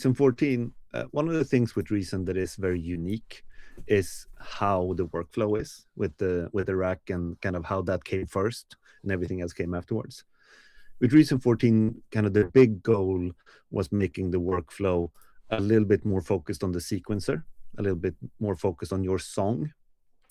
Reason 14, one of the things with Reason that is very unique is how the workflow is with the rack and kind of how that came first and everything else came afterwards. With Reason 14, kind of the big goal was making the workflow a little bit more focused on the sequencer, a little bit more focused on your song,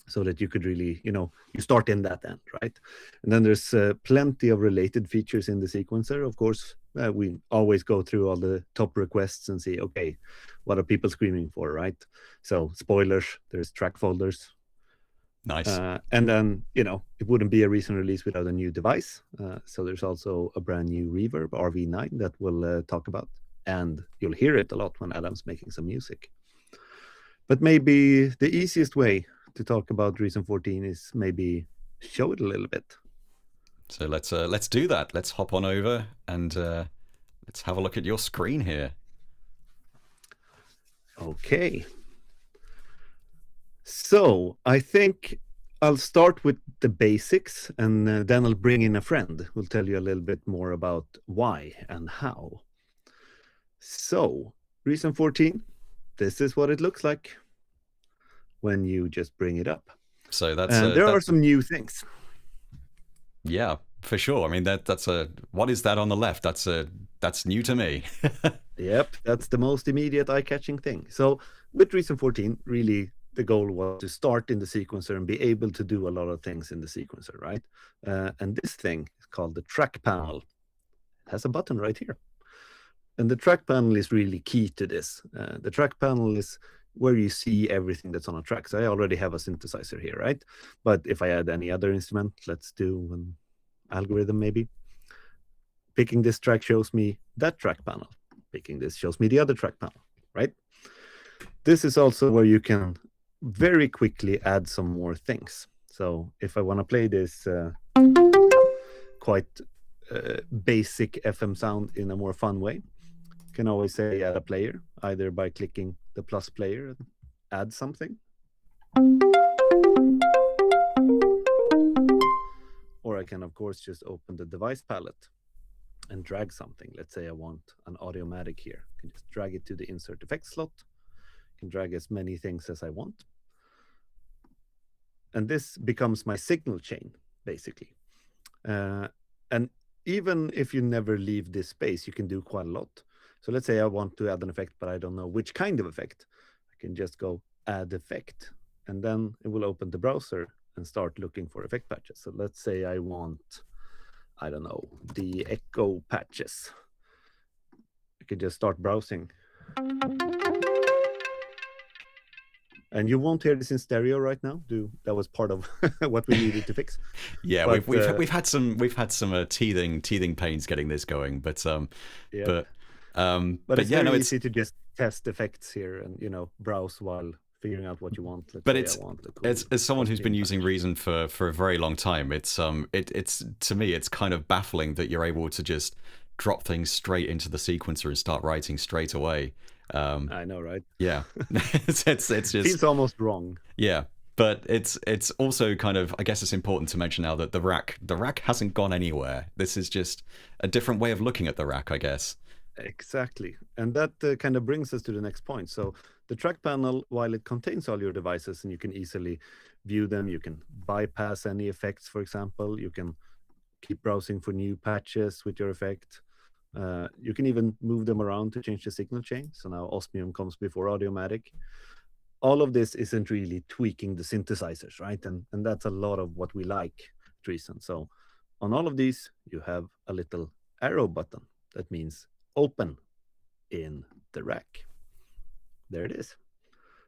so that you could really, you start in that end, right? And then there's plenty of related features in the sequencer. Of course, we always go through all the top requests and see, okay, what are people screaming for, right? So spoilers, there's track folders. Nice. And then, it wouldn't be a Reason release without a new device. So there's also a brand new reverb, RV-9, that we'll talk about. And you'll hear it a lot when Adam's making some music. But maybe the easiest way to talk about Reason 14 is maybe show it a little bit. So let's do that. Let's hop on over and let's have a look at your screen here. Okay. So I think I'll start with the basics, and then I'll bring in a friend who'll tell you a little bit more about why and how. So Reason 14, this is what it looks like when you just bring it up. So that's there are some new things. Yeah, for sure. I mean, that's what is that on the left? That's new to me. Yep, that's the most immediate eye-catching thing. So with Reason 14, really the goal was to start in the sequencer and be able to do a lot of things in the sequencer, right? And this thing is called the track panel. It has a button right here. And the track panel is really key to this. The track panel is where you see everything that's on a track. So I already have a synthesizer here, right? But if I add any other instrument, let's do an algorithm maybe. Picking this track shows me that track panel. Picking this shows me the other track panel, right? This is also where you can very quickly add some more things. So if I want to play this quite basic FM sound in a more fun way, you can always say add a player, either by clicking the plus player and add something. Or I can, of course, just open the device palette and drag something. Let's say I want an Audiomatic here. I can just drag it to the insert effects slot. I can drag as many things as I want. And this becomes my signal chain, basically. And even if you never leave this space, you can do quite a lot. So let's say I want to add an effect, but I don't know which kind of effect. I can just go add effect, and then it will open the browser and start looking for effect patches. So let's say I want, I don't know, the echo patches. I can just start browsing. And you won't hear this in stereo right now. That was part of what we needed to fix. Yeah, but, we've had some teething pains getting this going, but yeah. But it's very easy to just test effects here and browse while figuring out what you want. As someone who's been using Reason for a very long time, it's to me it's kind of baffling that you're able to just drop things straight into the sequencer and start writing straight away. I know, right? Yeah, it's just feels almost wrong. Yeah, but it's also kind of, I guess it's important to mention now that the rack hasn't gone anywhere. This is just a different way of looking at the rack, I guess. Exactly, and that kind of brings us to the next point. So the track panel, while it contains all your devices and you can easily view them, you can bypass any effects, for example. You can keep browsing for new patches with your effect. You can even move them around to change the signal chain. So now Osmium comes before Audiomatic. All of this isn't really tweaking the synthesizers, right? And that's a lot of what we like at Reason. So on all of these, you have a little arrow button. That means open in the rack. There it is.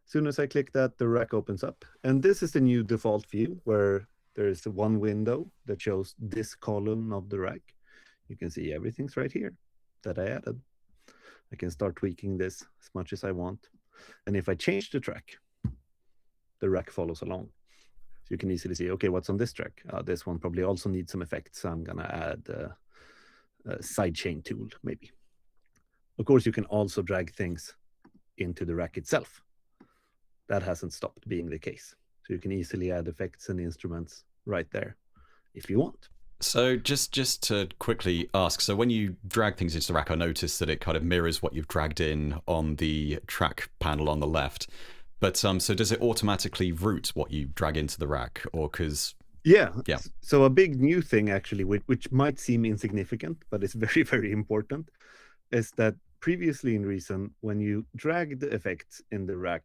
As soon as I click that, the rack opens up. And this is the new default view where there's one window that shows this column of the rack. You can see everything's right here that I added. I can start tweaking this as much as I want. And if I change the track, the rack follows along. So you can easily see, okay, what's on this track? This one probably also needs some effects. So I'm going to add a sidechain tool, maybe. Of course, you can also drag things into the rack itself. That hasn't stopped being the case. So you can easily add effects and instruments right there if you want. So just to quickly ask, so when you drag things into the rack, I noticed that it kind of mirrors what you've dragged in on the track panel on the left. But so does it automatically route what you drag into the rack, or because? Yeah. Yeah. So a big new thing actually, which might seem insignificant, but it's very, very important, is that previously in Reason, when you drag the effects in the rack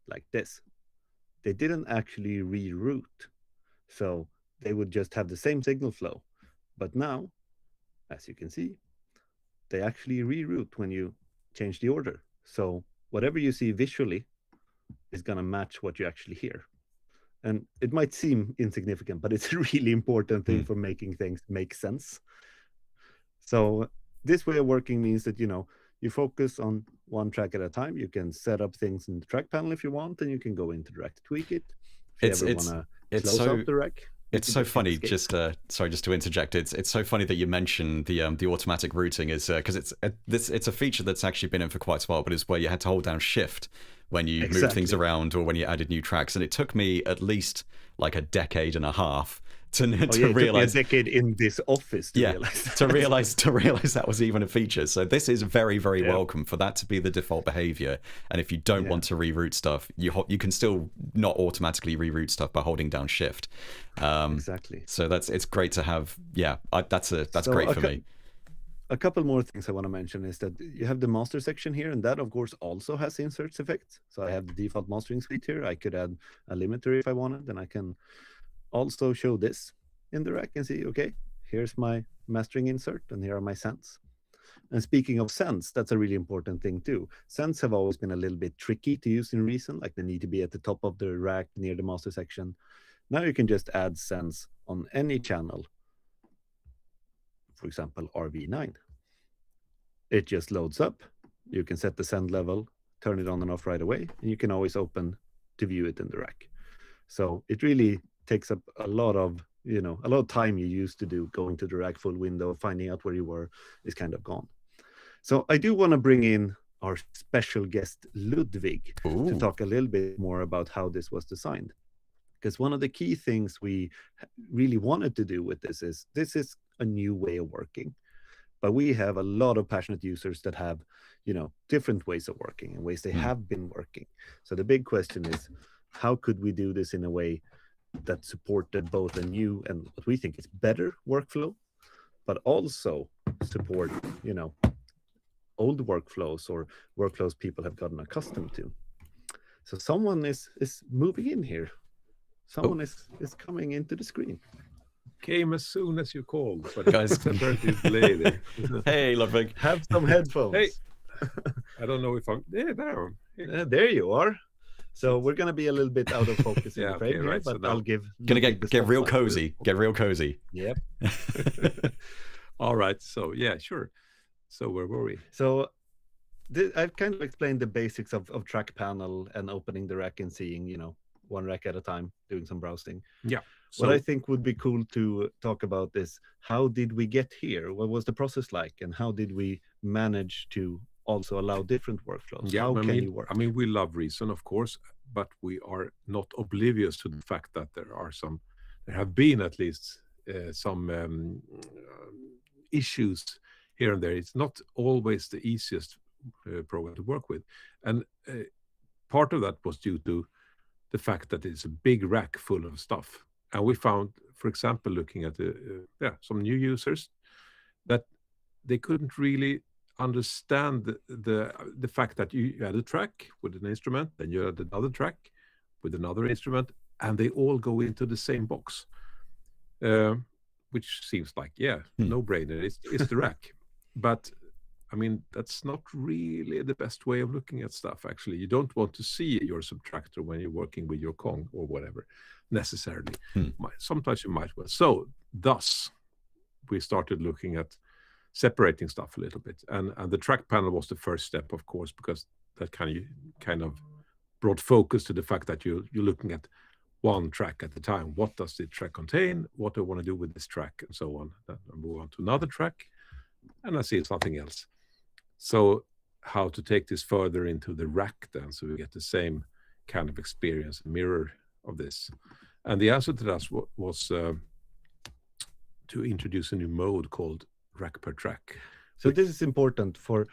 like this, they didn't actually reroute. So they would just have the same signal flow. But now, as you can see, they actually reroute when you change the order. So whatever you see visually is going to match what you actually hear. And it might seem insignificant, but it's a really important thing for making things make sense. So this way of working means that, you focus on one track at a time. You can set up things in the track panel if you want, and you can go into the rack to tweak it. If you ever want to close out the rack. It's so funny. Just sorry, just to interject. It's so funny that you mentioned the automatic routing is because it's a feature that's actually been in for quite a while, but it's where you had to hold down Shift when you move things around or when you added new tracks, and it took me at least like a decade and a half to realize. It took me a decade in this office to realize. to realize that was even a feature. So this is very, very welcome for that to be the default behavior. And if you don't want to reroute stuff, you can still not automatically reroute stuff by holding down Shift. Exactly. So it's great to have. Yeah, that's great for me. A couple more things I want to mention is that you have the master section here, and that of course also has inserts effects. So I have the default mastering suite here. I could add a limiter if I wanted, and I can also show this in the rack and see, okay, here's my mastering insert and here are my sends. And speaking of sends, that's a really important thing too. Sends have always been a little bit tricky to use in Reason, like they need to be at the top of the rack near the master section. Now you can just add sends on any channel. For example, RV-9. It just loads up. You can set the send level, turn it on and off right away, and you can always open to view it in the rack. So it really takes up a lot of time you used to do going to the rack full window, finding out where you were is kind of gone. So I do want to bring in our special guest Ludwig to talk a little bit more about how this was designed. Because one of the key things we really wanted to do with this is a new way of working. But we have a lot of passionate users that have, different ways of working and ways they have been working. So the big question is, how could we do this in a way that supported both a new and what we think is better workflow, but also support, old workflows or workflows people have gotten accustomed to. So someone is moving in here. Someone is coming into the screen. Came as soon as you called, but guys, hey, Ludwig, have some headphones. Hey, I don't know if I'm there. There you are. So we're gonna be a little bit out of focus in the frame here, right, but so I'll give. Gonna get real cozy. Get real cozy. Yep. All right. So yeah, sure. So where were we? So I've kind of explained the basics of track panel and opening the rack and seeing, one rack at a time, doing some browsing. Yeah. So what I think would be cool to talk about is, how did we get here? What was the process like? And how did we manage to also allow different workflows? Yeah, how can you work? I mean, we love Reason, of course, but we are not oblivious to the fact that there have been at least some issues here and there. It's not always the easiest program to work with. And part of that was due to the fact that it's a big rack full of stuff. And we found, for example, looking at some new users, that they couldn't really understand the fact that you had a track with an instrument, then you had another track with another instrument, and they all go into the same box, which seems like, no brainer. It's the rack. But I mean, that's not really the best way of looking at stuff, actually. You don't want to see your subtractor when you're working with your Kong or whatever, necessarily. Sometimes you might well. So thus, we started looking at separating stuff a little bit. And the track panel was the first step, of course, because that kind of brought focus to the fact that you're looking at one track at a time. What does the track contain? What do I want to do with this track? And so on. Then I move on to another track, and I see something else. So how to take this further into the rack then, so we get the same kind of experience, mirror of this. And the answer to that was to introduce a new mode called rack per track. So this is important for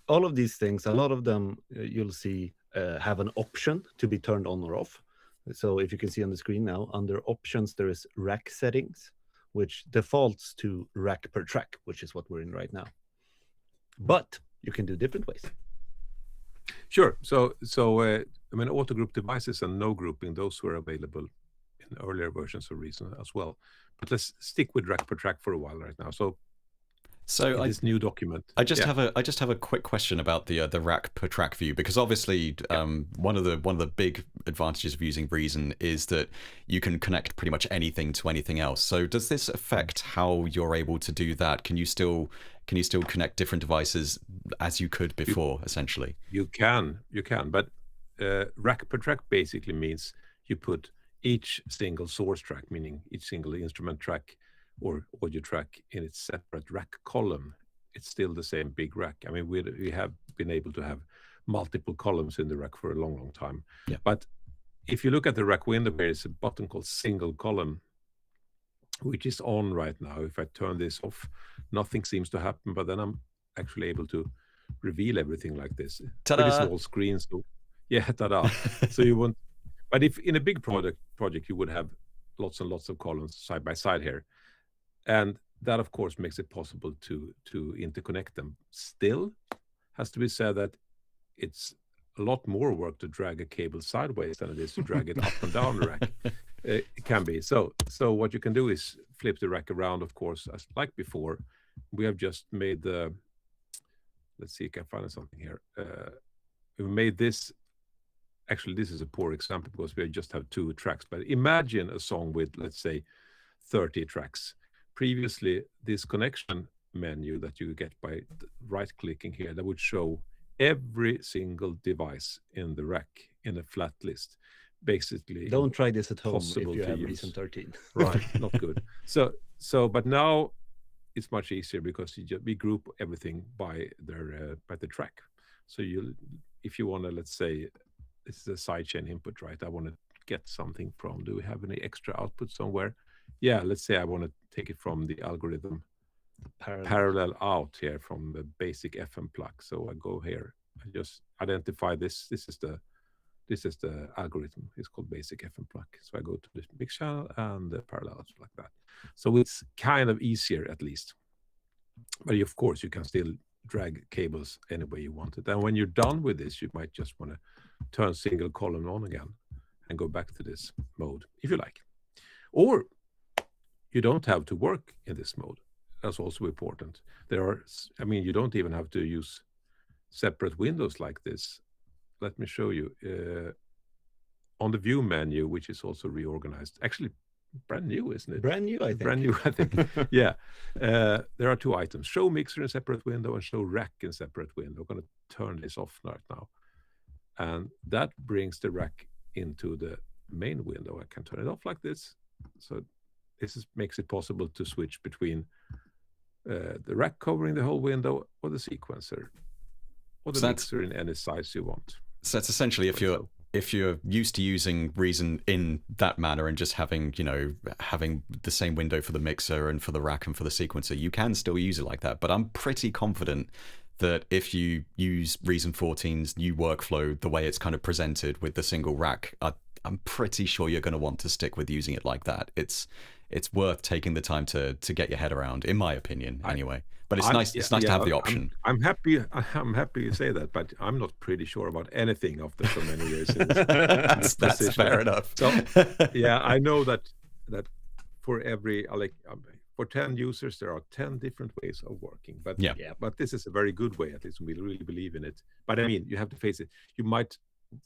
all of these things. A lot of them you'll see have an option to be turned on or off. So if you can see on the screen now, under options, there is rack settings, which defaults to rack per track, which is what we're in right now. But you can do different ways. Sure. So I mean, auto group devices and no grouping, those were available in earlier versions of Reason as well. But let's stick with rack per track for a while right now. So this new document. I just have a quick question about the rack per track view, because obviously one of the big advantages of using Reason is that you can connect pretty much anything to anything else. So does this affect how you're able to do that? Can you still connect different devices as you could before, essentially? You can, but rack per track basically means you put each single source track, meaning each single instrument track or audio track, in its separate rack column. It's still the same big rack. I mean, we have been able to have multiple columns in the rack for a long time. Yeah. But if you look at the rack window, there is a button called single column, which is on right now. If I turn this off, nothing seems to happen, but then I'm actually able to reveal everything like this. Ta-da! Pretty small screen. So yeah, ta-da. So you want, but if in a big project you would have lots and lots of columns side by side here. And that, of course, makes it possible to interconnect them. Still, has to be said that it's a lot more work to drag a cable sideways than it is to drag it up and down the rack. It can be. So what you can do is flip the rack around, of course, as like before. We have just made the, let's see if I can find something here. We made this, actually, this is a poor example because we just have 2 tracks. But imagine a song with, let's say, 30 tracks. Previously, this connection menu that you get by right-clicking here, that would show every single device in the rack in a flat list. Basically, don't try this at home if you have use. Reason 13. Right, not good. So, but now it's much easier because we group everything by the track. So if you want to, let's say, this is a sidechain input, right? I want to get something from. Do we have any extra output somewhere? Yeah, let's say I want to take it from the algorithm parallel out here from the basic FM plug. So I go here, I just identify this. This is the algorithm. It's called basic FM plug. So I go to the mix channel and the parallels like that. So it's kind of easier at least. But of course, you can still drag cables any way you want it. And when you're done with this, you might just want to turn single column on again and go back to this mode if you like. Or you don't have to work in this mode. That's also important. You don't even have to use separate windows like this. Let me show you. On the view menu, which is also reorganized, actually brand new, isn't it? Brand new, I think. Brand new, I think. Yeah. There are 2 items: show mixer in separate window and show rack in separate window. I'm going to turn this off right now. And that brings the rack into the main window. I can turn it off like this. So makes it possible to switch between the rack covering the whole window or the sequencer or the mixer in any size you want. So that's essentially if you're used to using Reason in that manner and just having the same window for the mixer and for the rack and for the sequencer, you can still use it like that. But I'm pretty confident that if you use Reason 14's new workflow, the way it's kind of presented with the single rack, I'm pretty sure you're going to want to stick with using it like that. It's worth taking the time to get your head around, in my opinion, anyway. But it's nice. It's nice to have the option. I'm happy you say that, but I'm not pretty sure about anything after so many years. That's fair enough. So yeah, I know that for for 10 users there are 10 different ways of working. But but this is a very good way. At least we really believe in it. But I mean, you have to face it. You might,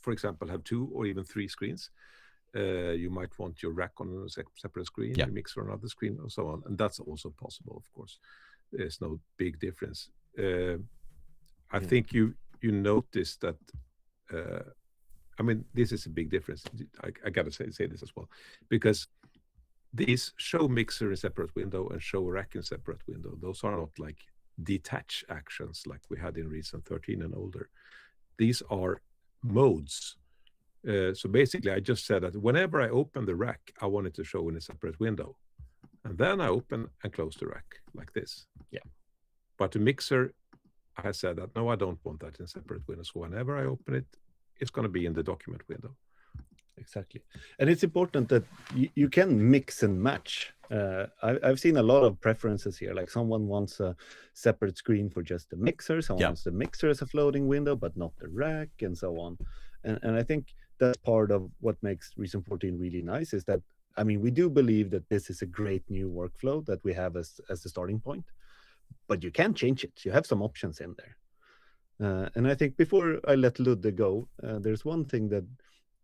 for example, have 2 or even 3 screens. You might want your rack on a separate screen, your mixer on another screen, and so on. And that's also possible, of course. There's no big difference. I think you notice that. I mean, this is a big difference. I gotta say this as well, because these show mixer in separate window and show rack in separate window. Those are not like detach actions like we had in Reason 13 and older. These are modes. So basically, I just said that whenever I open the rack, I want it to show in a separate window. And then I open and close the rack like this. Yeah. But the mixer, I said that, no, I don't want that in separate windows. Whenever I open it, it's going to be in the document window. Exactly. And it's important that you can mix and match. I've seen a lot of preferences here. Like someone wants a separate screen for just the mixer. Someone wants the mixer as a floating window, but not the rack, and so on. And I think that's part of what makes Reason 14 really nice, is that, I mean, we do believe that this is a great new workflow that we have as the starting point, but you can change it. You have some options in there. And I think before I let Ludde go, there's one thing that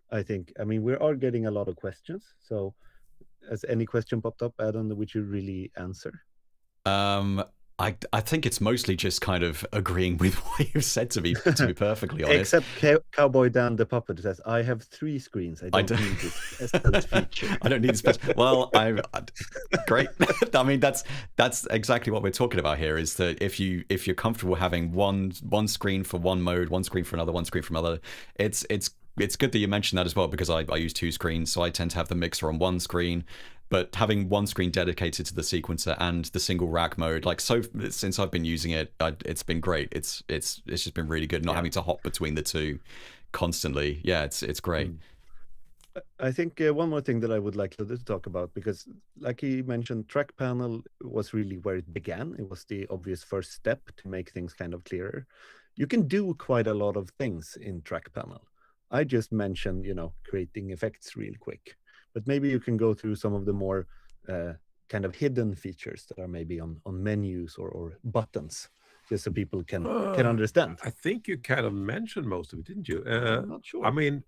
I think, I mean, we are getting a lot of questions. So has any question popped up, Adam, which you really answer? I think it's mostly just kind of agreeing with what you've said, to be perfectly honest. Except Cowboy Dan the Puppet says, I have 3 screens. I don't need this essence feature. I don't need this. Well, great. I mean, that's exactly what we're talking about here, is that if you're comfortable having one screen for one mode, one screen for another, one screen for another, it's good that you mentioned that as well, because I use 2 screens, so I tend to have the mixer on one screen. But having one screen dedicated to the sequencer and the single rack mode, like, so since I've been using it, it's been great. It's just been really good, not having to hop between the two constantly. Yeah, it's great. I think one more thing that I would like to talk about, because like he mentioned, track panel was really where it began. It was the obvious first step to make things kind of clearer. You can do quite a lot of things in track panel. I just mentioned, creating effects real quick. But maybe you can go through some of the more kind of hidden features that are maybe on menus or buttons, just so people can understand. I think you kind of mentioned most of it, didn't you? I'm not sure. I mean,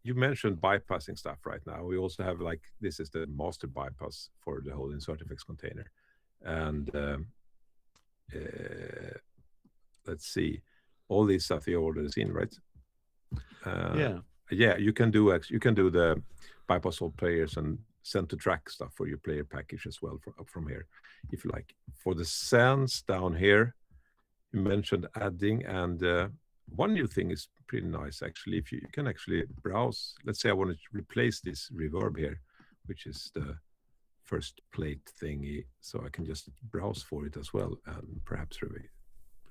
you mentioned bypassing stuff right now. We also have, like, this is the master bypass for the whole insert effects container. And let's see, all this stuff you already seen, right? Yeah, you can do the bypass all players and send to track stuff for your player package as well from here, if you like. For the sends down here, you mentioned adding, and one new thing is pretty nice actually. If you can actually browse, let's say I want to replace this reverb here, which is the first plate thingy, so I can just browse for it as well, and perhaps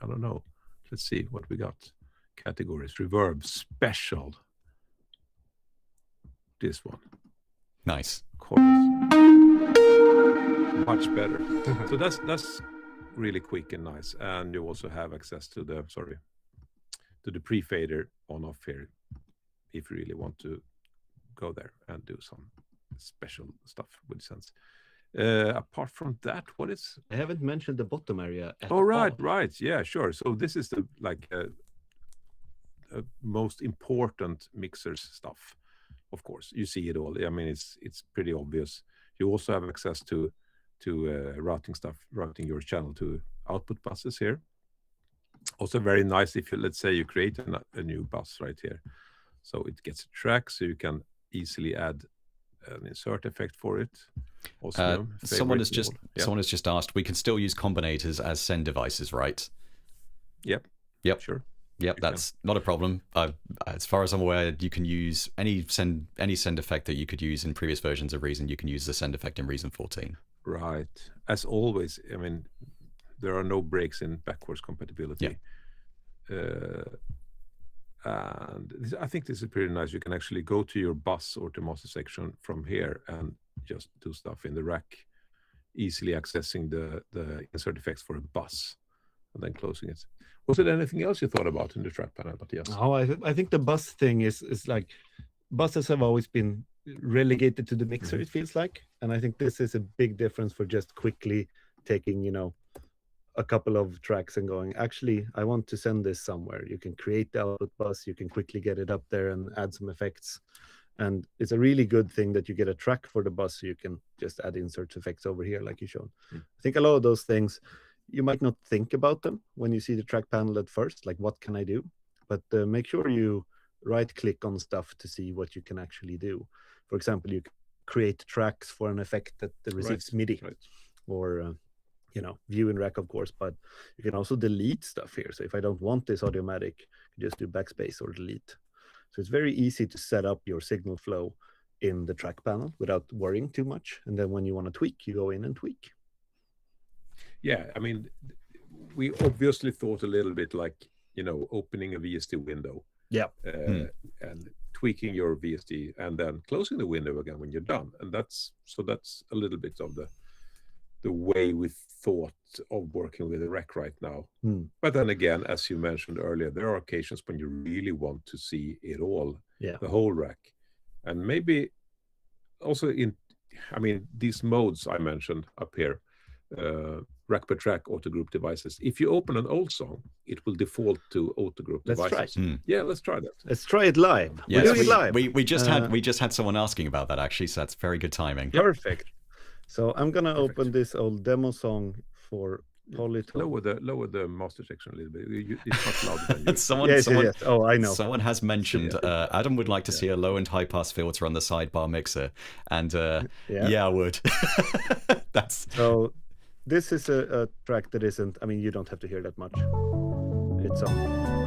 I don't know. Let's see what we got. Categories, reverb special. This one. Nice. Chorus. Much better. So that's really quick and nice. And you also have access to the pre-fader on off here, if you really want to go there and do some special stuff with sense. Apart from that, what is? I haven't mentioned the bottom area at all. Right. Yeah, sure. So this is the most important mixers stuff. Of course, you see it all. I mean, it's pretty obvious. You also have access to routing your channel to output buses here. Also very nice if you, let's say, you create a new bus right here, so it gets a track, so you can easily add an insert effect for it. Also, someone has just asked, we can still use combinators as send devices, right? Yep. Sure. Yep, that's not a problem. As far as I'm aware, you can use any send effect that you could use in previous versions of Reason. You can use the send effect in Reason 14. Right. As always, I mean, there are no breaks in backwards compatibility. Yeah. And I think this is pretty nice. You can actually go to your bus or to master section from here and just do stuff in the rack, easily accessing the insert effects for a bus and then closing it. Was there anything else you thought about in the track panel, Mattias? Oh, I think the bus thing is like, buses have always been relegated to the mixer, it feels like. And I think this is a big difference for just quickly taking, a couple of tracks and going, actually, I want to send this somewhere. You can create the output bus, you can quickly get it up there and add some effects. And it's a really good thing that you get a track for the bus, so you can just add insert effects over here, like you showed. I think a lot of those things, you might not think about them when you see the track panel at first, like what can I do? But make sure you right-click on stuff to see what you can actually do. For example, you can create tracks for an effect that receives MIDI, or view in rack, of course, but you can also delete stuff here. So if I don't want this Audiomatic, you just do backspace or delete. So it's very easy to set up your signal flow in the track panel without worrying too much. And then when you want to tweak, you go in and tweak. Yeah, I mean, we obviously thought a little bit like, you know, opening a VST window. Yeah. And tweaking your VST and then closing the window again when you're done. And that's a little bit of the way we thought of working with a rack right now. But then again, as you mentioned earlier, there are occasions when you really want to see it all, the whole rack. And maybe also these modes I mentioned up here, rack per track, auto group devices. If you open an old song, it will default to auto group devices. Try. Yeah, let's try that. Let's try it live. Yes, we just had someone asking about that actually, so that's very good timing. Perfect. So I'm gonna open this old demo song for Polytone. Lower the master section a little bit. It's not louder than you. Yes. Oh, I know. Someone has mentioned Adam would like to see a low and high pass filter on the sidebar mixer, and I would. That's so. This is a track that isn't. I mean, you don't have to hear that much. It's on.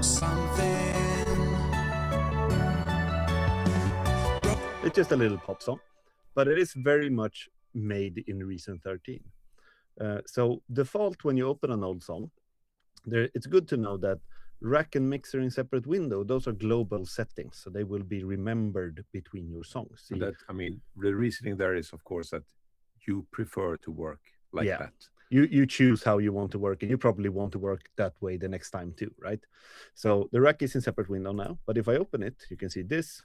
It's just a little pop song, but it is very much made in Reason 13. So default when you open an old song, it's good to know that rack and mixer in separate window, those are global settings, so they will be remembered between your songs. See? That, I mean, the reasoning there is, of course, that you prefer to work like that. You choose how you want to work, and you probably want to work that way the next time too, right? So the rack is in separate window now, but if I open it, you can see this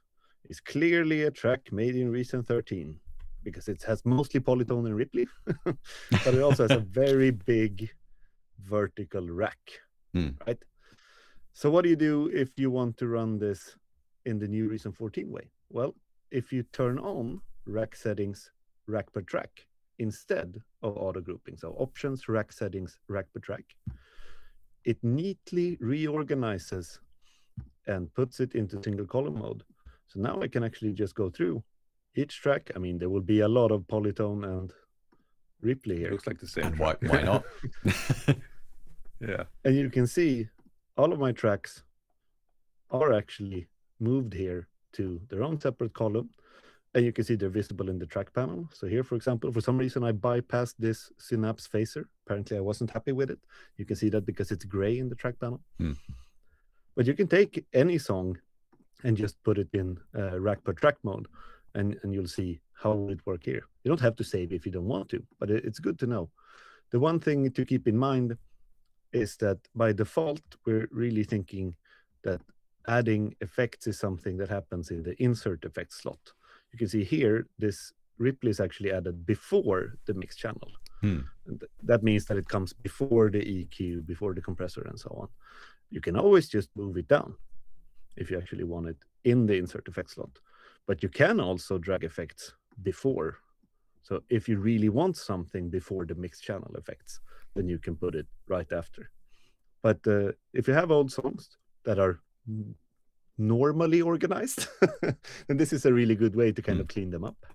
is clearly a track made in Reason 13 because it has mostly Polytone and Ripley, but it also has a very big vertical rack, right? So what do you do if you want to run this in the new Reason 14 way? Well, if you turn on rack settings, rack per track, instead of auto grouping, so options, rack settings, rack per track, it neatly reorganizes and puts it into single column mode. So now I can actually just go through each track. I mean, there will be a lot of Polytone and Ripley here. It looks like the same. And why not? Yeah. And you can see all of my tracks are actually moved here to their own separate column. And you can see they're visible in the track panel. So here, for example, for some reason, I bypassed this Synapse phaser. Apparently, I wasn't happy with it. You can see that because it's gray in the track panel. But you can take any song and just put it in rack per track mode, and you'll see how will it work here. You don't have to save if you don't want to, but it's good to know. The one thing to keep in mind is that by default, we're really thinking that adding effects is something that happens in the insert effects slot. You can see here, this Ripley is actually added before the mix channel. And that means that it comes before the EQ, before the compressor, and so on. You can always just move it down if you actually want it in the insert effects slot. But you can also drag effects before. So if you really want something before the mix channel effects, then you can put it right after. But if you have old songs that are normally organized, then this is a really good way to kind of clean them up.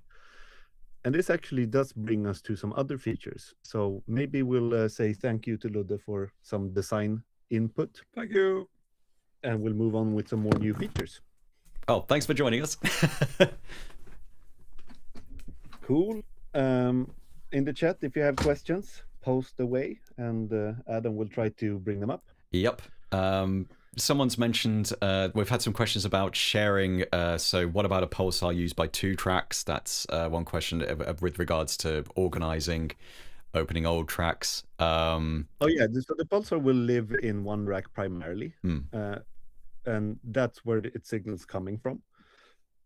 And this actually does bring us to some other features. So maybe we'll say thank you to Ludde for some design input. Thank you. And we'll move on with some more new features. Oh, thanks for joining us. Cool. In the chat, if you have questions, post away, and Adam will try to bring them up. Yep. Someone's mentioned we've had some questions about sharing. So what about a pulsar used by two tracks? That's one question with regards to organizing, opening old tracks. Oh yeah, so the pulsar will live in one rack primarily, and that's where its signal's coming from.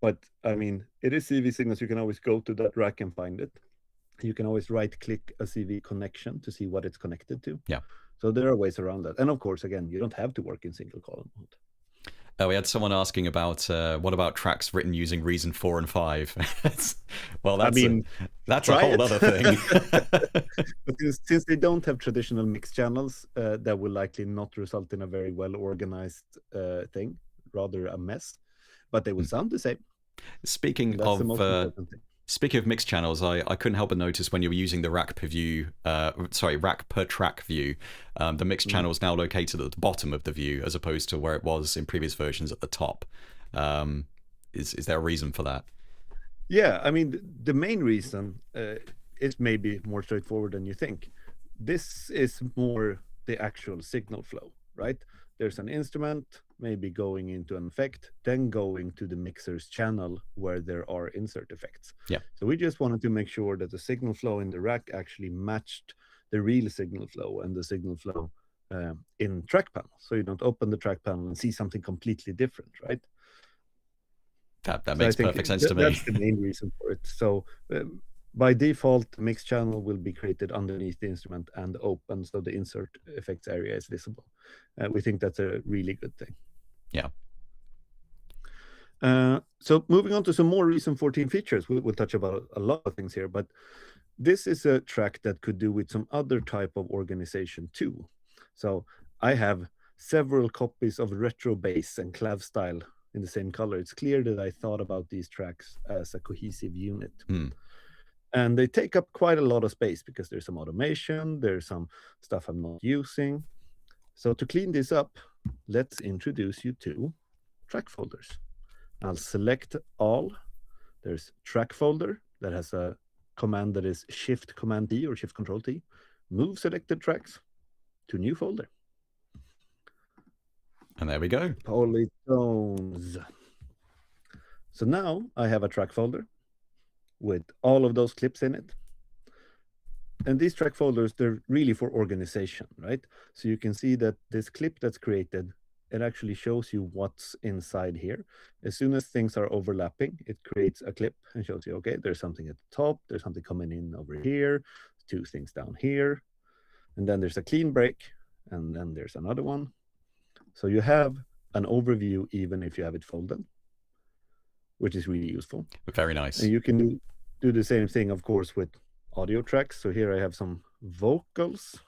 But I mean, it is CV signals. You can always go to that rack and find it. You can always right-click a CV connection to see what it's connected to. Yeah. So there are ways around that. And of course, again, you don't have to work in single column mode. We had someone asking about what about tracks written using Reason 4 and 5? Well, that's a whole other thing. But since they don't have traditional mix channels, that will likely not result in a very well-organized thing, rather a mess. But they will sound the same. Speaking of mix channels, I couldn't help but notice when you were using the rack per track view, the mix channel is now located at the bottom of the view as opposed to where it was in previous versions at the top. Is there a reason for that? Yeah, I mean, the main reason is maybe more straightforward than you think. This is more the actual signal flow, right? There's an instrument maybe going into an effect, then going to the mixer's channel where there are insert effects. Yeah. So we just wanted to make sure that the signal flow in the rack actually matched the real signal flow and the signal flow in track panel. So you don't open the track panel and see something completely different, right? That makes perfect sense to me. That's the main reason for it. So by default, the mix channel will be created underneath the instrument and open, so the insert effects area is visible. We think that's a really good thing. Yeah. So moving on to some more recent 14 features, we'll touch about a lot of things here, but this is a track that could do with some other type of organization too. So I have several copies of retro bass and clav style in the same color. It's clear that I thought about these tracks as a cohesive unit. And they take up quite a lot of space because there's some automation, there's some stuff I'm not using. So to clean this up, let's introduce you to track folders. I'll select all. There's track folder that has a command that is Shift Command T or Shift Control T. Move selected tracks to new folder. And there we go. Polytones. So now I have a track folder with all of those clips in it. And these track folders, they're really for organization, right? So you can see that this clip that's created, it actually shows you what's inside here. As soon as things are overlapping, it creates a clip and shows you, okay, there's something at the top, there's something coming in over here, two things down here, and then there's a clean break, and then there's another one. So you have an overview even if you have it folded, which is really useful. Very nice. And you can do the same thing, of course, with audio tracks. So here I have some vocals.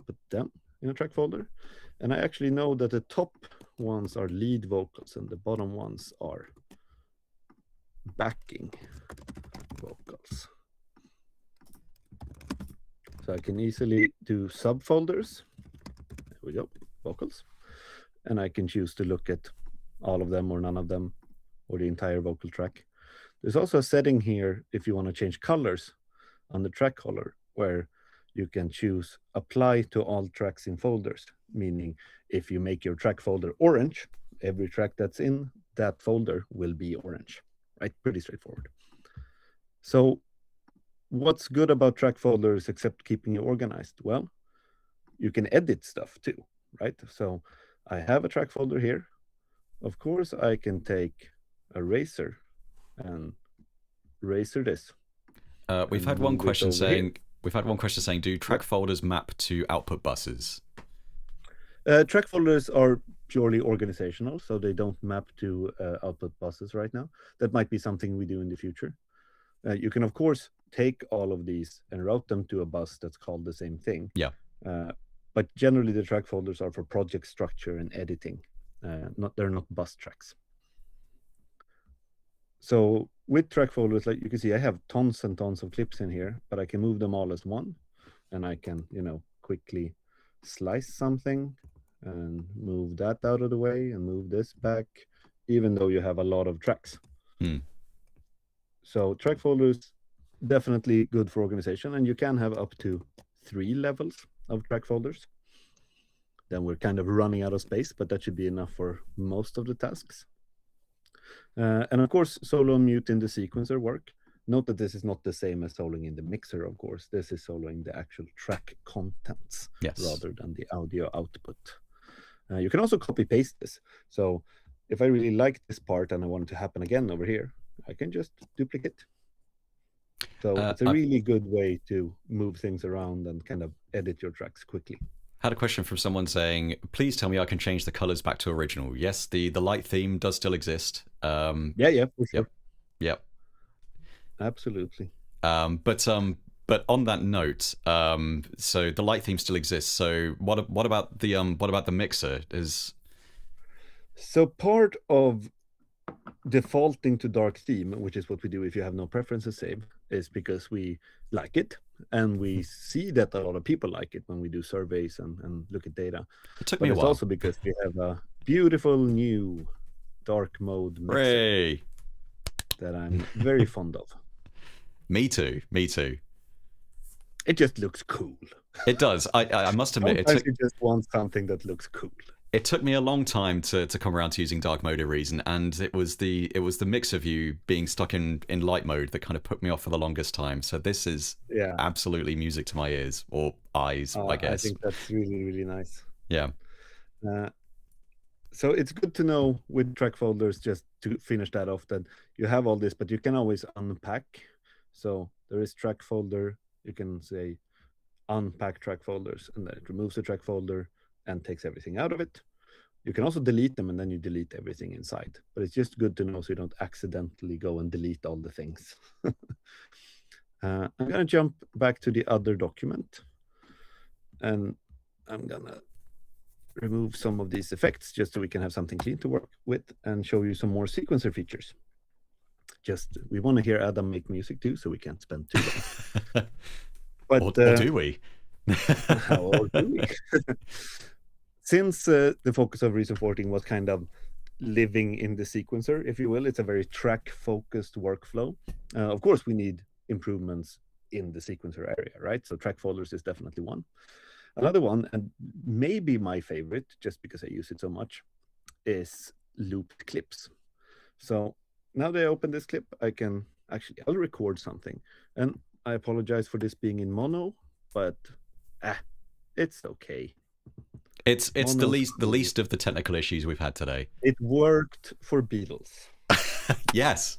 Put them in a track folder. And I actually know that the top ones are lead vocals and the bottom ones are backing vocals. So I can easily do subfolders. There we go, vocals. And I can choose to look at all of them or none of them or the entire vocal track. There's also a setting here if you want to change colors on the track color where you can choose apply to all tracks in folders, meaning if you make your track folder orange, every track that's in that folder will be orange, right? Pretty straightforward. So what's good about track folders except keeping you organized? Well, you can edit stuff too, right? So I have a track folder here. Of course, I can take a razor and razor this. We've had one question saying, do track folders map to output buses? Track folders are purely organizational, so they don't map to output buses right now. That might be something we do in the future. You can, of course, take all of these and route them to a bus that's called the same thing. Yeah. But generally, the track folders are for project structure and editing. They're not bus tracks. So with track folders, like you can see, I have tons and tons of clips in here, but I can move them all as one, and I can, quickly slice something and move that out of the way and move this back, even though you have a lot of tracks. So track folders, definitely good for organization, and you can have up to 3 levels of track folders. Then we're kind of running out of space, but that should be enough for most of the tasks. And of course, solo and mute in the sequencer work. Note that this is not the same as soloing in the mixer, of course. This is soloing the actual track contents rather than the audio output. You can also copy paste this. So if I really like this part and I want it to happen again over here, I can just duplicate. So it's a really good way to move things around and kind of edit your tracks quickly. Had a question from someone saying, please tell me I can change the colors back to original. Yes, the light theme does still exist. Yeah, for sure. Yep. Absolutely. But on that note, so the light theme still exists. So what about the mixer? So part of defaulting to dark theme, which is what we do if you have no preferences saved, is because we like it. And we see that a lot of people like it when we do surveys and look at data. It took me a while. It's also because we have a beautiful new dark mode mixer. Hooray! that I'm very fond of. Me too. Me too. It just looks cool. It does. I must admit, Sometimes you just want something that looks cool. It took me a long time to come around to using dark mode of reason, and it was the mix of you being stuck in light mode that kind of put me off for the longest time. So this is absolutely music to my ears or eyes, I guess. I think that's really, really nice. Yeah. So it's good to know with track folders, just to finish that off, that you have all this, but you can always unpack. So there is track folder. You can say unpack track folders, and then it removes the track folder and takes everything out of it. You can also delete them, and then you delete everything inside. But it's just good to know so you don't accidentally go and delete all the things. I'm going to jump back to the other document, and I'm going to remove some of these effects just so we can have something clean to work with and show you some more sequencer features. We want to hear Adam make music too, so we can't spend too long. But, or do we? Or do we? Since the focus of Reason 14 was kind of living in the sequencer, if you will, it's a very track-focused workflow. Of course, we need improvements in the sequencer area, right? So track folders is definitely one. Another one, and maybe my favorite, just because I use it so much, is looped clips. So now that I open this clip, I'll record something. And I apologize for this being in mono, but it's okay. It's the least of the technical issues we've had today. It worked for Beatles. Yes.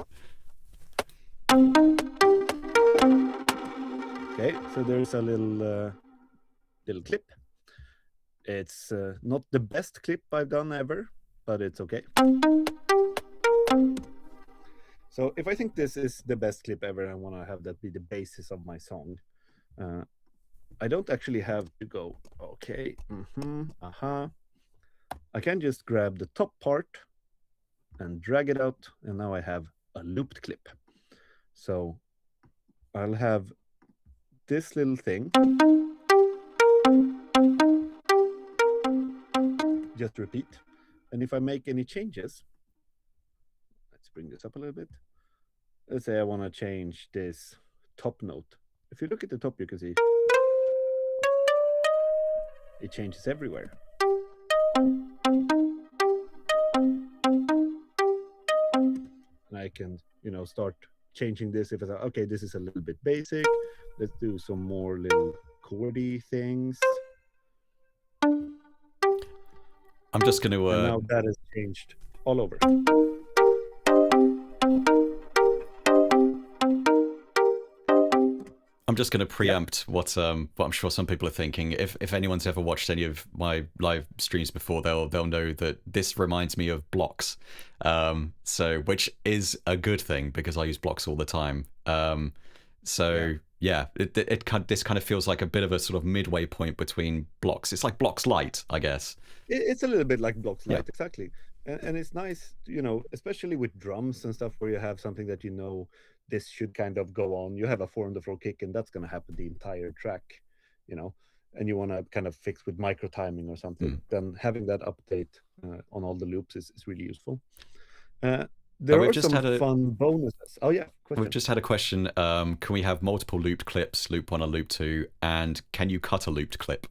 Okay, so there's a little clip. It's not the best clip I've done ever, but it's okay. So if I think this is the best clip ever, I want to have that be the basis of my song. I don't actually have to go, okay, I can just grab the top part and drag it out, and now I have a looped clip. So I'll have this little thing. Just repeat. And if I make any changes, let's bring this up a little bit. Let's say I want to change this top note. If you look at the top, you can see it changes everywhere. And I can, start changing this. If it's okay, this is a little bit basic. Let's do some more little chordy things. I'm just going to. And now that has changed all over. I'm just going to preempt what I'm sure some people are thinking. If anyone's ever watched any of my live streams before, they'll know that this reminds me of blocks. Which is a good thing because I use blocks all the time. This kind of feels like a bit of a sort of midway point between blocks. It's like blocks light, I guess. It's a little bit like blocks light, exactly. And it's nice, especially with drums and stuff where you have something that this should kind of go on. You have a 4-on-the-floor kick, and that's going to happen the entire track, and you want to kind of fix with micro timing or something. Then having that update on all the loops is really useful. There are some fun bonuses. Oh, yeah. Question. We've just had a question. Can we have multiple looped clips, loop 1 and loop 2? And can you cut a looped clip?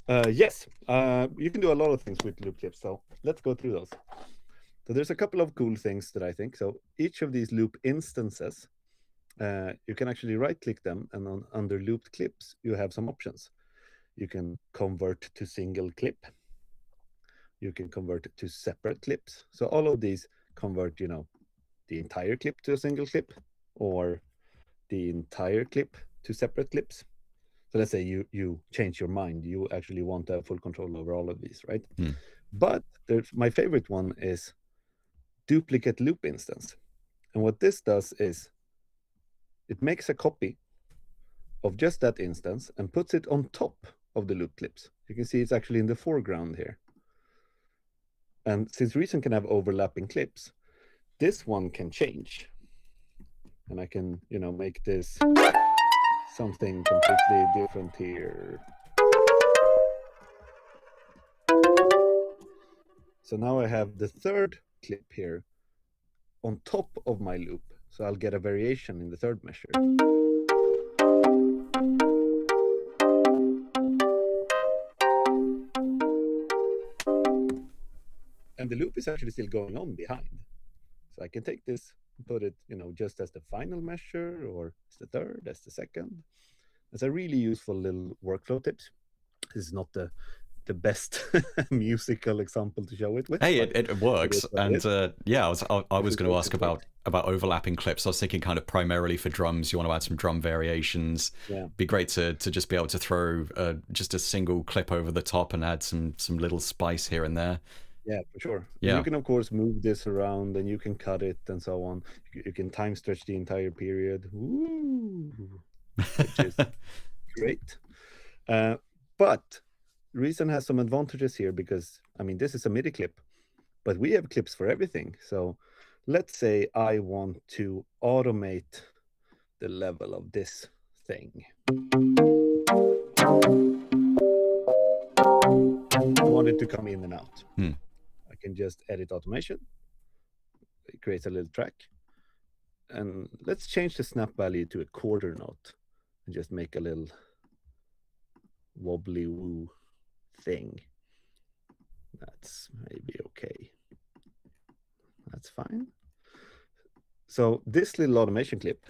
Yes. You can do a lot of things with loop clips. So let's go through those. So there's a couple of cool things that I think. So each of these loop instances, you can actually right-click them, and under looped clips, you have some options. You can convert to single clip. You can convert to separate clips. So all of these convert, the entire clip to a single clip, or the entire clip to separate clips. So let's say you change your mind. You actually want to have full control over all of these, right? But my favorite one is duplicate loop instance. And what this does is it makes a copy of just that instance and puts it on top of the loop clips. You can see it's actually in the foreground here. And since Reason can have overlapping clips, this one can change. And I can, make this something completely different here. So now I have the third clip here on top of my loop. So I'll get a variation in the third measure. And the loop is actually still going on behind. So I can take this and put it, just as the final measure, or as the third, as the second. It's a really useful little workflow tips. This is not the best musical example to show it with. Hey, it works. And yeah, I was going to ask about overlapping clips. I was thinking kind of primarily for drums. You want to add some drum variations. Yeah. Be great to just be able to throw just a single clip over the top and add some little spice here and there. Yeah, for sure. Yeah. You can, of course, move this around, and you can cut it and so on. You can time stretch the entire period. Woo! Which is great. But Reason has some advantages here because, this is a MIDI clip, but we have clips for everything. So let's say I want to automate the level of this thing. I want it to come in and out. I can just edit automation. It creates a little track. And let's change the snap value to a quarter note and just make a little wobbly woo thing. That's maybe okay. That's fine. So this little automation clip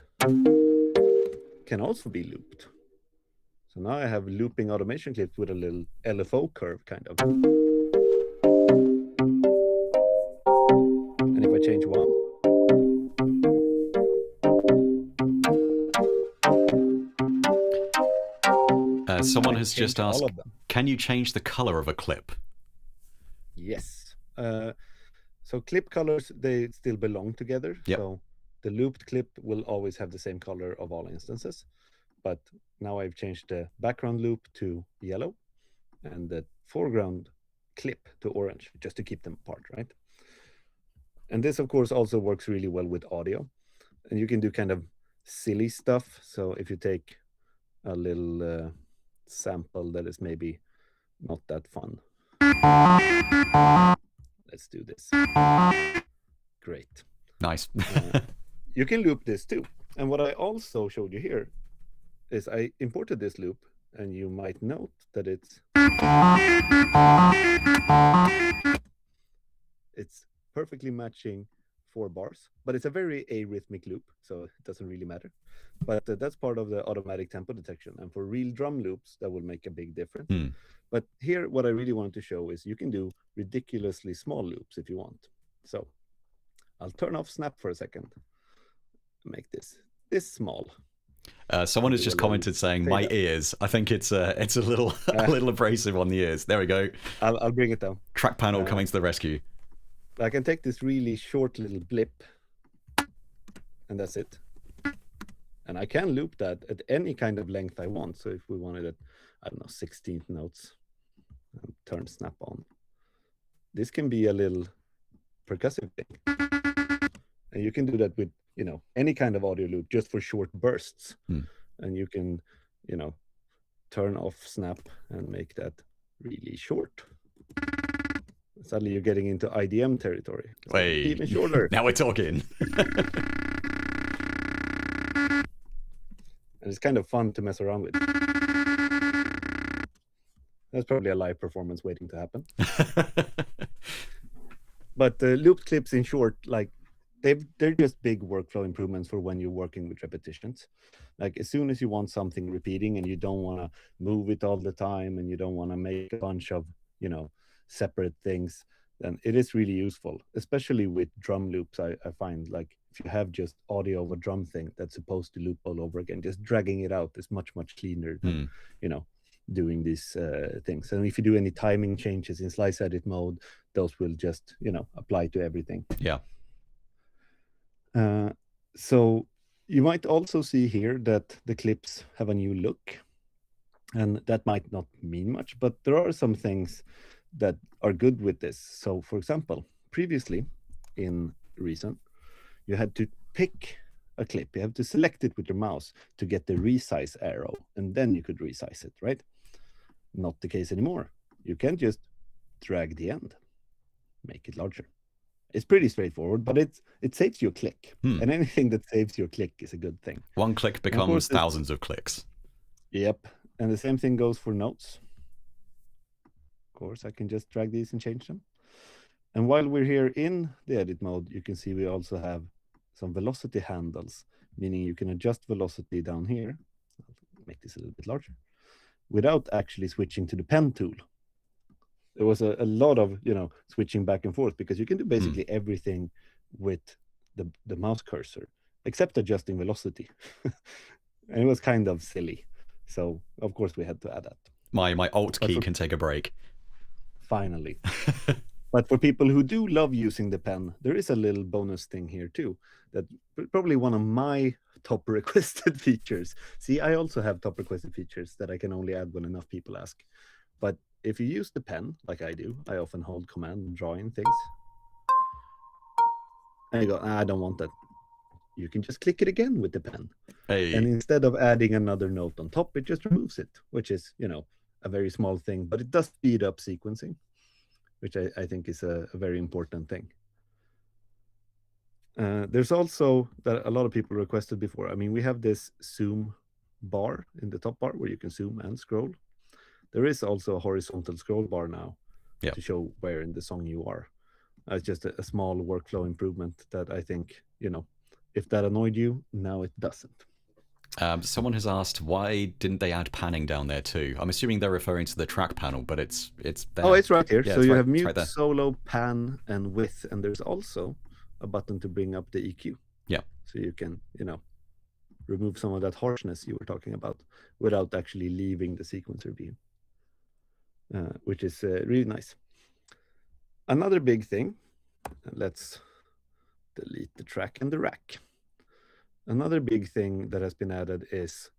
can also be looped. So now I have looping automation clips with a little LFO curve kind of. And if I change one, someone has just asked, can you change the color of a clip? Yes. So clip colors, they still belong together. Yep. So the looped clip will always have the same color of all instances. But now I've changed the background loop to yellow and the foreground clip to orange, just to keep them apart, right? And this, of course, also works really well with audio. And you can do kind of silly stuff. So if you take a little sample that is maybe not that fun. Let's do this. Great. Nice. You can loop this too. And what I also showed you here is I imported this loop, and you might note that it's perfectly matching 4 bars, but it's a very arrhythmic loop, so it doesn't really matter. But that's part of the automatic tempo detection. And for real drum loops, that will make a big difference. But here, what I really wanted to show is you can do ridiculously small loops if you want. So I'll turn off snap for a second. Make this small. Someone has just commented saying, my ears. I think it's a little abrasive on the ears. There we go. I'll bring it down. Track panel coming to the rescue. I can take this really short little blip, and that's it. And I can loop that at any kind of length I want. So if we wanted it, I don't know, 16th notes, and turn snap on. This can be a little percussive thing. And you can do that with, any kind of audio loop just for short bursts. And you can, turn off snap and make that really short. Suddenly you're getting into IDM territory. Wait, even shorter. Now we're talking. And it's kind of fun to mess around with. That's probably a live performance waiting to happen. But the looped clips, in short, like they're just big workflow improvements for when you're working with repetitions. Like as soon as you want something repeating and you don't want to move it all the time and you don't want to make a bunch of, separate things, then it is really useful, especially with drum loops. I find, like, if you have just audio of a drum thing that's supposed to loop all over again, just dragging it out is much cleaner than, doing these things. And if you do any timing changes in slice edit mode, those will just, apply to everything. Yeah. So you might also see here that the clips have a new look, and that might not mean much, but there are some things that are good with this. So for example, previously in Reason, you had to pick a clip. You have to select it with your mouse to get the resize arrow, and then you could resize it, right? Not the case anymore. You can just drag the end, make it larger, It's pretty straightforward, but it saves you a click. Hmm. And anything that saves your click is a good thing. One click becomes thousands of clicks. Yep. And the same thing goes for notes. Of course, I can just drag these and change them. And while we're here in the edit mode, you can see we also have some velocity handles, meaning you can adjust velocity down here. I'll make this a little bit larger without actually switching to the pen tool. There was a lot of, switching back and forth, because you can do basically everything with the mouse cursor, except adjusting velocity. And it was kind of silly. So, of course, we had to add that. My Alt key can take a break. Finally. But for people who do love using the pen, there is a little bonus thing here too. That probably one of my top requested features. See, I also have top requested features that I can only add when enough people ask. But if you use the pen, like I do, I often hold command and draw in things. And you go, I don't want that. You can just click it again with the pen. Hey. And instead of adding another note on top, it just removes it, which is, a very small thing, but it does speed up sequencing, which I think is a very important thing. There's also that a lot of people requested before. I mean, we have this zoom bar in the top bar where you can zoom and scroll. There is also a horizontal scroll bar now to show where in the song you are. It's just a small workflow improvement that I think, if that annoyed you, now it doesn't. Someone has asked, why didn't they add panning down there too? I'm assuming they're referring to the track panel, but it's there. Oh, it's right here. Yeah, so you have mute, right solo, pan, and width, and there's also a button to bring up the EQ. Yeah. So you can, remove some of that harshness you were talking about without actually leaving the sequencer view, which is really nice. Another big thing, let's delete the track and the rack. Another big thing that has been added is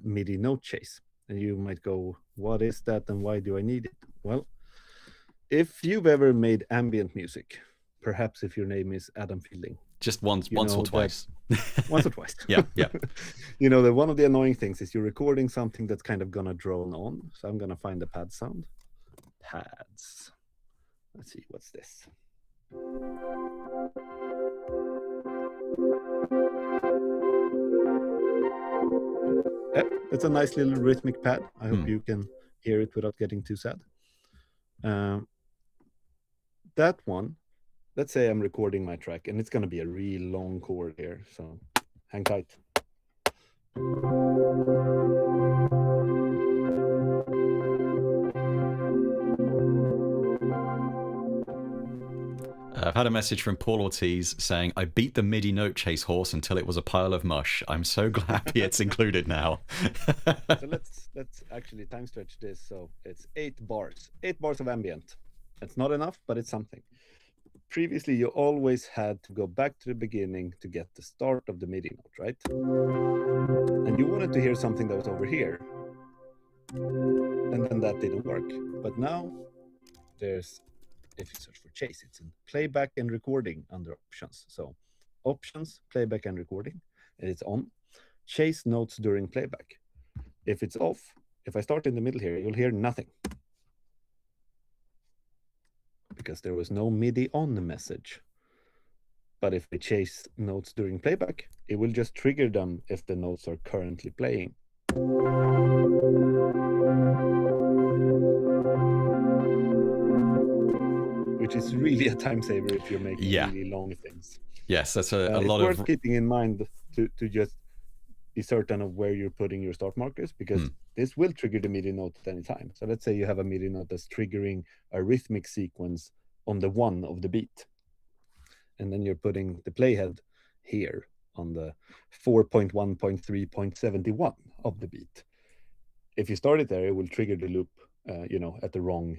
MIDI note chase. And you might go, what is that and why do I need it? Well, if you've ever made ambient music, perhaps if your name is Adam Fielding. Just once or twice. Once or twice. Yeah. One of the annoying things is you're recording something that's kind of gonna drone on. So I'm gonna find the pad sound. Pads. Let's see, what's this? Yep, it's a nice little rhythmic pad. I hope you can hear it without getting too sad. That one, let's say I'm recording my track, and it's going to be a real long chord here, so hang tight. I've had a message from Paul Ortiz saying, I beat the MIDI note chase horse until it was a pile of mush. I'm so glad it's included now. So let's actually time stretch this. So it's 8 bars of ambient. It's not enough, but it's something. Previously, you always had to go back to the beginning to get the start of the MIDI note, right? And you wanted to hear something that was over here. And then that didn't work. But now there's, if you search for chase, it's in playback and recording under options. So options, playback and recording, and it's on. Chase notes during playback. If it's off, if I start in the middle here, you'll hear nothing, because there was no MIDI on the message. But if I chase notes during playback, it will just trigger them if the notes are currently playing. Which is really a time saver if you're making really long things. Yes, that's a lot of... It's of... worth keeping in mind to just be certain of where you're putting your start markers, because this will trigger the MIDI note at any time. So let's say you have a MIDI note that's triggering a rhythmic sequence on the 1 of the beat. And then you're putting the playhead here on the 4.1.3.71 of the beat. If you start it there, it will trigger the loop, at the wrong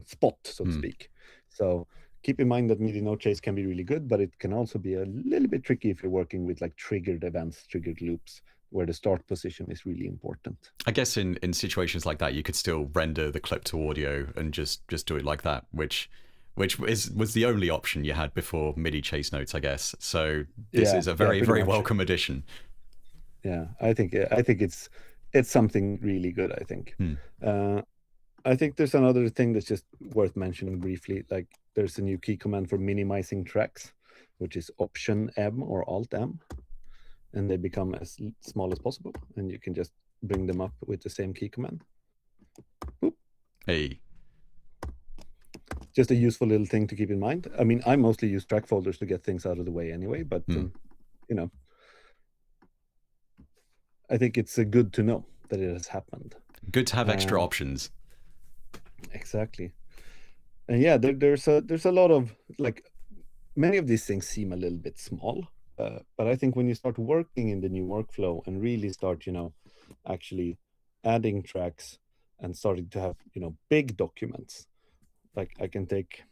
spot, so to speak. So keep in mind that MIDI note chase can be really good, but it can also be a little bit tricky if you're working with like triggered events, triggered loops, where the start position is really important. I guess in situations like that, you could still render the clip to audio and just do it like that, which was the only option you had before MIDI chase notes, I guess. So this is a very welcome addition. Yeah, I think it's something really good, I think. I think there's another thing that's just worth mentioning briefly. Like there's a new key command for minimizing tracks, which is Option M or Alt M, and they become as small as possible. And you can just bring them up with the same key command. Boop. Hey. Just a useful little thing to keep in mind. I mean, I mostly use track folders to get things out of the way anyway, but you know, I think it's good to know that it has happened. Good to have extra options. Exactly. And yeah, there's a lot of, like, many of these things seem a little bit small, but I think when you start working in the new workflow and really start, you know, actually adding tracks and starting to have, you know, big documents, like I can take,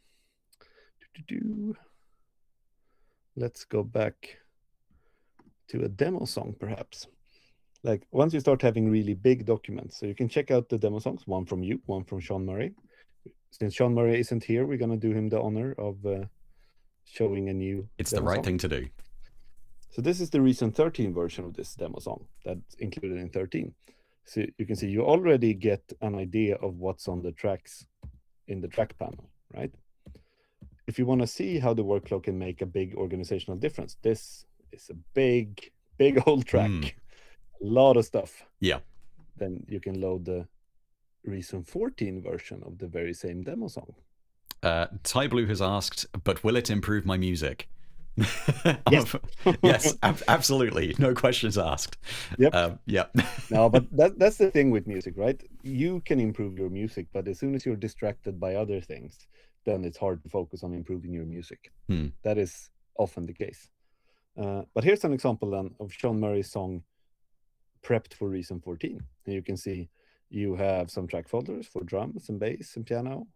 let's go back to a demo song perhaps. Like once you start having really big documents, so you can check out the demo songs, one from you, one from Sean Murray. Since Sean Murray isn't here, we're going to do him the honor of showing a new It's the right thing to do. So this is the recent 13 version of this demo song that's included in 13. So you can see you already get an idea of what's on the tracks in the track panel, right? If you want to see how the workflow can make a big organizational difference, this is a big old track, a lot of stuff. Yeah. Then you can load the recent 14 version of the very same demo song. Ty Blue has asked, but will it improve my music? Yes. Yes, absolutely. No questions asked. Yep. Yeah. No, but that's the thing with music, right? You can improve your music, but as soon as you're distracted by other things, then it's hard to focus on improving your music. That is often the case. But here's an example then of Sean Murray's song prepped for Reason 14. And you can see you have some track folders for drums and bass and piano.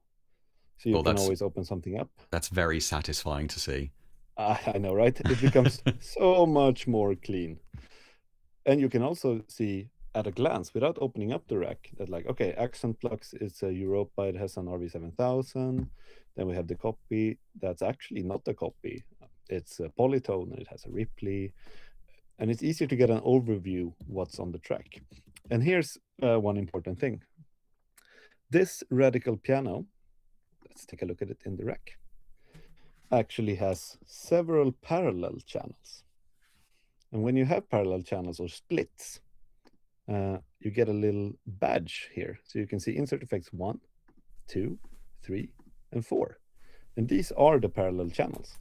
So you can always open something up. That's very satisfying to see. I know, right? It becomes so much more clean. And you can also see at a glance, without opening up the rack, that like, okay, Accent Flux is a Europa, it has an RV-7000. Then we have the copy. That's actually not a copy. It's a Polytone and it has a Ripley. And it's easier to get an overview what's on the track. And here's one important thing. This Radical piano, let's take a look at it in the rack, actually has several parallel channels. And when you have parallel channels or splits, you get a little badge here. So you can see insert effects 1, 2, 3, and 4. And these are the parallel channels.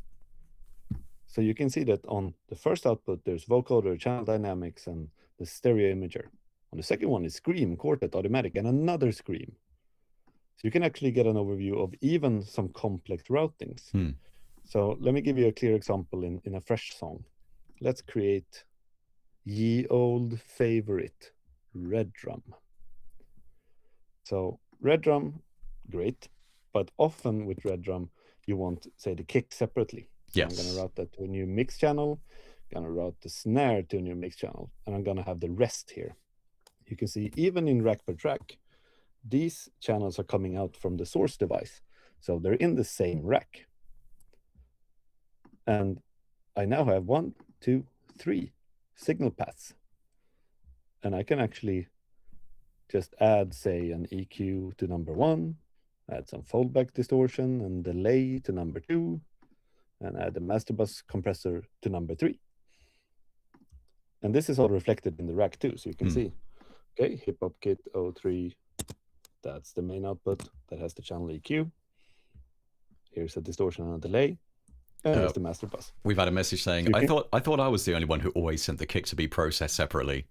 So you can see that on the first output, there's vocoder, channel dynamics, and the stereo imager. On the second one is Scream, Quartet, Automatic, and another Scream. So you can actually get an overview of even some complex routings. So let me give you a clear example in a fresh song. Let's create Ye Old Favorite, Red Drum. So Red Drum, great. But often with Red Drum, you want, say, the kick separately. So yes. I'm going to route that to a new mix channel. I'm going to route the snare to a new mix channel. And I'm going to have the rest here. You can see even in rack per track, these channels are coming out from the source device. So they're in the same rack. And I now have 1, 2, 3 signal paths. And I can actually just add, say, an EQ to number 1, add some foldback distortion and delay to number 2, and add a master bus compressor to number 3. And this is all reflected in the rack too. So you can see, okay, hip hop kit 03, that's the main output that has the channel EQ. Here's a distortion and a delay. And here's the master bus. We've had a message saying, I thought I was the only one who always sent the kick to be processed separately.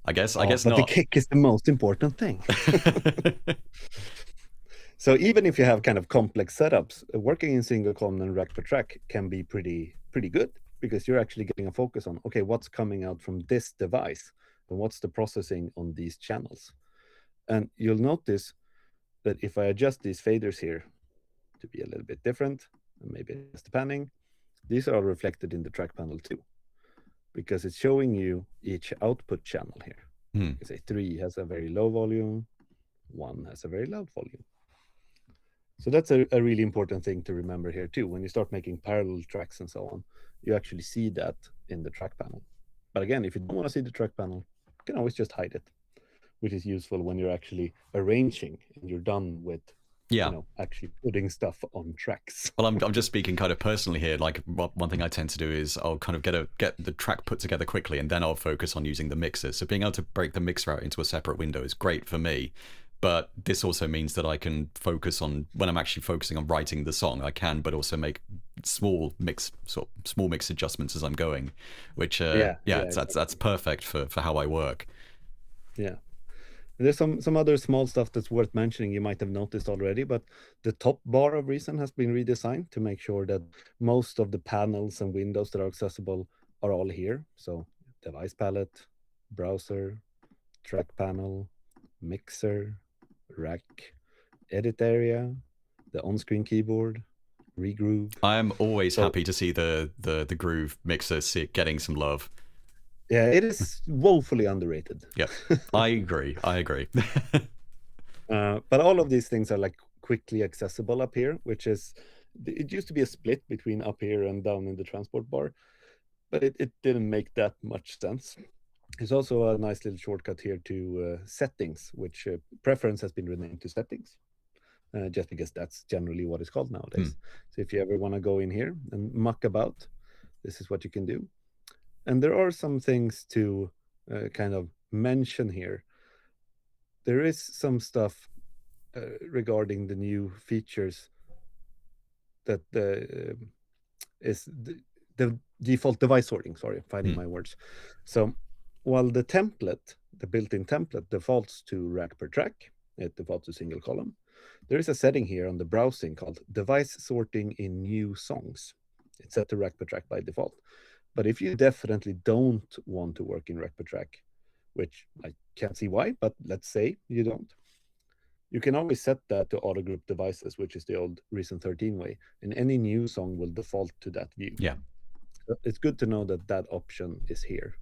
I guess not. But the kick is the most important thing. So even if you have kind of complex setups, working in single column and rack per track can be pretty good, because you're actually getting a focus on, okay, what's coming out from this device and what's the processing on these channels. And you'll notice that if I adjust these faders here to be a little bit different, and maybe it's the panning, these are reflected in the track panel too, because it's showing you each output channel here. You can say 3 has a very low volume, 1 has a very loud volume. So that's a really important thing to remember here too. When you start making parallel tracks and so on, you actually see that in the track panel. But again, if you don't want to see the track panel, you can always just hide it. which is useful when you're actually arranging and you're done with actually putting stuff on tracks. Well, I'm just speaking kind of personally here. Like one thing I tend to do is I'll kind of get the track put together quickly, and then I'll focus on using the mixer. So being able to break the mixer out into a separate window is great for me. But this also means that I can focus on, when I'm actually focusing on writing the song, I can, but also make small mix adjustments as I'm going, which that's perfect for how I work. Yeah. There's some other small stuff that's worth mentioning. You might have noticed already, but the top bar of Reason has been redesigned to make sure that most of the panels and windows that are accessible are all here. So device palette, browser, track panel, mixer, rack, edit area, the on-screen keyboard, regroove. I am always happy to see the groove mixer getting some love. Yeah, it is woefully underrated. Yeah, I agree. But all of these things are like quickly accessible up here, which is, it used to be a split between up here and down in the transport bar, but it didn't make that much sense. There's also a nice little shortcut here to settings, which preference has been renamed to settings, just because that's generally what it's called nowadays. So if you ever want to go in here and muck about, this is what you can do. And there are some things to kind of mention here. There is some stuff regarding the new features that is the default device sorting. Sorry, I'm finding my words. So while the template, the built-in template, defaults to rack per track, it defaults to single column, there is a setting here on the browsing called device sorting in new songs. It's set to rack per track by default. But if you definitely don't want to work in rack per track, which I can't see why, but let's say you don't, you can always set that to auto group devices, which is the old Reason 13 way, and any new song will default to that view. Yeah. So it's good to know that that option is here.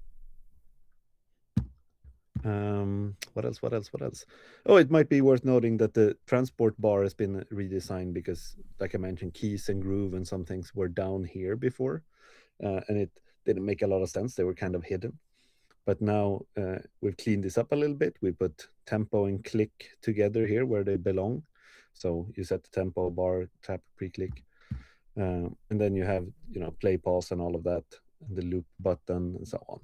What else? Oh, it might be worth noting that the transport bar has been redesigned because, like I mentioned, keys and groove and some things were down here before. And it didn't make a lot of sense. They were kind of hidden. But now we've cleaned this up a little bit. We put tempo and click together here where they belong. So you set the tempo bar, tap, pre-click. And then you have, play, pause, and all of that, and the loop button, and so on.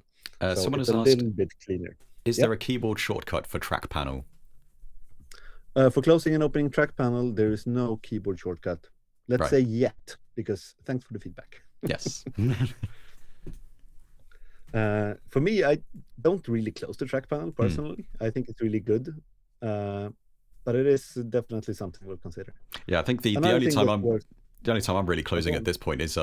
So someone it's has a asked, little bit cleaner. Is there a keyboard shortcut for track panel? For closing and opening track panel, there is no keyboard shortcut. Let's say yet, because thanks for the feedback. Yes. For me, I don't really close the track panel personally. I think it's really good, but it is definitely something we'll consider. Yeah, I think the only time I'm really closing at this point is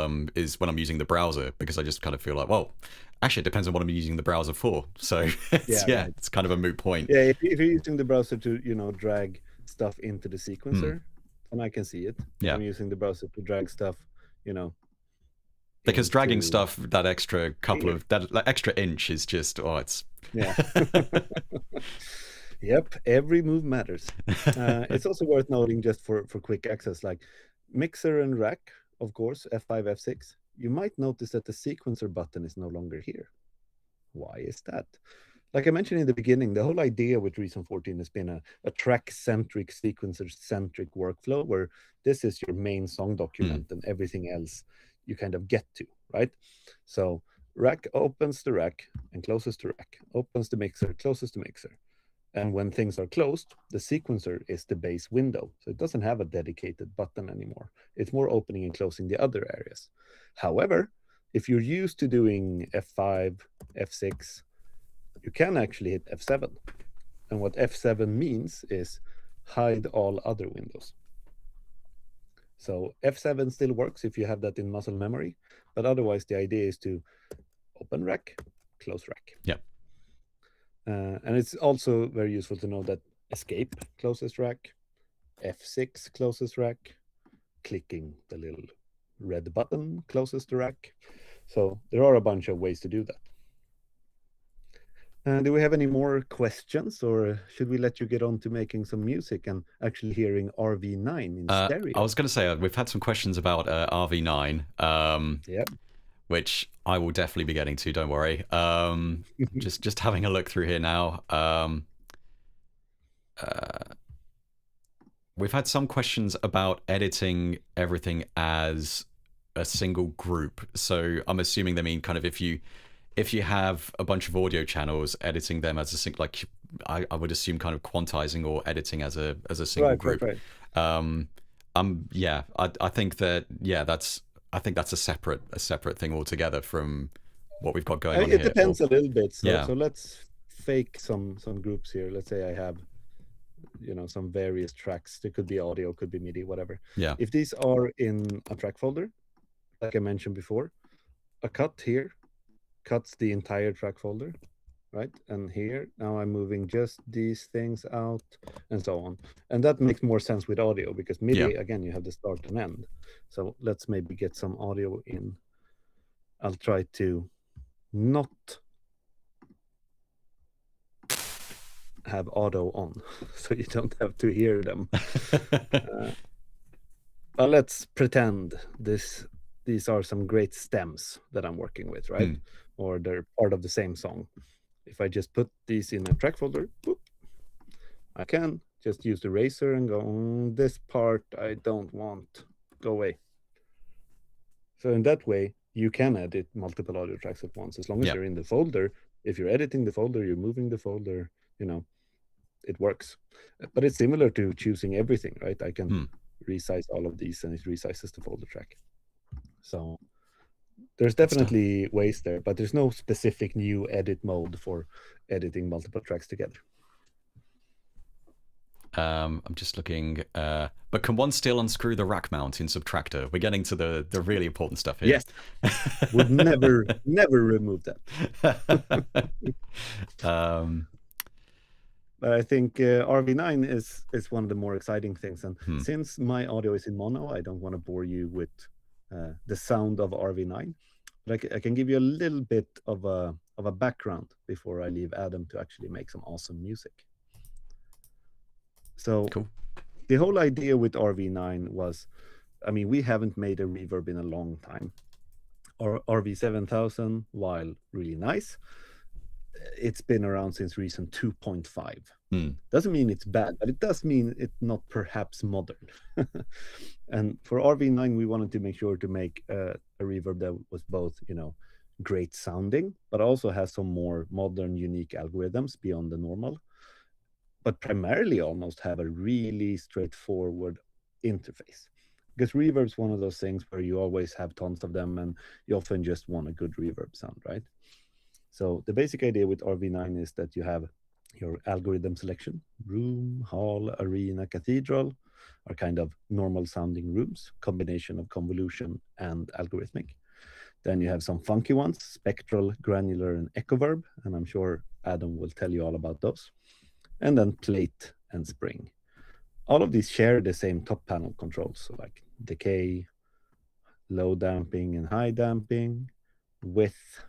when I'm using the browser, because I just kind of feel like, well, actually it depends on what I'm using the browser for. So it's kind of a moot point. Yeah, if you're using the browser to drag stuff into the sequencer, then I can see it. Yeah. I'm using the browser to drag stuff, because dragging stuff that extra extra inch is just it's Yep, every move matters. It's also worth noting, just for quick access, like mixer and rack, of course, F5, F6, you might notice that the sequencer button is no longer here. Why is that? Like I mentioned in the beginning, the whole idea with Reason 14 has been a track-centric, sequencer-centric workflow, where this is your main song document and everything else you kind of get to, right? So rack opens the rack and closes the rack, opens the mixer, closes the mixer. And when things are closed, the sequencer is the base window. So it doesn't have a dedicated button anymore. It's more opening and closing the other areas. However, if you're used to doing F5, F6, you can actually hit F7. And what F7 means is hide all other windows. So F7 still works if you have that in muscle memory, but otherwise the idea is to open rack, close rack. Yeah. And it's also very useful to know that escape closes rack, F6 closes rack, clicking the little red button closes the rack. So there are a bunch of ways to do that. Do we have any more questions, or should we let you get on to making some music and actually hearing RV-9 in stereo? I was going to say, we've had some questions about RV-9, which I will definitely be getting to, don't worry. Just having a look through here now. we've had some questions about editing everything as a single group. So I'm assuming they mean kind of if you have a bunch of audio channels, editing them as a single, like I would assume kind of quantizing or editing as a single group. Right. Yeah, I think that I think that's a separate thing altogether from what we've got going on here. It depends a little bit. So, yeah. So let's fake some groups here. Let's say I have, you know, some various tracks. There could be audio, could be MIDI, whatever. Yeah. If these are in a track folder, like I mentioned before, a cut here cuts the entire track folder, right? And here, now I'm moving just these things out and so on. And that makes more sense with audio because MIDI, again, you have the start and end. So let's maybe get some audio in. I'll try to not have auto on so you don't have to hear them. But let's pretend these are some great stems that I'm working with, right? Or they're part of the same song. If I just put these in a track folder, boop, I can just use the eraser and go, this part I don't want, go away. So in that way, you can edit multiple audio tracks at once, as long as they're in the folder. If you're editing the folder, you're moving the folder, you know, it works. But it's similar to choosing everything, right? I can resize all of these and it resizes the folder track. So there's definitely ways there, but there's no specific new edit mode for editing multiple tracks together. I'm just looking, but can one still unscrew the rack mount in Subtractor? We're getting to the really important stuff here. Yes, would never remove that. But I think RV-9 is one of the more exciting things. And since my audio is in mono, I don't want to bore you with the sound of RV-9. But I can give you a little bit of a background before I leave Adam to actually make some awesome music. So cool. The whole idea with RV-9 was, I mean, we haven't made a reverb in a long time. Our RV-7000, while really nice, it's been around since Reason 2.5. Doesn't mean it's bad, but it does mean it's not perhaps modern. And for RV-9, we wanted to make sure to make a reverb that was both, you know, great sounding, but also has some more modern, unique algorithms beyond the normal, but primarily almost have a really straightforward interface. Because reverb's one of those things where you always have tons of them and you often just want a good reverb sound, right? So the basic idea with RV-9 is that you have your algorithm selection. Room, hall, arena, cathedral are kind of normal sounding rooms, combination of convolution and algorithmic. Then you have some funky ones, spectral, granular, and echoverb. And I'm sure Adam will tell you all about those. And then plate and spring. All of these share the same top panel controls, so like decay, low damping and high damping, width,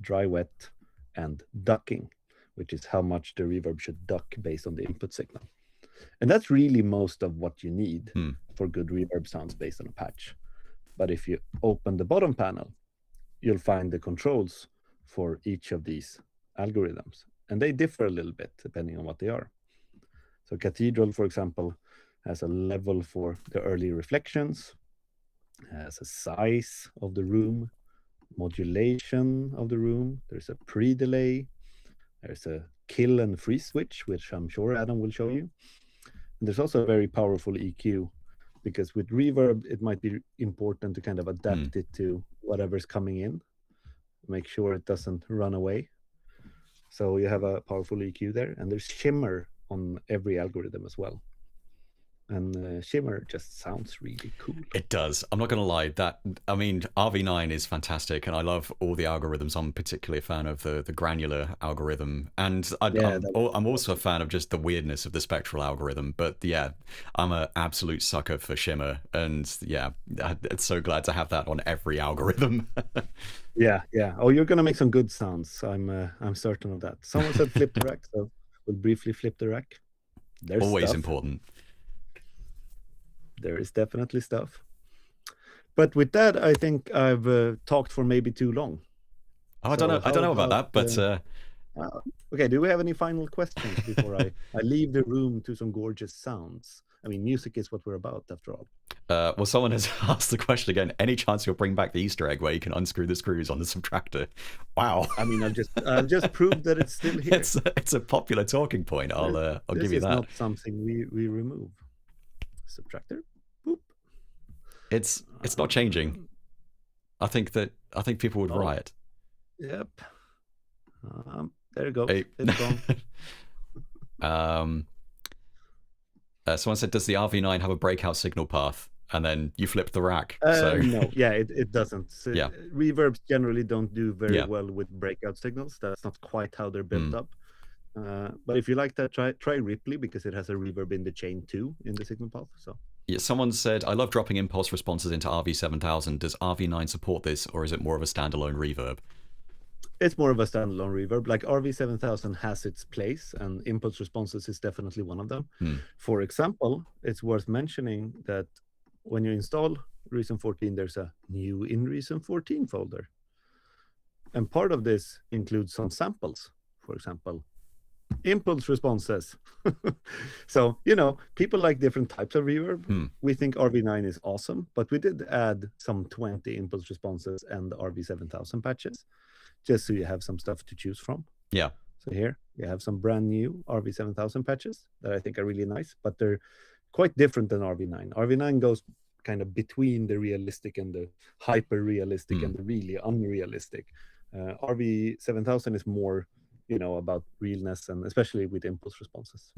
dry wet, and ducking, which is how much the reverb should duck based on the input signal. And that's really most of what you need for good reverb sounds based on a patch. But if you open the bottom panel, you'll find the controls for each of these algorithms. And they differ a little bit depending on what they are. So Cathedral, for example, has a level for the early reflections, has a size of the room, modulation of the room, there's a pre-delay, there's a kill and freeze switch, which I'm sure Adam will show you. And there's also a very powerful EQ, because with reverb, it might be important to kind of adapt it to whatever's coming in, make sure it doesn't run away. So you have a powerful EQ there, and there's shimmer on every algorithm as well. And shimmer just sounds really cool. It does. I'm not going to lie. I mean, RV-9 is fantastic, and I love all the algorithms. I'm particularly a fan of the granular algorithm, and I'm also a fan of just the weirdness of the spectral algorithm. But yeah, I'm an absolute sucker for shimmer, and yeah, it's so glad to have that on every algorithm. Yeah. Oh, you're going to make some good sounds. I'm certain of that. Someone said flip the rack, so we'll briefly flip the rack. There's always stuff. Important. There is definitely stuff. But with that, I think I've talked for maybe too long. Oh, I don't know about that, but Okay, do we have any final questions before I leave the room to some gorgeous sounds? I mean, music is what we're about, after all. Well, someone has asked the question again. Any chance you'll bring back the Easter egg where you can unscrew the screws on the subtractor? Wow. I mean, I've just proved that it's still here. It's a popular talking point. I'll give you that. This is not something we remove. Subtractor. Boop. It's not changing. I think people would riot. Yep. There you go. Hey. It's gone. Someone said, does the RV-9 have a breakout signal path? And then you flip the rack. So no, yeah, it doesn't. So yeah. Reverbs generally don't do very well with breakout signals. That's not quite how they're built up. But if you like that, try Ripley, because it has a reverb in the chain too, in the signal path. So yeah, someone said, I love dropping impulse responses into RV-7000. Does RV-9 support this, or is it more of a standalone reverb? It's more of a standalone reverb. Like RV-7000 has its place, and impulse responses is definitely one of them. For example, it's worth mentioning that when you install Reason 14, there's a new in Reason 14 folder. And part of this includes some samples, for example, impulse responses. So, people like different types of reverb. We think RV-9 is awesome, but we did add some 20 impulse responses and RV-7000 patches, just so you have some stuff to choose from. Yeah. So here you have some brand new RV-7000 patches that I think are really nice, but they're quite different than RV-9. RV-9 goes kind of between the realistic and the hyper-realistic and the really unrealistic. RV-7000 is more, about realness, and especially with impulse responses.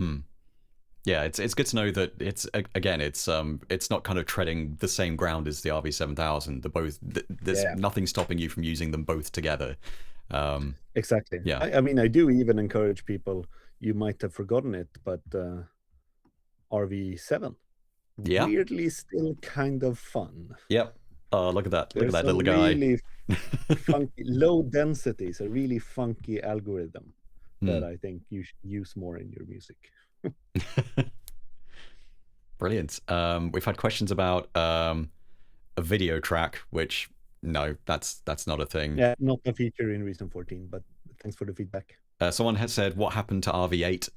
Yeah, it's good to know that it's not kind of treading the same ground as the RV-7000. There's nothing stopping you from using them both together. Exactly. Yeah. I mean, I do even encourage people. You might have forgotten it, but RV-7, weirdly still kind of fun. Yep. Oh, look at that! There's look at that little guy. Really funky, low density, is a really funky algorithm that I think you should use more in your music. Brilliant. We've had questions about a video track, which no, that's not a thing. Yeah, not a feature in Reason 14, but thanks for the feedback. Someone has said, what happened to RV-8?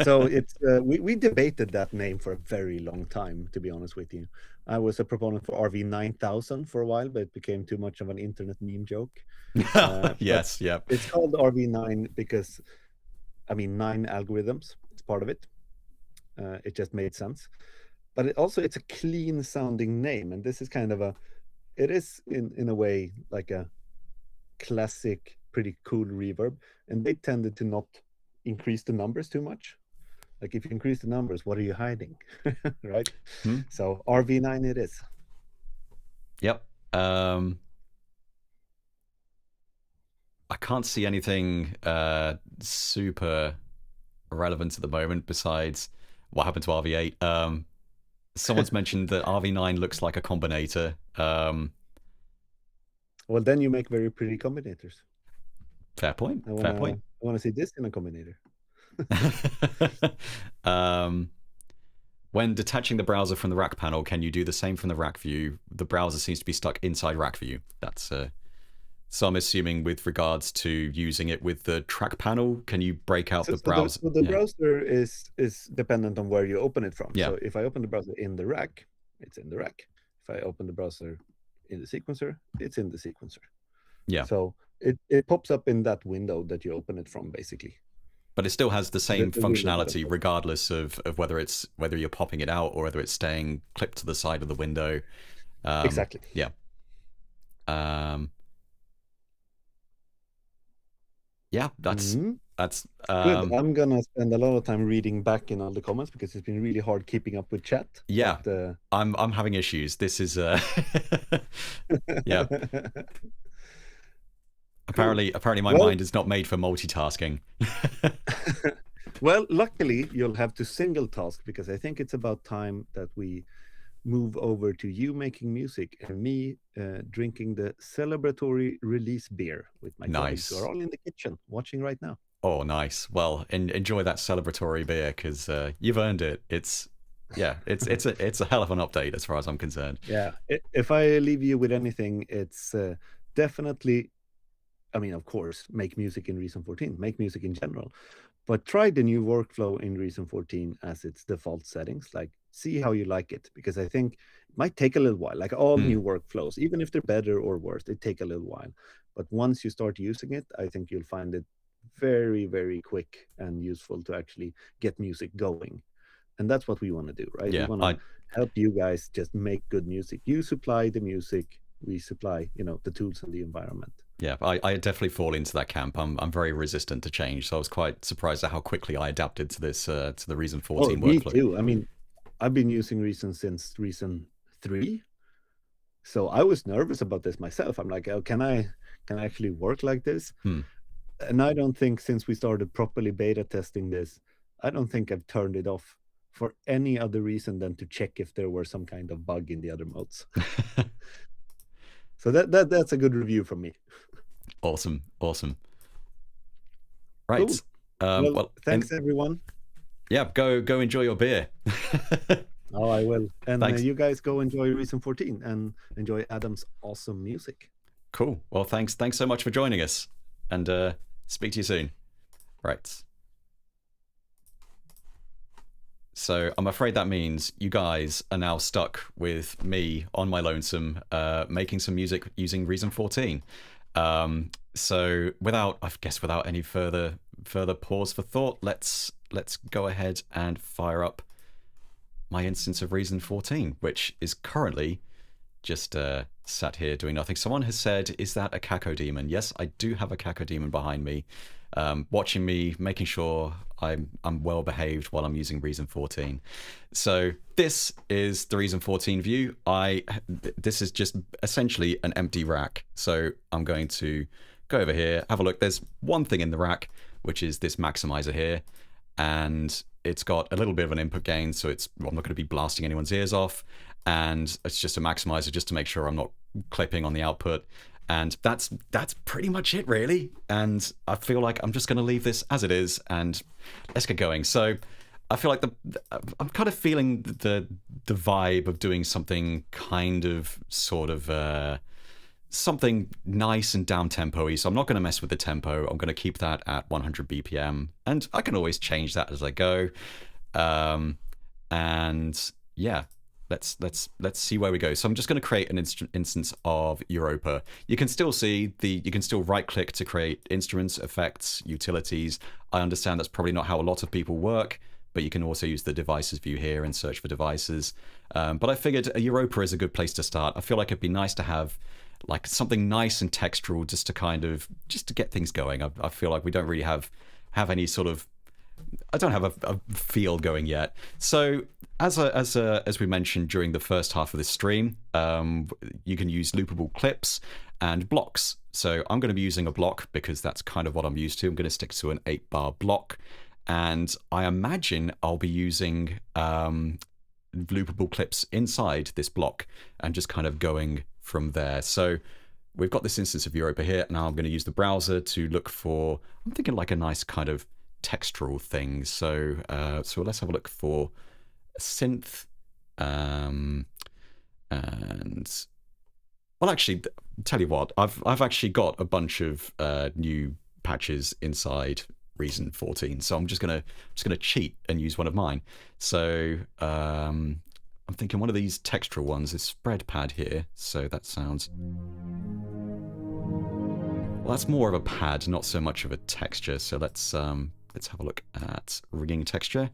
So it's we debated that name for a very long time, to be honest with you. I was a proponent for RV-9000 for a while, but it became too much of an internet meme joke. Yes, yeah. It's called RV-9 because, 9 algorithms is part of it. It just made sense. But it's a clean sounding name, and this is kind of it is in a way like a classic, pretty cool reverb, and they tended to not increase the numbers too much. Like, if you increase the numbers, what are you hiding? Right? So RV-9 it is. Yep. I can't see anything super relevant at the moment besides what happened to RV-8. Someone's mentioned that RV-9 looks like a combinator. Well, then you make very pretty combinators. Fair point. Fair point. I want to see this in a combinator. When detaching the browser from the rack panel, can you do the same from the rack view? The browser seems to be stuck inside rack view. That's so I'm assuming with regards to using it with the track panel, can you break out the browser? The browser is dependent on where you open it from. Yeah. So if I open the browser in the rack, it's in the rack. If I open the browser in the sequencer, it's in the sequencer. Yeah. So it pops up in that window that you open it from, basically. But it still has the same functionality regardless of whether you're popping it out or whether it's staying clipped to the side of the window. Exactly. Yeah. Yeah, that's good. I'm gonna spend a lot of time reading back in all the comments because it's been really hard keeping up with chat. Yeah, but, I'm having issues. This is yeah. Apparently my mind is not made for multitasking. Well, luckily you'll have to single task, because I think it's about time that we move over to you making music and me drinking the celebratory release beer with my colleagues who are all in the kitchen watching right now. Oh, nice. Well, enjoy that celebratory beer, because you've earned it. It's a hell of an update as far as I'm concerned. Yeah. If I leave you with anything, it's definitely I mean, of course, make music in Reason 14, make music in general, but try the new workflow in Reason 14 as its default settings. Like, see how you like it, because I think it might take a little while. Like all new workflows, even if they're better or worse, they take a little while. But once you start using it, I think you'll find it very, very quick and useful to actually get music going. And that's what we want to do, right? Yeah, we want to help you guys just make good music. You supply the music, we supply, the tools and the environment. Yeah, I definitely fall into that camp. I'm very resistant to change, so I was quite surprised at how quickly I adapted to this to the Reason 14 workflow. Me too. I mean, I've been using Reason since Reason 3, so I was nervous about this myself. I'm like, oh, can I actually work like this? And I don't think, since we started properly beta testing this, I don't think I've turned it off for any other reason than to check if there were some kind of bug in the other modes. So that's a good review from me. Awesome. Right. Cool. Well, thanks everyone. Yeah, go enjoy your beer. Oh, I will. And you guys go enjoy Reason 14 and enjoy Adam's awesome music. Cool. Well, thanks so much for joining us, and speak to you soon. Right. So I'm afraid that means you guys are now stuck with me on my lonesome, making some music using Reason 14. So without any further pause for thought, let's go ahead and fire up my instance of Reason 14, which is currently just sat here doing nothing. Someone has said, is that a cacodemon? Yes, I do have a cacodemon behind me, watching me, making sure I'm well behaved while I'm using Reason 14. So this is the Reason 14 view. This is just essentially an empty rack. So I'm going to go over here, have a look. There's one thing in the rack, which is this maximizer here, and it's got a little bit of an input gain, so I'm not going to be blasting anyone's ears off, and it's just a maximizer just to make sure I'm not clipping on the output. And that's pretty much it, really. And I feel like I'm just going to leave this as it is, and let's get going. So I feel like I'm kind of feeling the vibe of doing something kind of sort of something nice and down tempo-y. So I'm not going to mess with the tempo. I'm going to keep that at 100 BPM, and I can always change that as I go. And yeah. Let's see where we go. So I'm just going to create an instance of Europa. You can still see you can still right click to create instruments, effects, utilities. I understand that's probably not how a lot of people work, but you can also use the devices view here and search for devices. But I figured a Europa is a good place to start. I feel like it'd be nice to have like something nice and textural just to get things going. I feel like we don't really have any sort of, I don't have a feel going yet. So as we mentioned during the first half of this stream, you can use loopable clips and blocks. So I'm going to be using a block because that's kind of what I'm used to. I'm going to stick to an 8-bar block, and I imagine I'll be using loopable clips inside this block and just kind of going from there. So we've got this instance of Europa here. Now I'm going to use the browser to look for, I'm thinking like a nice kind of textural thing. So let's have a look for a synth, and well, actually, tell you what, I've actually got a bunch of new patches inside Reason 14, so I'm just gonna cheat and use one of mine. So I'm thinking one of these textural ones is spread pad here. So that sounds, well, that's more of a pad, not so much of a texture. So let's have a look at ringing texture.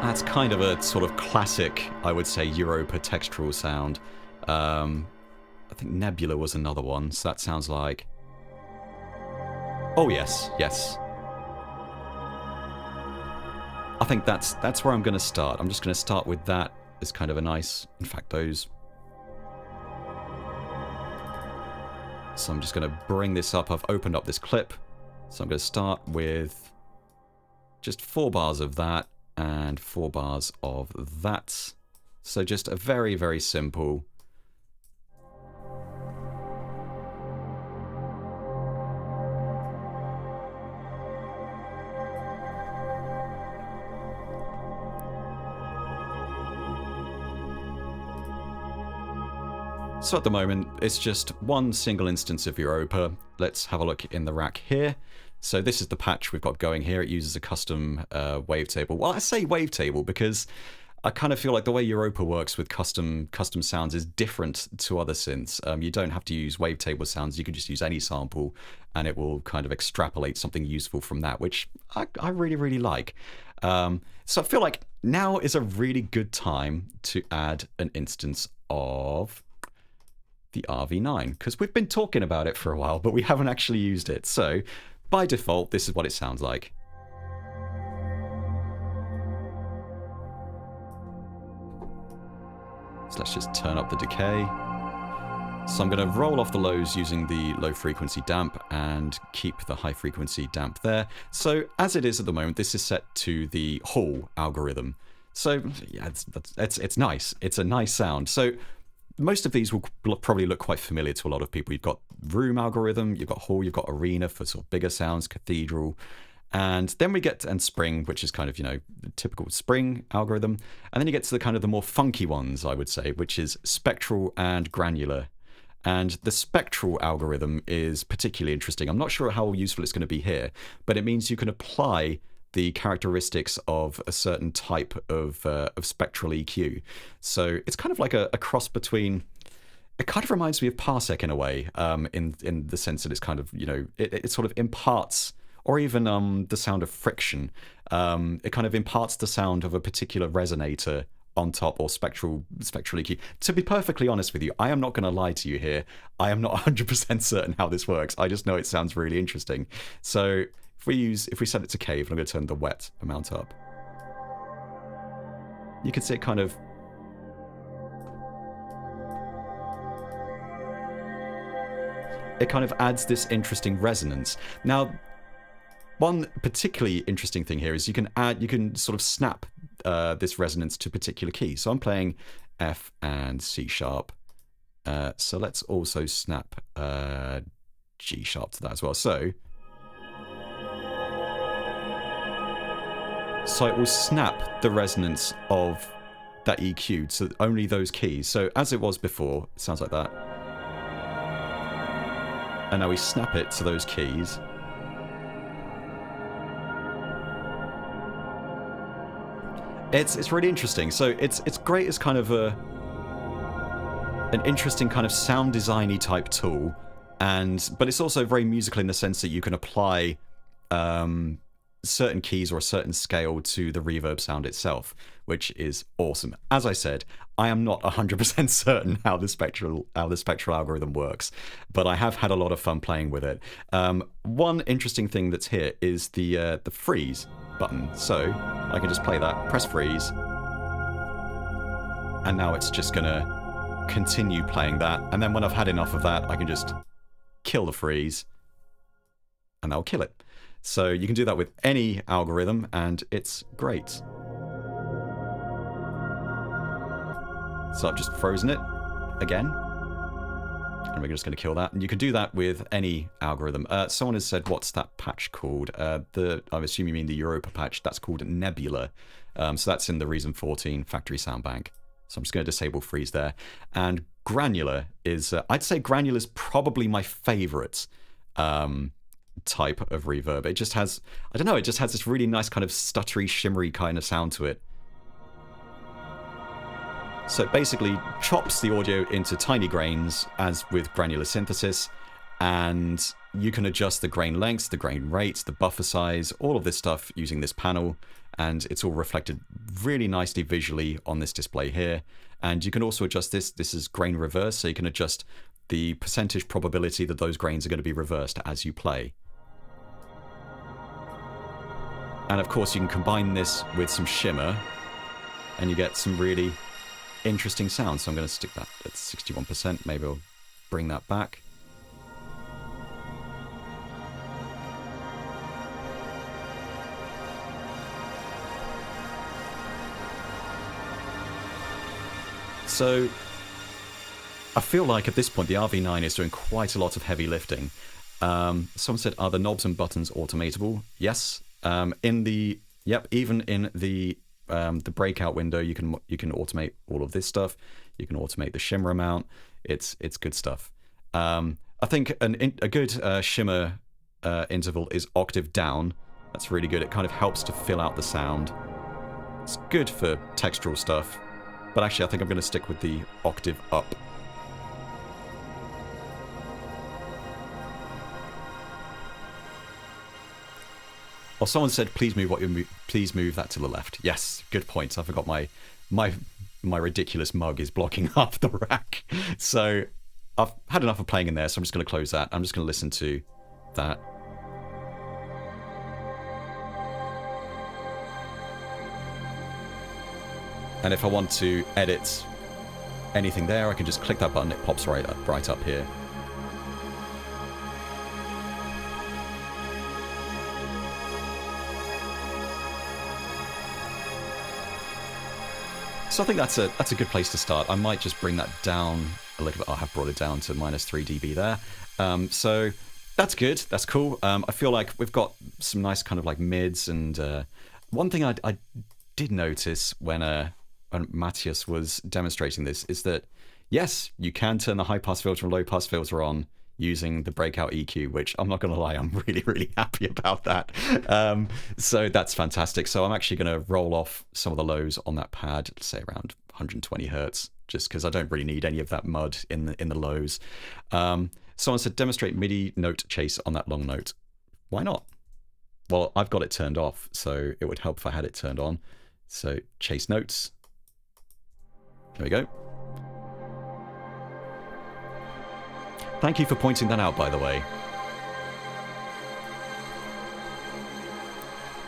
That's kind of a sort of classic, I would say, Europa textural sound. I think Nebula was another one, so that sounds like... Oh, yes. I think that's where I'm going to start. I'm just going to start with that as kind of a nice... In fact, those... So I'm just going to bring this up. I've opened up this clip. So I'm going to start with just 4 bars of that and 4 bars of that. So just a very, very simple... So at the moment, it's just one single instance of Europa. Let's have a look in the rack here. So this is the patch we've got going here. It uses a custom wavetable. Well, I say wavetable because I kind of feel like the way Europa works with custom sounds is different to other synths. You don't have to use wavetable sounds. You can just use any sample and it will kind of extrapolate something useful from that, which I really, really like. So I feel like now is a really good time to add an instance of the RV-9, because we've been talking about it for a while, but we haven't actually used it. So by default, this is what it sounds like. So let's just turn up the decay. So I'm going to roll off the lows using the low frequency damp and keep the high frequency damp there. So as it is at the moment, this is set to the Hall algorithm. So yeah, it's nice. It's a nice sound. So most of these will probably look quite familiar to a lot of people. You've got Room algorithm, you've got Hall, you've got Arena for sort of bigger sounds, Cathedral. And then we get and Spring, which is kind of, the typical Spring algorithm. And then you get to the kind of the more funky ones, I would say, which is Spectral and Granular. And the Spectral algorithm is particularly interesting. I'm not sure how useful it's going to be here, but it means you can apply the characteristics of a certain type of spectral EQ. So it's kind of like a cross between. It kind of reminds me of Parsec in a way, in the sense that it's kind of it sort of imparts, or even the sound of friction. It kind of imparts the sound of a particular resonator on top, or spectral EQ. To be perfectly honest with you, I am not going to lie to you here. I am not 100% certain how this works. I just know it sounds really interesting. So if we set it to cave, and I'm going to turn the wet amount up, you can see it kind of adds this interesting resonance. Now, one particularly interesting thing here is you can sort of snap this resonance to particular keys. So I'm playing F and C sharp. So let's also snap G sharp to that as well. So it will snap the resonance of that EQ to only those keys. So as it was before, it sounds like that. And now we snap it to those keys. It's really interesting. So it's great as kind of an interesting kind of sound designy type tool, but it's also very musical in the sense that you can apply certain keys or a certain scale to the reverb sound itself, which is awesome. As I said, I am not 100% certain how the spectral algorithm works, but I have had a lot of fun playing with it. One interesting thing that's here is the freeze button. So I can just play that, press freeze, and now it's just gonna continue playing that. And then when I've had enough of that, I can just kill the freeze, and that'll kill it. So you can do that with any algorithm, and it's great. So I've just frozen it again, and we're just going to kill that. And you can do that with any algorithm. Someone has said, what's that patch called? I assume you mean the Europa patch. That's called Nebula. So that's in the Reason 14 factory sound bank. So I'm just going to disable freeze there. And Granular is, I'd say Granular is probably my favorite type of reverb. It just has, I don't know, it just has this really nice kind of stuttery, shimmery kind of sound to it. So it basically chops the audio into tiny grains, as with granular synthesis, and you can adjust the grain lengths, the grain rates, the buffer size, all of this stuff using this panel, and it's all reflected really nicely visually on this display here. And you can also adjust this. This is grain reverse, so you can adjust the percentage probability that those grains are going to be reversed as you play. And of course you can combine this with some shimmer and you get some really interesting sounds. So I'm going to stick that at 61%. Maybe I'll bring that back. So I feel like at this point the RV-9 is doing quite a lot of heavy lifting. Someone said, are the knobs and buttons automatable? Yes. Even in the the breakout window. You can automate all of this stuff. You can automate the shimmer amount. It's good stuff. I think a good shimmer interval is octave down. That's really good. It kind of helps to fill out the sound. It's good for textural stuff. But actually, I think I'm going to stick with the octave up. Well, someone said, please move that to the left. Yes, good point. I forgot my ridiculous mug is blocking half the rack. So I've had enough of playing in there, so I'm just going to close that. I'm just going to listen to that. And if I want to edit anything there, I can just click that button. It pops right up here. So I think that's a good place to start. I might just bring that down a little bit. I have brought it down to -3 dB there. So that's good. That's cool. I feel like we've got some nice kind of like mids. And one thing I did notice when Mattias was demonstrating this is that, yes, you can turn the high pass filter and low pass filter on using the breakout EQ, which I'm not going to lie, I'm really, really happy about that. So that's fantastic. So I'm actually going to roll off some of the lows on that pad, say around 120 hertz, just because I don't really need any of that mud in the lows. Someone said, demonstrate MIDI note chase on that long note. Why not? Well, I've got it turned off, so it would help if I had it turned on. So chase notes. There we go. Thank you for pointing that out, by the way.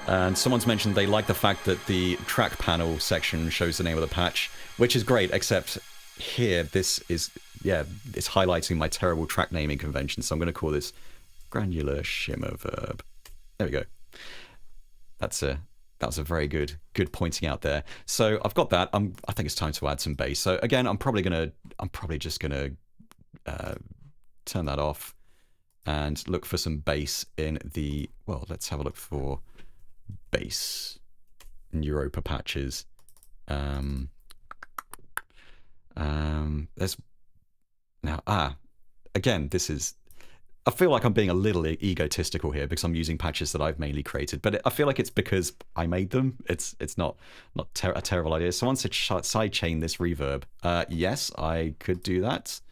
And someone's mentioned they like the fact that the track panel section shows the name of the patch, which is great, except here, this is, yeah, it's highlighting my terrible track naming convention, so I'm going to call this Granular Shimmer Verb. There we go. That was a very good pointing out there. So I've got that. I think it's time to add some bass. So again, I'm probably just gonna turn that off and look for some bass in the, well, let's have a look for bass in Europa patches. There's now, again, this is, I feel like I'm being a little egotistical here because I'm using patches that I've mainly created, but I feel like it's because I made them. It's not a terrible idea. Someone said sidechain this reverb. Yes, I could do that.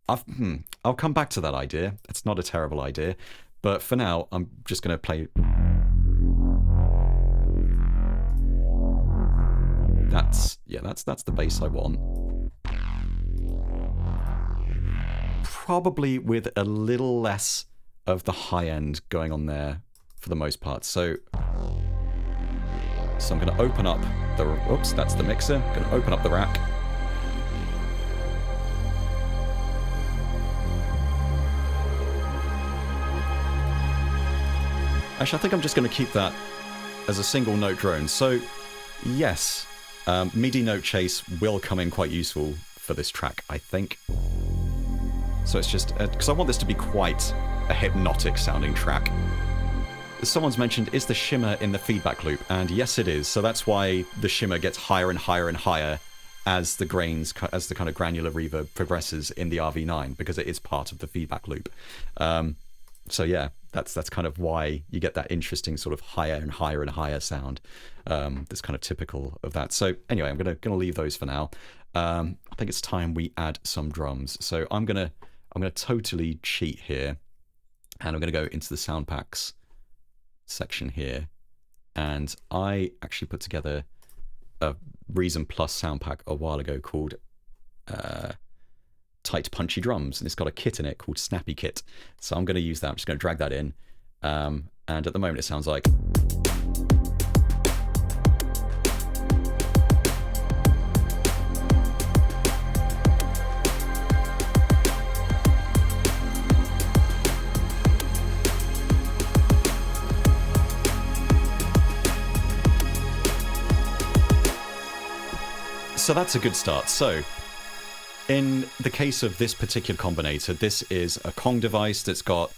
I'll come back to that idea. It's not a terrible idea, but for now, I'm just going to play. That's the bass I want. Probably with a little less of the high end going on there for the most part. So I'm going to open up the, oops, that's the mixer. I'm going to open up the rack. Actually, I think I'm just going to keep that as a single note drone. So yes, MIDI note chase will come in quite useful for this track, I think. So it's just, because I want this to be quite a hypnotic sounding track. Someone's mentioned, is the shimmer in the feedback loop? And yes, it is. So that's why the shimmer gets higher and higher and higher as the grains, as the kind of granular reverb progresses in the RV-9, because it is part of the feedback loop. So yeah, that's kind of why you get that interesting sort of higher and higher and higher sound. That's kind of typical of that. So anyway, I'm gonna leave those for now. I think it's time we add some drums. So I'm gonna totally cheat here, and I'm gonna go into the sound packs section here, and I actually put together a Reason Plus sound pack a while ago called Tight Punchy Drums, and it's got a kit in it called Snappy Kit. So I'm going to use that. I'm just going to drag that in, and at the moment it sounds like. So that's a good start. So in the case of this particular combinator, this is a Kong device that's got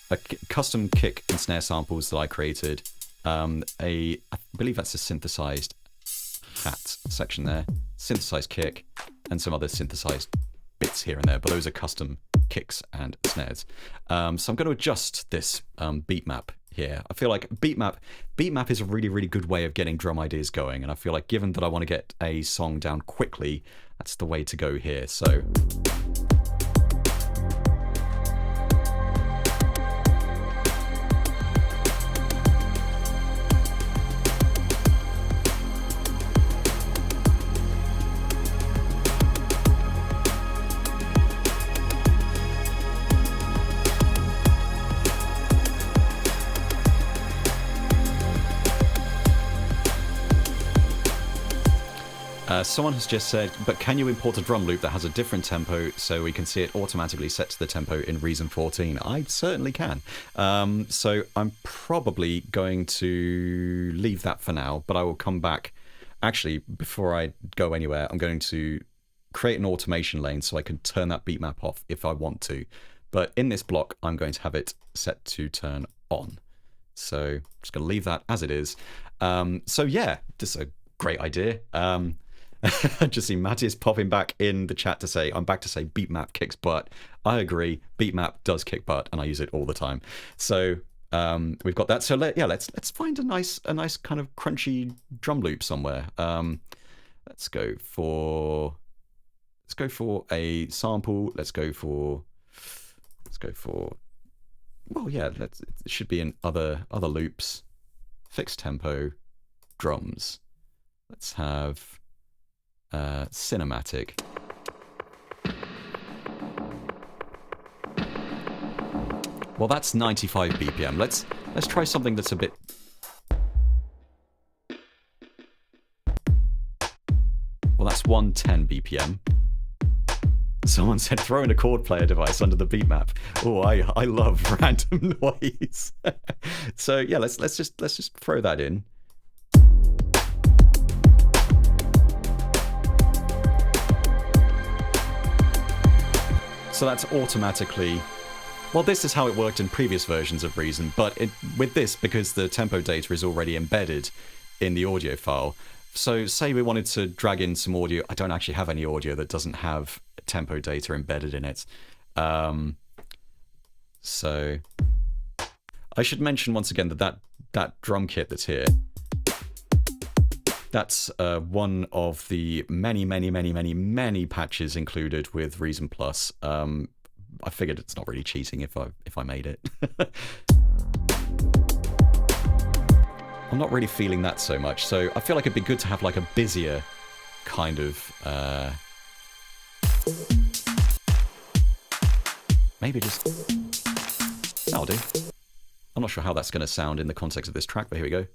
a custom kick and snare samples that I created, I believe that's a synthesized hat section there, synthesized kick, and some other synthesized bits here and there, but those are custom kicks and snares. So I'm going to adjust this beat map here. I feel like beat map is a really, really good way of getting drum ideas going, and I feel like given that I want to get a song down quickly, that's the way to go here. So someone has just said, but can you import a drum loop that has a different tempo so we can see it automatically set to the tempo in Reason 14? I certainly can. So I'm probably going to leave that for now, but I will come back. Actually, before I go anywhere, I'm going to create an automation lane so I can turn that beat map off if I want to. But in this block, I'm going to have it set to turn on. So I'm just going to leave that as it is. So yeah, this is a great idea. I just see Mattias popping back in the chat to say, I'm back to say beat map kicks butt. I agree, beat map does kick butt, and I use it all the time. So we've got that. So let's find a nice kind of crunchy drum loop somewhere. Let's go for a sample. Let's go for well, yeah, it should be in other loops. Fixed tempo, drums. Let's have cinematic. Well, that's 95 BPM. Let's try something that's a bit. Well, that's 110 BPM. Someone said throw in a chord player device under the beat map. Oh, I love random noise. So yeah, let's just throw that in. So that's automatically, well, this is how it worked in previous versions of Reason, but with this, because the tempo data is already embedded in the audio file. So say we wanted to drag in some audio. I don't actually have any audio that doesn't have tempo data embedded in it. So I should mention once again that drum kit that's here, that's one of the many patches included with Reason Plus. I figured it's not really cheating if I made it. I'm not really feeling that so much, so I feel like it'd be good to have like a busier kind of maybe just that'll do. I'm not sure how that's going to sound in the context of this track, but here we go.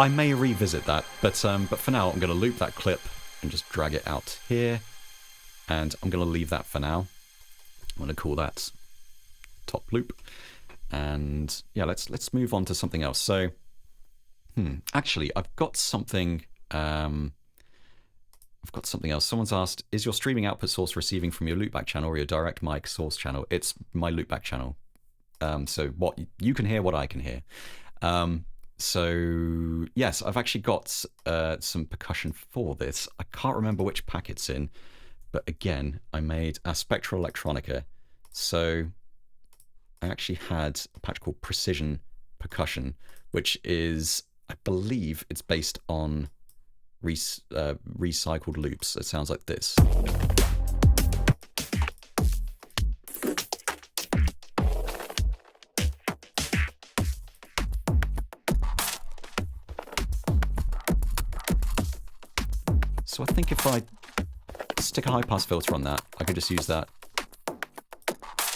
I may revisit that, but for now I'm going to loop that clip and just drag it out here, and I'm going to leave that for now. I'm going to call that top loop, and yeah, let's move on to something else. So, actually, I've got something. I've got something else. Someone's asked, is your streaming output source receiving from your loopback channel or your direct mic source channel? It's my loopback channel. So what you can hear, what I can hear. So yes, I've actually got some percussion for this. I can't remember which pack it's in, but again, I made a Spectral Electronica. So I actually had a patch called Precision Percussion, which is, I believe it's based on recycled loops. It sounds like this. So I think if I stick a high-pass filter on that, I can just use that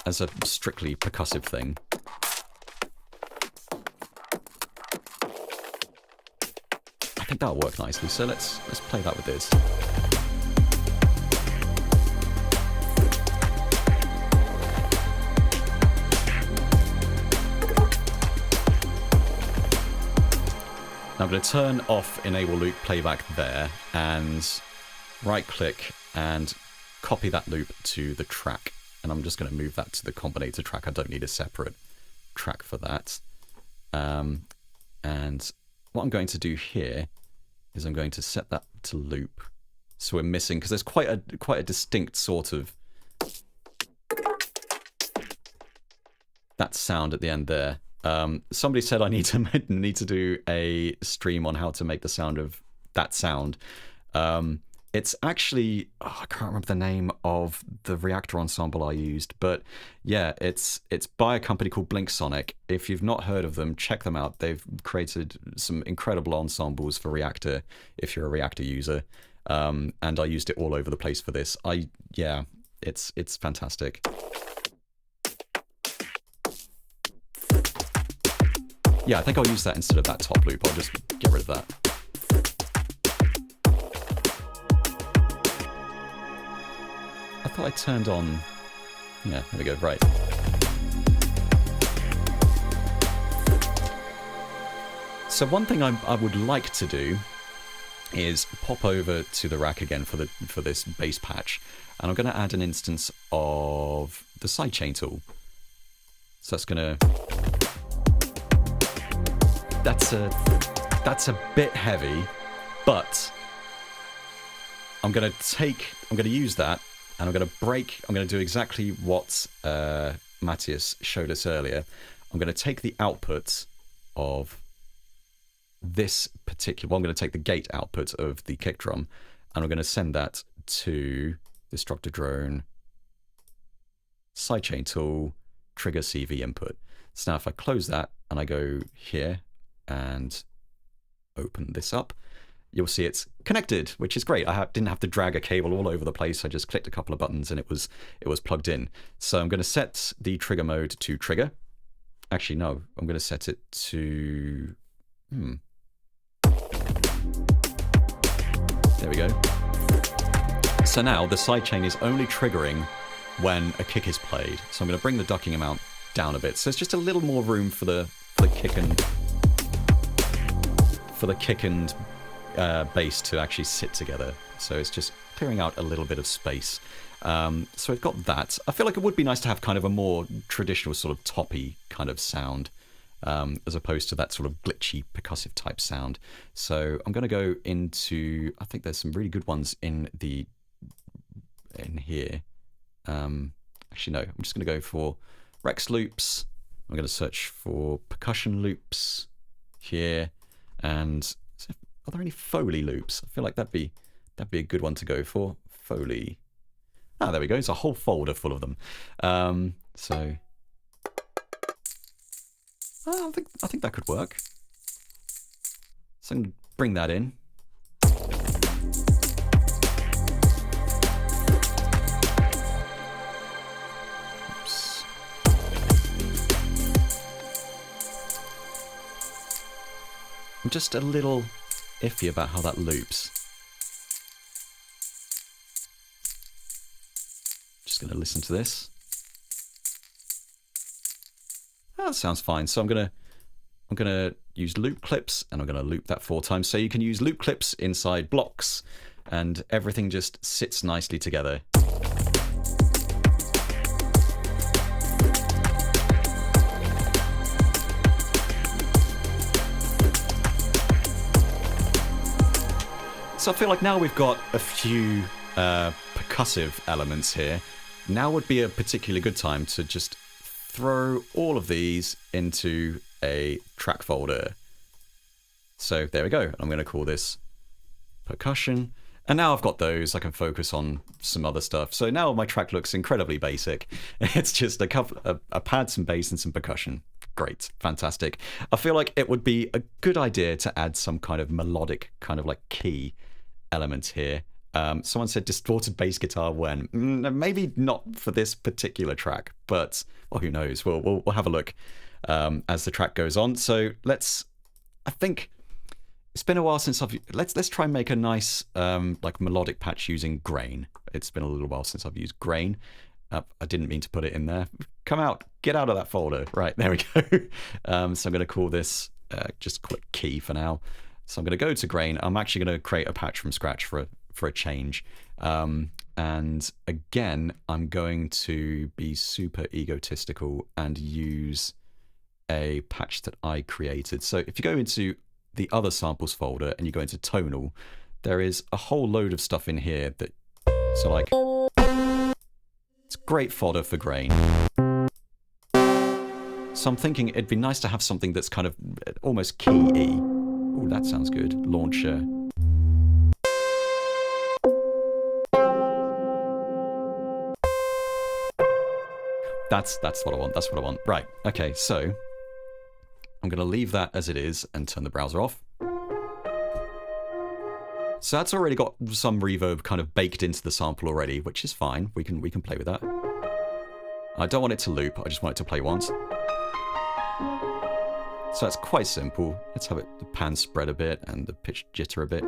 as a strictly percussive thing. I think that'll work nicely, so let's play that with this. I'm going to turn off enable loop playback there and right click and copy that loop to the track. And I'm just going to move that to the combinator track. I don't need a separate track for that. And what I'm going to do here is I'm going to set that to loop. So we're missing, because there's quite a distinct sort of that sound at the end there. Somebody said I need to do a stream on how to make the sound of that sound. It's actually, I can't remember the name of the reactor ensemble I used, but yeah, it's by a company called Blink Sonic. If you've not heard of them, check them out. They've created some incredible ensembles for Reactor if you're a Reactor user. And I used it all over the place for this. Yeah, it's fantastic. Yeah, I think I'll use that instead of that top loop. I'll just get rid of that. I thought I turned on... Yeah, there we go, right. So one thing I would like to do is pop over to the rack again for this bass patch, and I'm going to add an instance of the sidechain tool. So that's going to... That's a bit heavy, but I'm going to use that, and I'm going to do exactly what Mattias showed us earlier. I'm going to take the output of this particular, well, I'm going to take the gate output of the kick drum, and I'm going to send that to Destructor Drone, sidechain tool, trigger CV input. So now if I close that and I go here and open this up, you'll see it's connected, which is great. I didn't have to drag a cable all over the place. I just clicked a couple of buttons and it was plugged in. So I'm going to set the trigger mode to trigger. Actually, no, I'm going to set it to... There we go. So now the sidechain is only triggering when a kick is played. So I'm going to bring the ducking amount down a bit. So it's just a little more room for the kick and bass to actually sit together. So it's just clearing out a little bit of space. So we've got that. I feel like it would be nice to have kind of a more traditional sort of toppy kind of sound, as opposed to that sort of glitchy percussive type sound. So I'm going to go into, I think there's some really good ones in here. Actually, no, I'm just going to go for Rex loops. I'm going to search for percussion loops here. And are there any Foley loops? I feel like that'd be a good one to go for. Foley. Ah, there we go. It's a whole folder full of them. So I think that could work. So I'm going to bring that in. Oops. I'm just a little iffy about how that loops. Just going to listen to this. That sounds fine. So I'm gonna use loop clips, and I'm gonna loop that 4 times. So you can use loop clips inside blocks, and everything just sits nicely together. So I feel like now we've got a few percussive elements here. Now would be a particularly good time to just throw all of these into a track folder. So there we go. I'm going to call this percussion. And now I've got those, I can focus on some other stuff. So now my track looks incredibly basic. It's just a pad, some bass, and some percussion. Great, fantastic. I feel like it would be a good idea to add some kind of melodic, kind of like key element here. Someone said distorted bass guitar when. Maybe not for this particular track, but well, who knows? We'll have a look as the track goes on. So I think it's been a while since let's try and make a nice like melodic patch using grain. It's been a little while since I've used grain. I didn't mean to put it in there. Get out of that folder. Right, there we go. So I'm going to call this, just call it key for now. So I'm going to go to grain. I'm actually going to create a patch from scratch for a change. And again, I'm going to be super egotistical and use a patch that I created. So if you go into the other samples folder and you go into tonal, there is a whole load of stuff in here that, so like, it's great fodder for grain. So I'm thinking it'd be nice to have something that's kind of almost key-y. Oh, that sounds good. Launcher. That's what I want. That's what I want. Right. Okay, so I'm going to leave that as it is and turn the browser off. So that's already got some reverb kind of baked into the sample already, which is fine. We can play with that. I don't want it to loop. I just want it to play once. So that's quite simple. Let's have it the pan spread a bit and the pitch jitter a bit.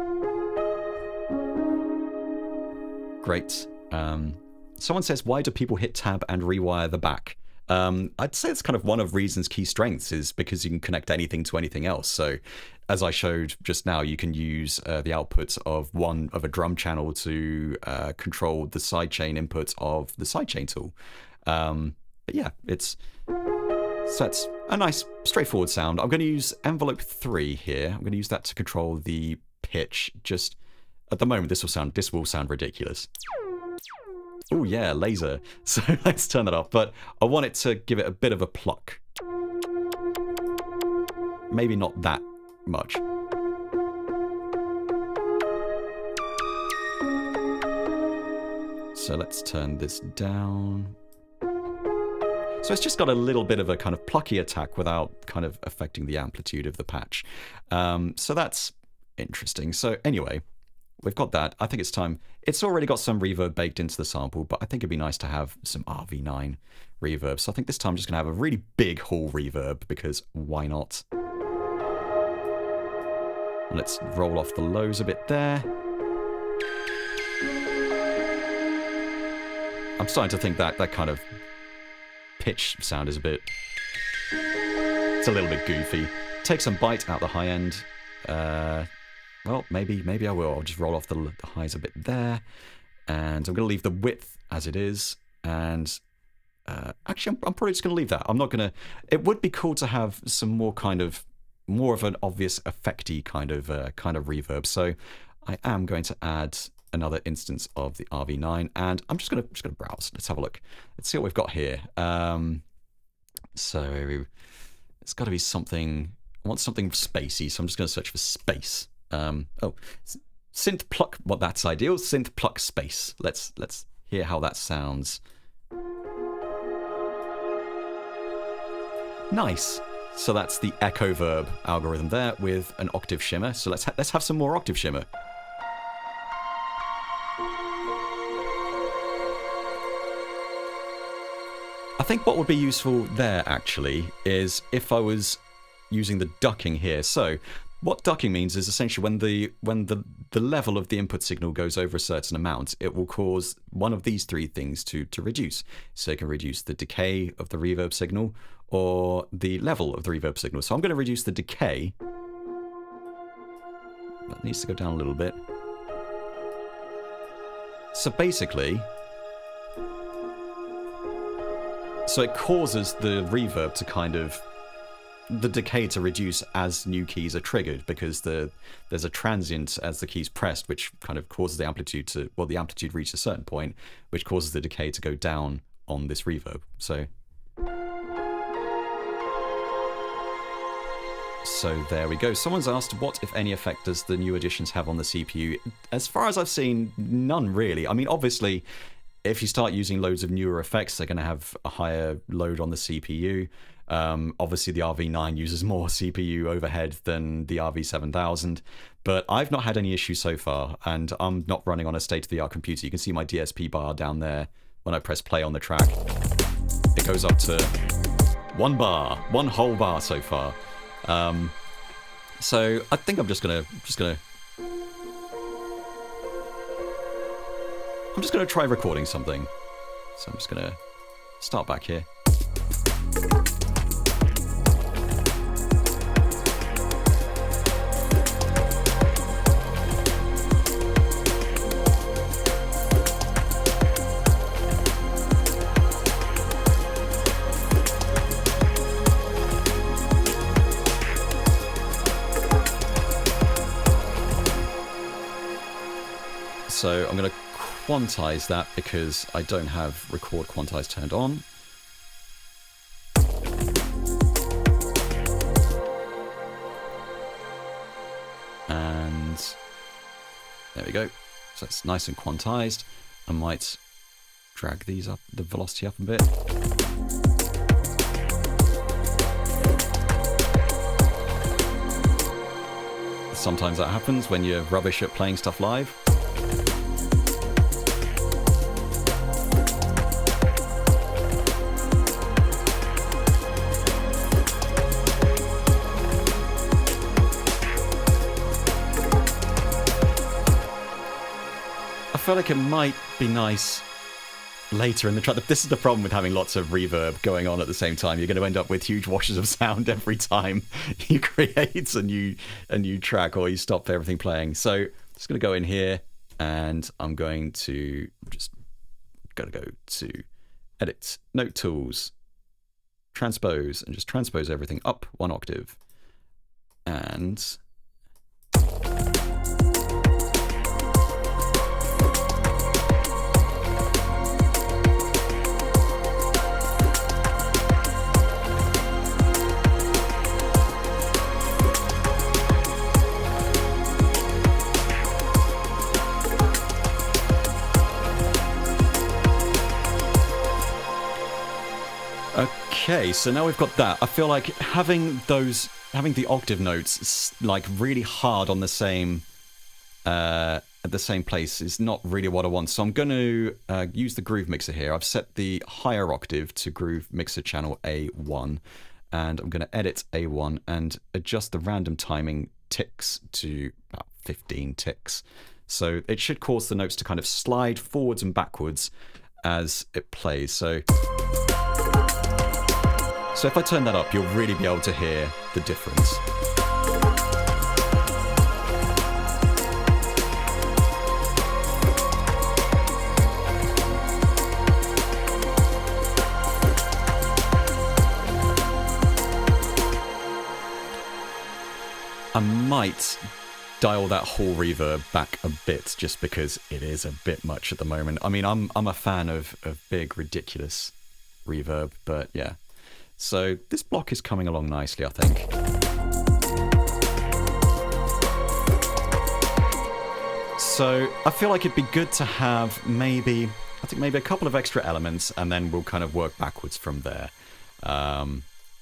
Great. Someone says, why do people hit tab and rewire the back? I'd say it's kind of one of Reason's key strengths is because you can connect anything to anything else. So as I showed just now, you can use the outputs of a drum channel to control the sidechain inputs of the sidechain tool. But yeah, so that's a nice straightforward sound. I'm going to use envelope 3 here. I'm going to use that to control the pitch. Just at the moment, this will sound ridiculous. Oh yeah, laser. So let's turn that off. But I want it to give it a bit of a pluck. Maybe not that much. So let's turn this down. So it's just got a little bit of a kind of plucky attack without kind of affecting the amplitude of the patch. So that's interesting. So anyway, we've got that. I think it's time. It's already got some reverb baked into the sample, but I think it'd be nice to have some RV-9 reverb. So I think this time I'm just going to have a really big hall reverb because why not? Let's roll off the lows a bit there. I'm starting to think that kind of pitch sound is it's a little bit goofy. Take some bite out the high end. Well, maybe I will. I'll just roll off the highs a bit there. And I'm going to leave the width as it is. And actually, I'm probably just going to leave that. I'm not going to... It would be cool to have some more of an obvious effecty kind of reverb. So I am going to add another instance of the RV-9, and I'm just gonna browse. Let's have a look. Let's see what we've got here. So it's got to be something. I want something spacey, so I'm just going to search for space. Synth pluck. Well, that's ideal. Synth pluck space. Let's hear how that sounds. Nice. So that's the echo verb algorithm there with an octave shimmer. So let's have some more octave shimmer. I think what would be useful there actually is if I was using the ducking here. So what ducking means is essentially when the level of the input signal goes over a certain amount, it will cause one of these three things to reduce. So it can reduce the decay of the reverb signal or the level of the reverb signal. So I'm going to reduce the decay. That needs to go down a little bit. So basically, so it causes the reverb to kind of, the decay to reduce as new keys are triggered, because there's a transient as the key's pressed, which kind of causes the amplitude to, well, the amplitude reaches a certain point, which causes the decay to go down on this reverb. So there we go. Someone's asked, what, if any, effect does the new additions have on the CPU? As far as I've seen, none really. I mean, obviously, if you start using loads of newer effects, they're going to have a higher load on the CPU. Obviously, the RV-9 uses more CPU overhead than the RV-7000, but I've not had any issues so far, and I'm not running on a state-of-the-art computer. You can see my DSP bar down there. When I press play on the track, it goes up to one whole bar so far. So I think I'm just gonna try recording something. So I'm just gonna start back here. So I'm going to quantize that because I don't have record quantize turned on. And there we go. So it's nice and quantized. I might drag these up, the velocity up a bit. Sometimes that happens when you're rubbish at playing stuff live. I feel like it might be nice later in the track. This is the problem with having lots of reverb going on at the same time. You're going to end up with huge washes of sound every time you create a new track or you stop everything playing. So I'm just going to go in here and I'm going to go to Edit, Note Tools, Transpose, and just transpose everything up 1 octave. And okay, so now we've got that. I feel like having the octave notes like really hard on the same at the same place is not really what I want. So I'm going to use the Groove Mixer here. I've set the higher octave to Groove Mixer channel A1, and I'm going to edit A1 and adjust the random timing ticks to about 15 ticks. So it should cause the notes to kind of slide forwards and backwards as it plays. So if I turn that up, you'll really be able to hear the difference. I might dial that whole reverb back a bit just because it is a bit much at the moment. I mean, I'm a fan of big, ridiculous reverb, but yeah. So this block is coming along nicely, I think. So I feel like it'd be good to have maybe a couple of extra elements, and then we'll kind of work backwards from there.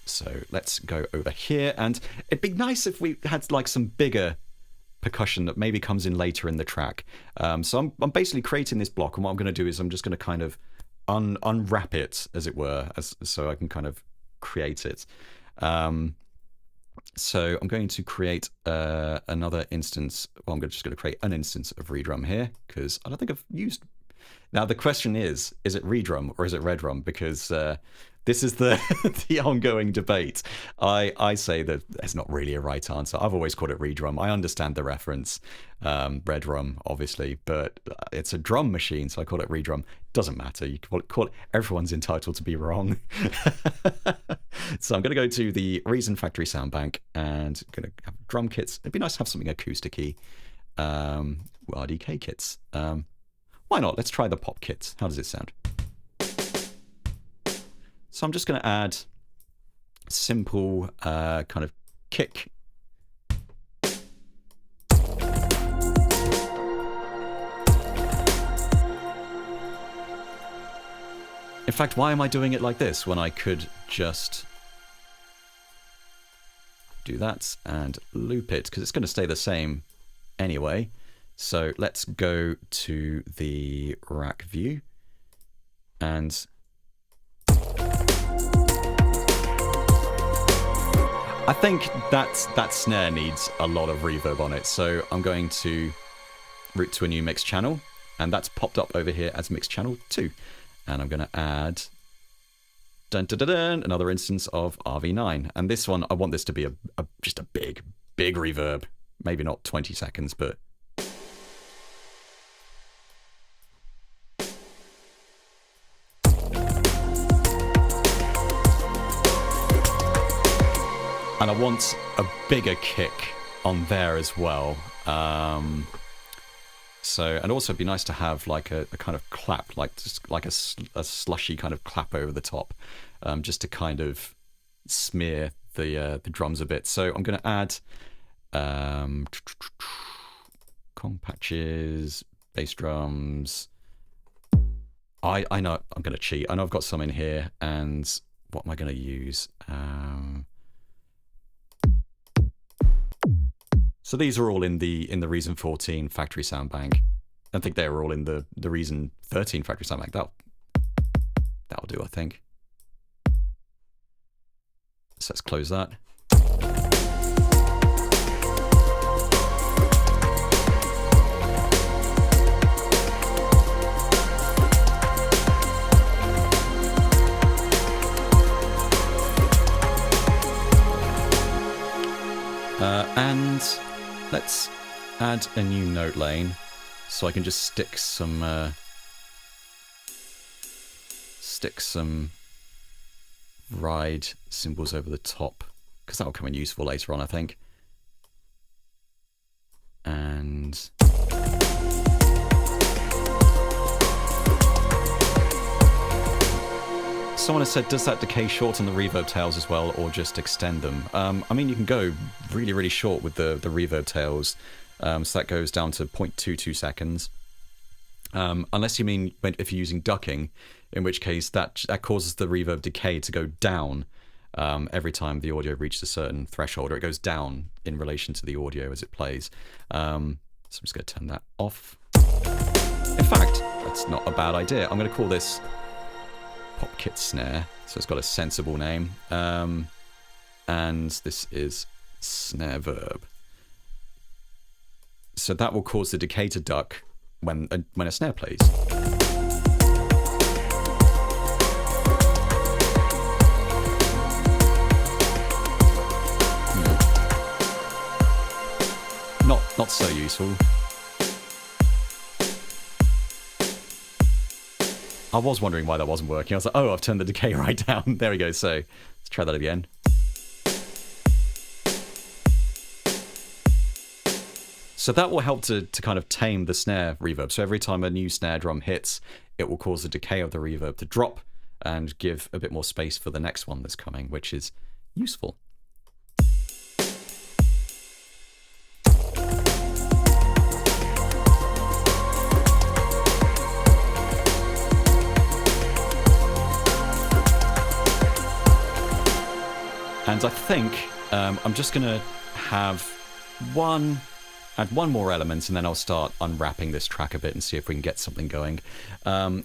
So let's go over here, and it'd be nice if we had like some bigger percussion that maybe comes in later in the track. So I'm basically creating this block, and what I'm going to do is I'm just going to kind of unwrap it, as it were, so I can kind of create it. So I'm going to create another instance. Well, I'm just going to create an instance of redrum here because I don't think I've used. Now the question is it redrum or is it redrum? Because this is the the ongoing debate. I say that there's not really a right answer. I've always called it redrum. I understand the reference, redrum, obviously, but it's a drum machine, so I call it redrum. Doesn't matter. You call it. Everyone's entitled to be wrong. So I'm going to go to the Reason Factory Sound Bank and going to have drum kits. It'd be nice to have something acoustic-y. RDK kits. Why not? Let's try the pop kits. How does it sound? So I'm just going to add simple kind of kick. In fact, why am I doing it like this when I could just do that and loop it? Because it's going to stay the same anyway. So let's go to the rack view and I think that snare needs a lot of reverb on it. So I'm going to route to a new mix channel, and that's popped up over here as mix channel 2. And I'm going to add another instance of RV-9. And this one, I want this to be just a big reverb. Maybe not 20 seconds, but and I want a bigger kick on there as well. So, and also it'd be nice to have like a kind of clap, like just like a slushy kind of clap over the top, just to kind of smear the drums a bit. So I'm going to add Kong patches, bass drums. I know I'm going to cheat. I know I've got some in here, and what am I going to use? So these are all in the Reason 14 factory sound bank. I think they were all in the Reason 13 factory sound bank. That'll do, I think. So let's close that. And let's add a new note lane, so I can just stick some ride symbols over the top, because that'll come in useful later on, I think. And someone has said, does that decay shorten the reverb tails as well, or just extend them? I mean, you can go really, really short with the reverb tails. So that goes down to 0.22 seconds. Unless you mean if you're using ducking, in which case that causes the reverb decay to go down every time the audio reaches a certain threshold, or it goes down in relation to the audio as it plays. So I'm just going to turn that off. In fact, that's not a bad idea. I'm going to call this Pop Kit Snare, so it's got a sensible name, and this is Snare Verb. So that will cause the decay to duck when a snare plays. Not so useful. I was wondering why that wasn't working. I was like, oh, I've turned the decay right down. There we go. So let's try that again. So that will help to kind of tame the snare reverb. So every time a new snare drum hits, it will cause the decay of the reverb to drop and give a bit more space for the next one that's coming, which is useful. And I think I'm just going to add one more element, and then I'll start unwrapping this track a bit and see if we can get something going.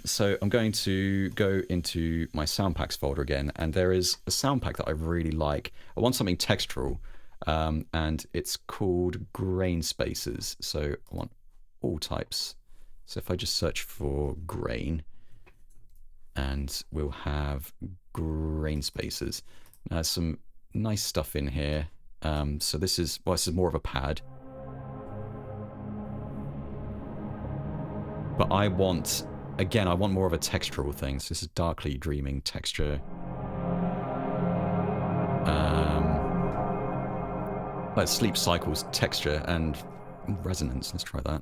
So I'm going to go into my sound packs folder again, and there is a sound pack that I really like. I want something textural, and it's called Grain Spaces. So I want all types. So if I just search for grain, and we'll have Grain Spaces. Now, some nice stuff in here. So this is more of a pad. But I want more of a textural thing. So this is darkly dreaming texture. Like Sleep Cycles texture and resonance. Let's try that.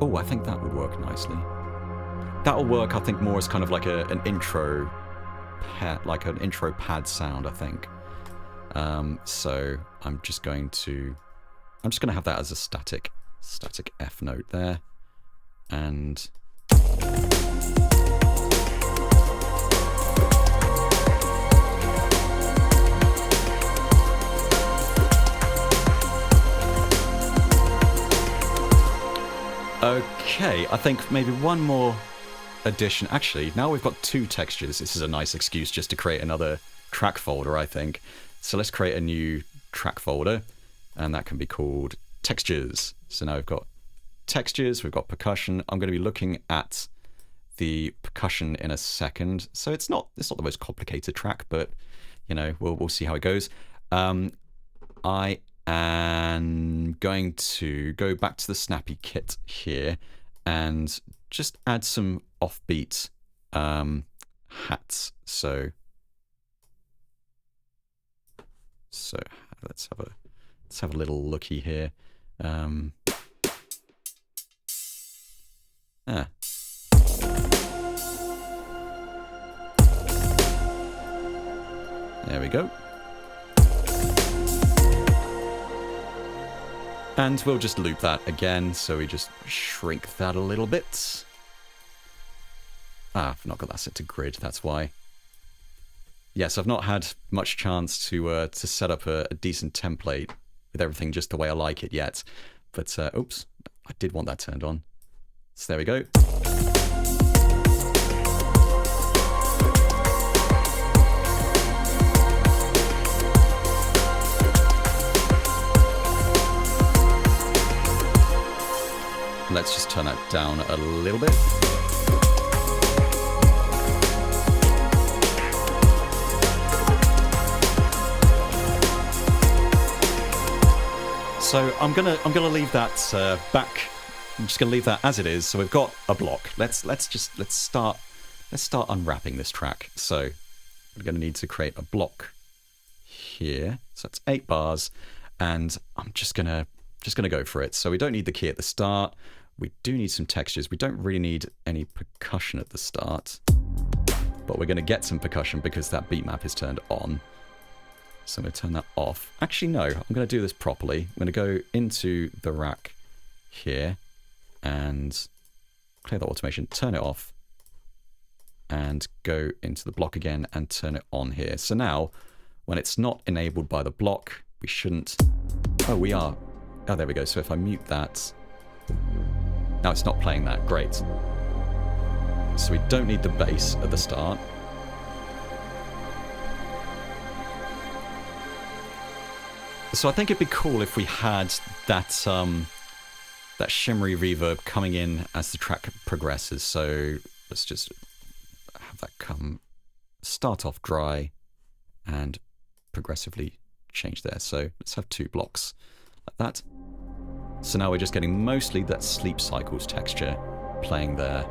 Oh, I think that would work nicely. That'll work, I think, more as kind of like an intro pad sound, I think. So I'm just going to have that as a static F note there, and okay, I think maybe one more addition. Actually, now we've got two textures. This is a nice excuse just to create another track folder, I think. So let's create a new track folder, and that can be called Textures. So now we've got textures, we've got percussion. I'm going to be looking at the percussion in a second. So it's not the most complicated track, but you know, we'll see how it goes. I am going to go back to the Snappy kit here and just add some offbeat hats. So So let's have a little looky here. There we go. And we'll just loop that again, so we just shrink that a little bit. Ah, I've not got that set to grid, that's why. Yes, I've not had much chance to set up a decent template with everything just the way I like it yet. But, oops, I did want that turned on. So there we go. Let's just turn that down a little bit. So I'm gonna leave that back. I'm just gonna leave that as it is. So we've got a block. Let's start unwrapping this track. So we're gonna need to create a block here. So that's 8 bars, and I'm just gonna go for it. So we don't need the key at the start. We do need some textures. We don't really need any percussion at the start, but we're going to get some percussion because that beat map is turned on. So I'm going to turn that off. Actually, no, I'm going to do this properly. I'm going to go into the rack here and clear the automation, turn it off, and go into the block again and turn it on here. So now, when it's not enabled by the block, we shouldn't... Oh, we are. Oh, there we go. So if I mute that... Now it's not playing that. Great. So we don't need the bass at the start. So I think it'd be cool if we had that that shimmery reverb coming in as the track progresses. So let's just have that start off dry and progressively change there. So let's have 2 blocks like that. So now we're just getting mostly that sleep cycles texture playing there.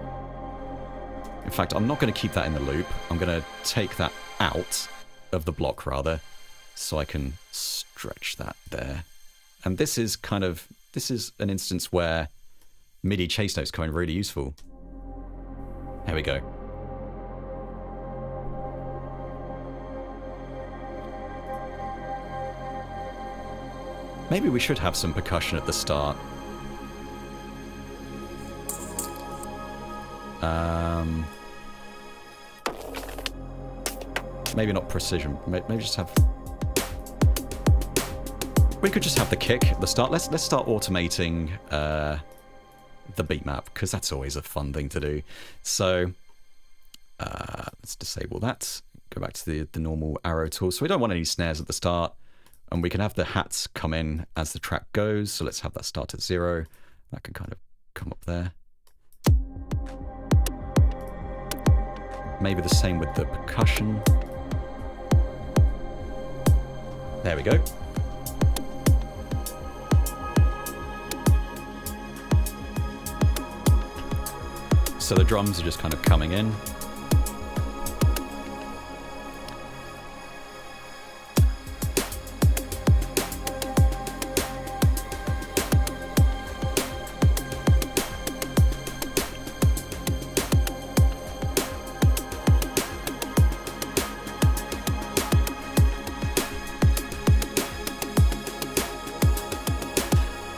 In fact, I'm not going to keep that in the loop. I'm going to take that out of the block rather, so I can stretch that there. And this is an instance where MIDI chase notes come in really useful. There we go. Maybe we should have some percussion at the start. Maybe not precision. Maybe just have... We could just have the kick at the start. Let's start automating the beat map, because that's always a fun thing to do. So let's disable that. Go back to the normal arrow tool. So we don't want any snares at the start. And we can have the hats come in as the track goes. So let's have that start at 0. That can kind of come up there. Maybe the same with the percussion. There we go. So the drums are just kind of coming in.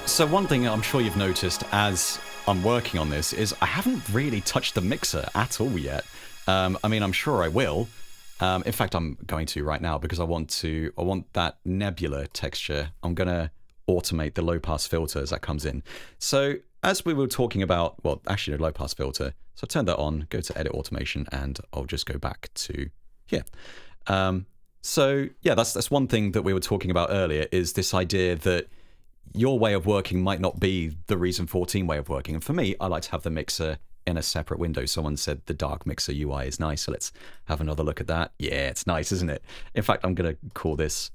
So one thing I'm sure you've noticed as I'm working on this is I haven't really touched the mixer at all yet. I mean, I'm sure I will. In fact, I'm going to right now because I want that nebula texture. I'm going to automate the low pass filter as that comes in. So as we were talking about, well, actually a low pass filter. So I turn that on, go to edit automation, and I'll just go back to here. So yeah, that's one thing that we were talking about earlier, is this idea that your way of working might not be the Reason 14 way of working. And for me, I like to have the mixer in a separate window. Someone said the dark mixer UI is nice, so let's have another look at that. Yeah, it's nice, isn't it? In fact, I'm going to call this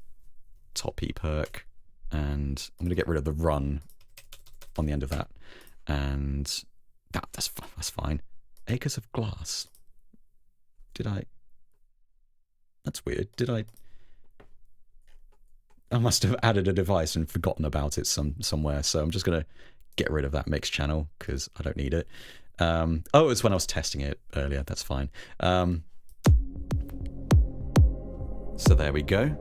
top E perk, and I'm going to get rid of the run on the end of that. And that's fine. Acres of glass. That's weird. have added a device and forgotten about it somewhere. So I'm just going to get rid of that mix channel because I don't need it. Oh, it was when I was testing it earlier. That's fine. So there we go.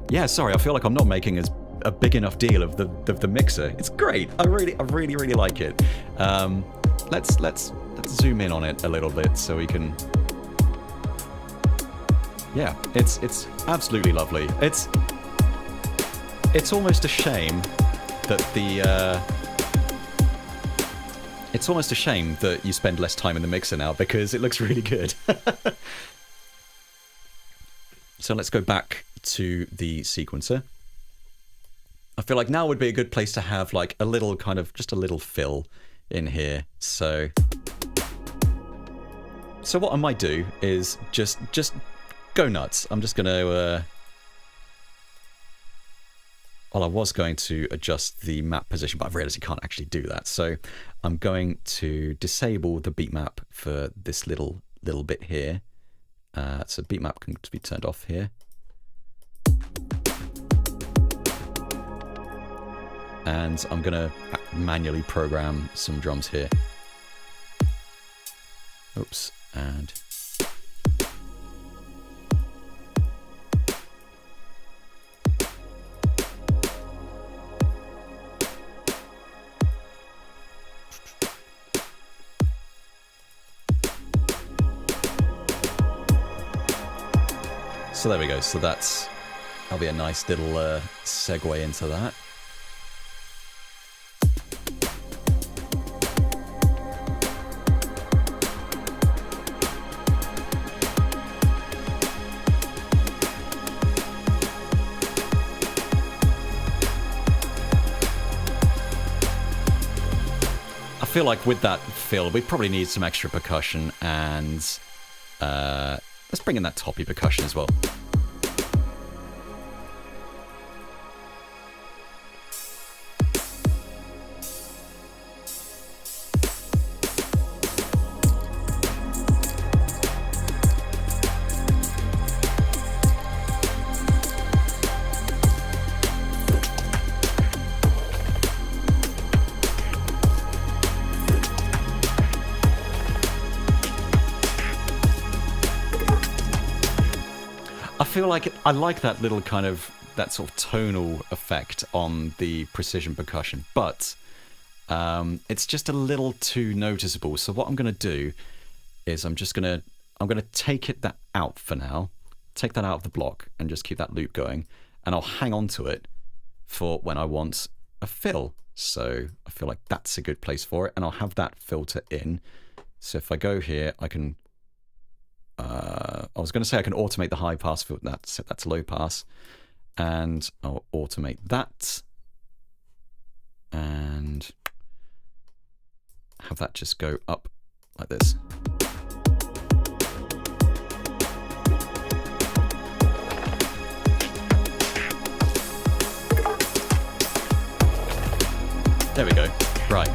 Yeah, sorry, I feel like I'm not making a big enough deal of the mixer. It's great. I really like it. Let's zoom in on it a little bit so we can. Yeah, it's absolutely lovely. It's almost a shame that it's almost a shame that you spend less time in the mixer now because it looks really good. So let's go back to the sequencer. I feel like now would be a good place to have like a little kind of just a little fill in here. So what I might do is just go nuts. I'm just going to well, I was going to adjust the map position, but I've realized you can't actually do that. So I'm going to disable the beat map for this little bit here. So beat map can be turned off here. And I'm going to manually program some drums here. Oops, and... So there we go. So that'll be a nice little segue into that. I feel like with that fill, we probably need some extra percussion, and let's bring in that toppy percussion as well. I feel like I like that little kind of that sort of tonal effect on the precision percussion, but it's just a little too noticeable. So what I'm going to do is I'm going to take that out for now, take that out of the block, and just keep that loop going, and I'll hang on to it for when I want a fill. So I feel like that's a good place for it, and I'll have that filter in. So if I go here, I can. I was going to say I can automate the high pass filter. Set that to low pass, and I'll automate that, and have that just go up like this. There we go. Right.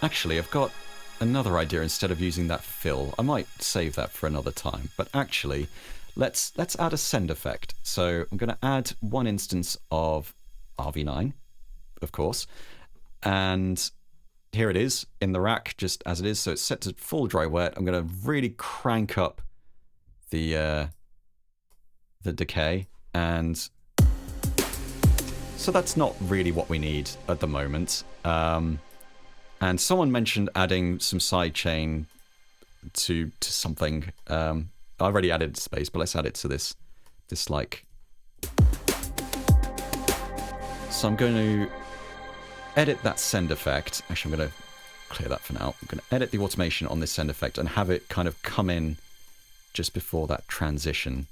Actually, I've got another idea. Instead of using that fill, I might save that for another time. But actually, let's add a send effect. So I'm going to add one instance of RV-9, of course, and here it is in the rack, just as it is. So it's set to full dry wet. I'm going to really crank up the decay, and so that's not really what we need at the moment. And someone mentioned adding some sidechain to something. I already added space, but let's add it to this like. So I'm going to edit that send effect. Actually, I'm going to clear that for now. I'm going to edit the automation on this send effect and have it kind of come in just before that transition.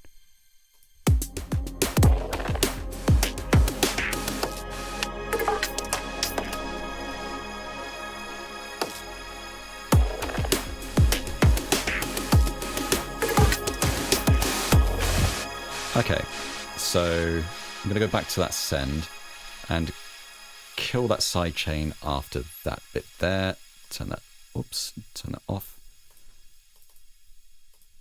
Okay, So I'm going to go back to that send and kill that sidechain after that bit there. Turn that off.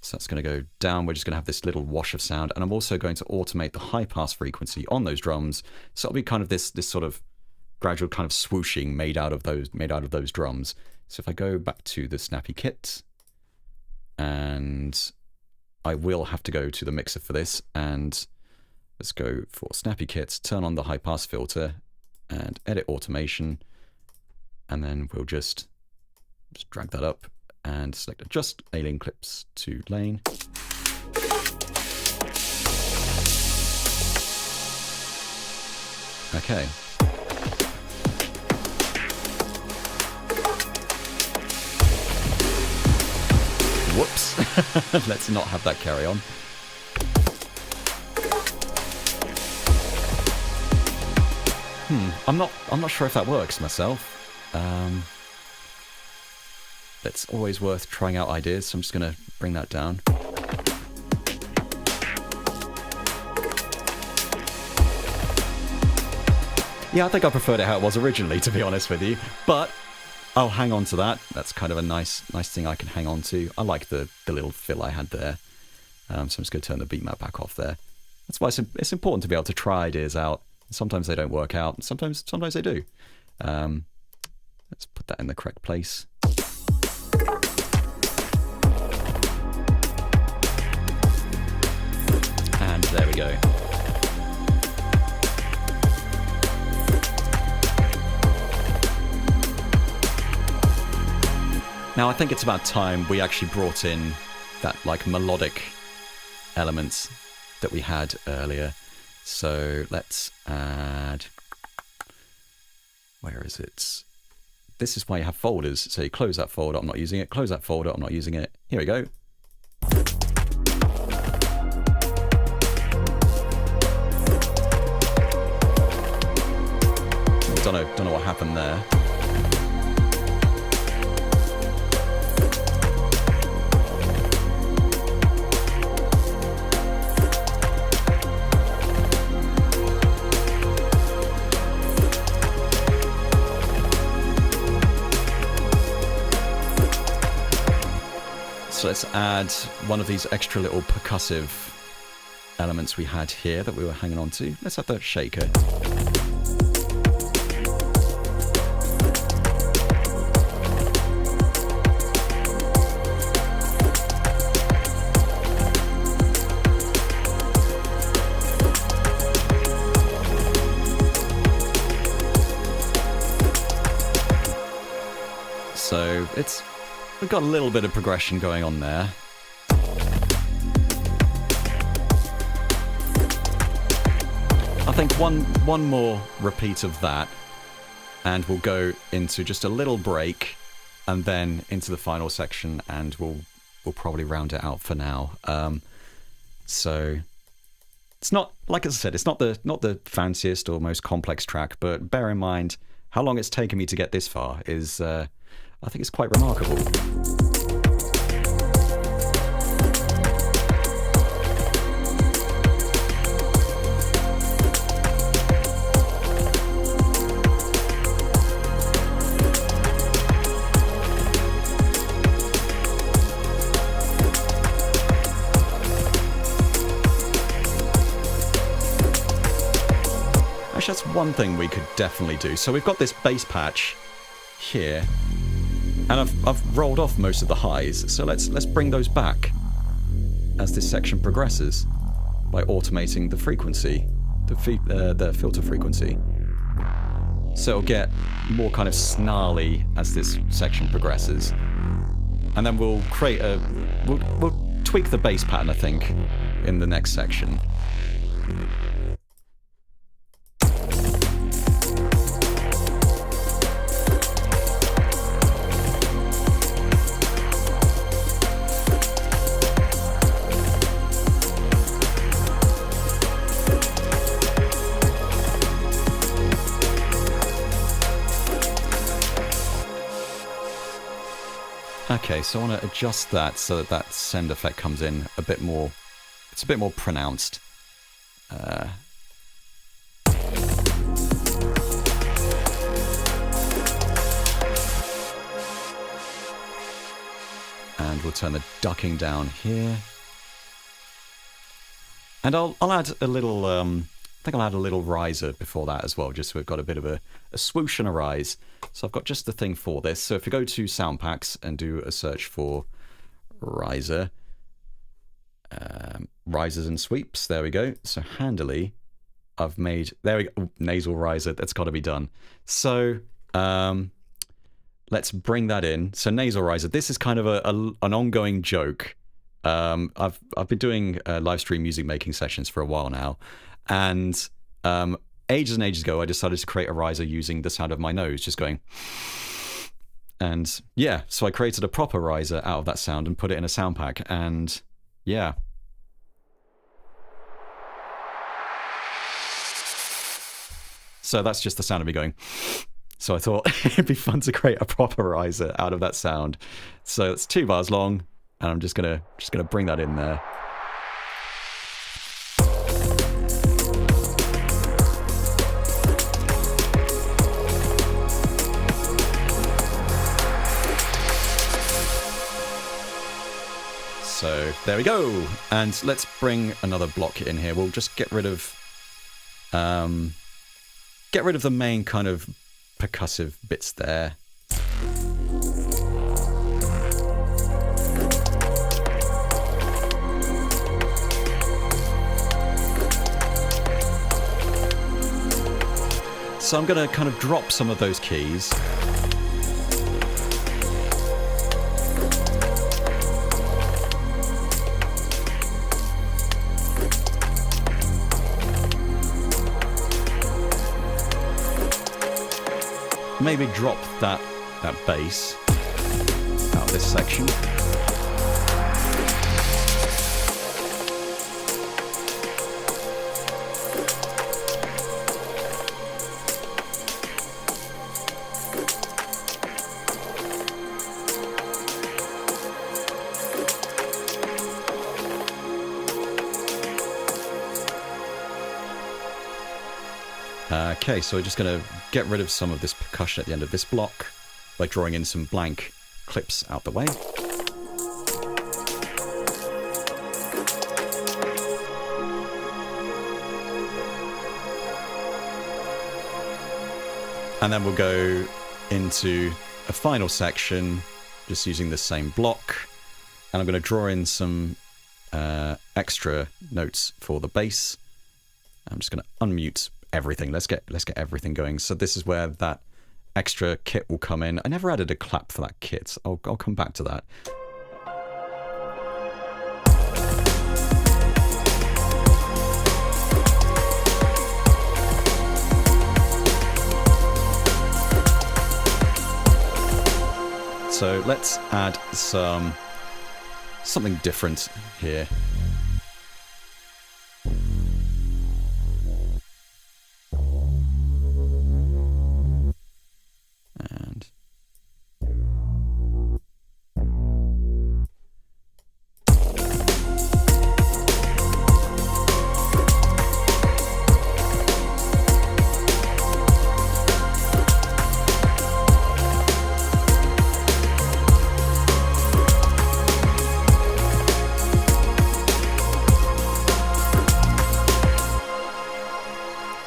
So that's going to go down. We're just going to have this little wash of sound. And I'm also going to automate the high pass frequency on those drums. So it'll be kind of this sort of gradual kind of swooshing made out of those drums. So if I go back to the Snappy Kit, and I will have to go to the mixer for this, and let's go for Snappy Kit, turn on the high pass filter and edit automation, and then we'll just drag that up and select adjust alien clips to lane. Okay. Whoops. Let's not have that carry on. I'm not sure if that works myself. It's always worth trying out ideas, so I'm just going to bring that down. Yeah, I think I preferred it how it was originally, to be honest with you. But I'll hang on to that. That's kind of a nice thing I can hang on to. I like the little fill I had there. So I'm just going to turn the beat map back off there. That's why it's important to be able to try ideas out. Sometimes they don't work out. Sometimes they do. Let's put that in the correct place. And there we go. Now I think it's about time we actually brought in that like melodic elements that we had earlier. So let's add, where is it? This is why you have folders. So you close that folder, I'm not using it. Close that folder, I'm not using it. Here we go. Don't know what happened there. So let's add one of these extra little percussive elements we had here that we were hanging on to. Let's have the shaker. So we've got a little bit of progression going on there. I think one more repeat of that, and we'll go into just a little break, and then into the final section, and we'll probably round it out for now. So it's not, like I said, it's not the fanciest or most complex track, but bear in mind how long it's taken me to get this far is I think it's quite remarkable. Actually, that's one thing we could definitely do. So we've got this bass patch here, and I've rolled off most of the highs, so let's bring those back as this section progresses by automating the frequency, the filter frequency. So it'll get more kind of snarly as this section progresses, and then we'll create we'll tweak the bass pattern, I think, in the next section. Okay, so I want to adjust that so that send effect comes in a bit more, it's a bit more pronounced. And we'll turn the ducking down here. And I'll add a little, I think I'll add a little riser before that as well, just so we've got a bit of a swoosh and a rise. So I've got just the thing for this. So if you go to sound packs and do a search for riser, risers and sweeps, there we go. So handily, I've made, there we go, nasal riser, that's got to be done. So let's bring that in. So nasal riser, this is kind of an ongoing joke. I've been doing live stream music making sessions for a while now, and ages and ages ago I decided to create a riser using the sound of my nose just going, and yeah, so I created a proper riser out of that sound and put it in a sound pack, and yeah. So that's just the sound of me going. So I thought it'd be fun to create a proper riser out of that sound. So it's 2 bars long, and I'm just gonna bring that in there. So there we go. And let's bring another block in here. We'll just get rid of the main kind of percussive bits there. So I'm going to kind of drop some of those keys. Maybe drop that bass out of this section. Okay, so we're just going to get rid of some of this percussion at the end of this block by drawing in some blank clips out the way. And then we'll go into a final section just using the same block. And I'm going to draw in some extra notes for the bass. I'm just going to unmute everything. Let's get everything going. So this is where that extra kit will come in. I never added a clap for that kit. I'll come back to that. So let's add something different here.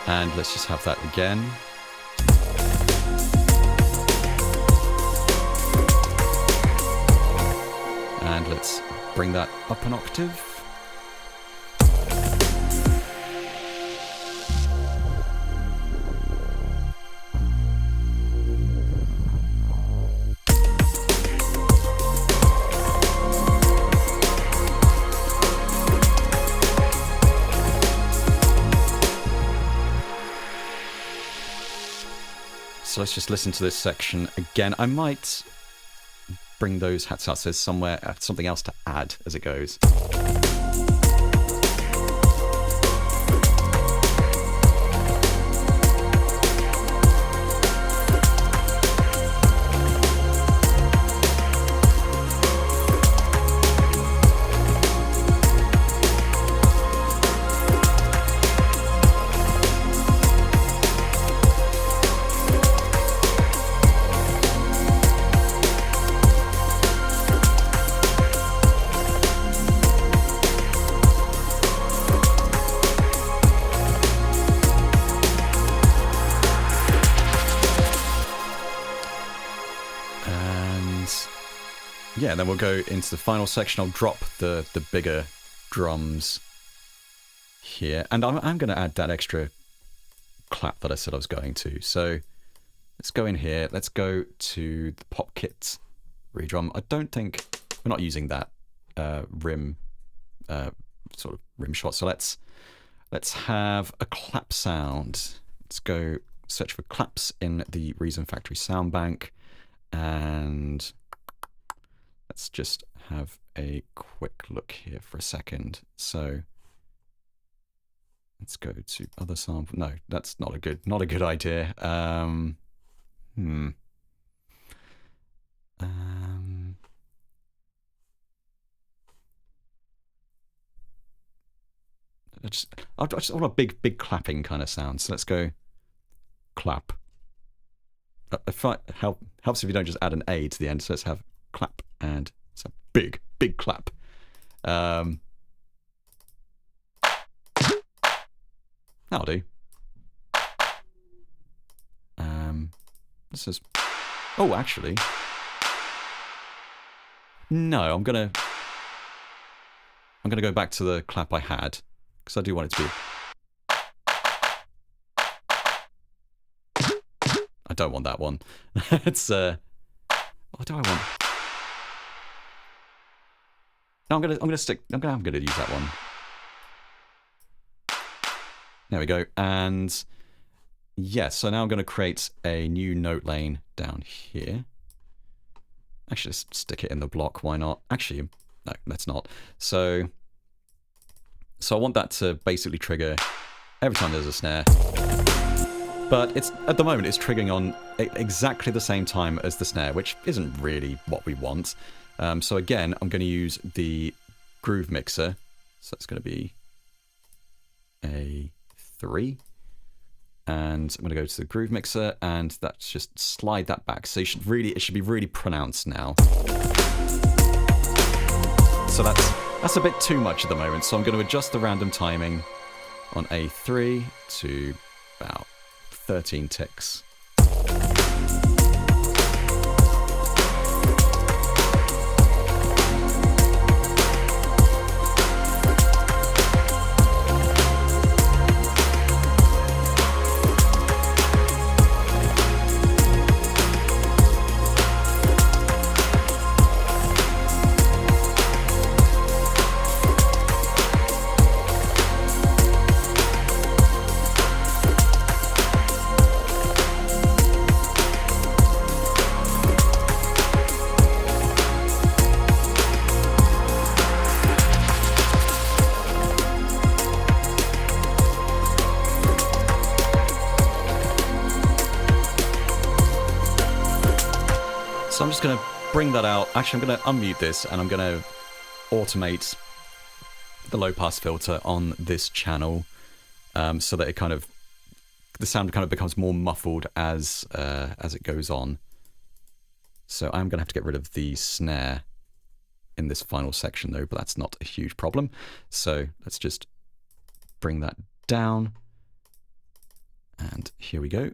And let's just have that again. And let's bring that up an octave. So let's just listen to this section again. I might bring those hats out so there's something else to add as it goes. yeah, then we'll go into the final section. I'll drop the bigger drums here, and I'm going to add that extra clap that I said I was going to. So let's go in here. Let's go to the pop kit redrum. I don't think we're not using that rim sort of rim shot. So let's have a clap sound. Let's go search for claps in the Reason Factory sound bank, and let's just have a quick look here for a second. So let's go to other sample. No, that's not a good idea. I just want a big clapping kind of sound. So let's go clap. Helps if you don't just add an A to the end. So let's have clap, and it's a big clap. That'll do. This is. Oh, actually, no. I'm gonna go back to the clap I had, because I do want it to be. I don't want that one. It's what do I want? No, I'm gonna use that one. There we go. And yeah, so now I'm gonna create a new note lane down here. Actually, just stick it in the block. Why not? Actually, no, let's not. So I want that to basically trigger every time there's a snare. But at the moment it's triggering on exactly the same time as the snare, which isn't really what we want. So again, I'm going to use the groove mixer. So it's going to be a 3. And I'm going to go to the groove mixer, and that's just slide that back. So it should be really pronounced now. So that's a bit too much at the moment. So I'm going to adjust the random timing on A3 to about 13 ticks. So I'm just going to bring that out. Actually, I'm going to unmute this, and I'm going to automate the low pass filter on this channel, so that the sound kind of becomes more muffled as it goes on. So I'm going to have to get rid of the snare in this final section though, but that's not a huge problem. So let's just bring that down, and here we go.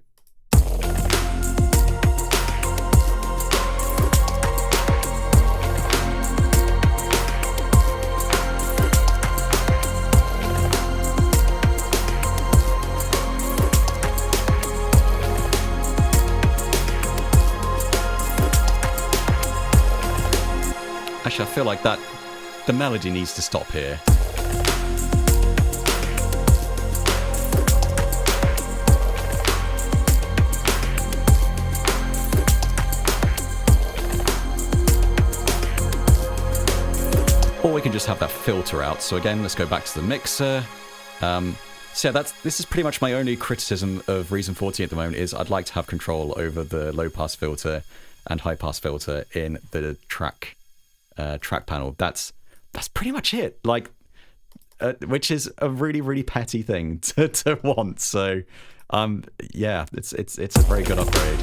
Actually, I feel like the melody needs to stop here. Or we can just have that filter out. So again, let's go back to the mixer. So yeah, this is pretty much my only criticism of Reason 40 at the moment, is I'd like to have control over the low pass filter and high pass filter in the track panel. That's pretty much it. Like, which is a really petty thing to want. So yeah, it's a very good upgrade.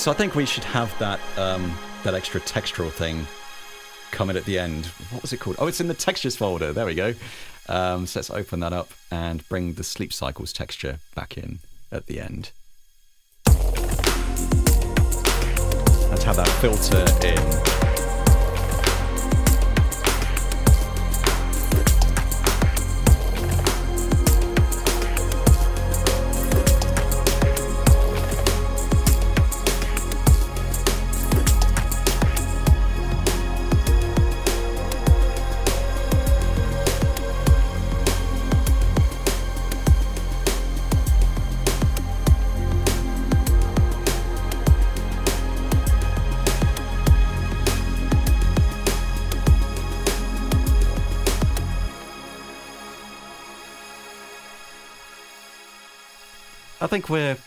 So I think we should have that that extra textural thing come in at the end. What was it called? Oh, it's in the textures folder. There we go. So let's open that up and bring the sleep cycles texture back in at the end. Let's have that filter in. I think we're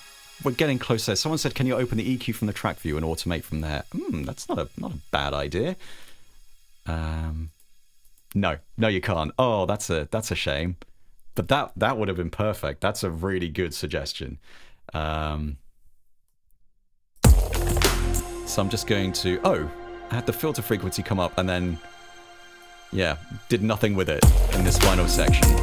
getting closer. Someone said, "Can you open the EQ from the track view and automate from there?" That's not a bad idea. No, you can't. Oh, that's a shame. But that would have been perfect. That's a really good suggestion. So I'm just going to. Oh, I had the filter frequency come up and then, yeah, did nothing with it in this final section.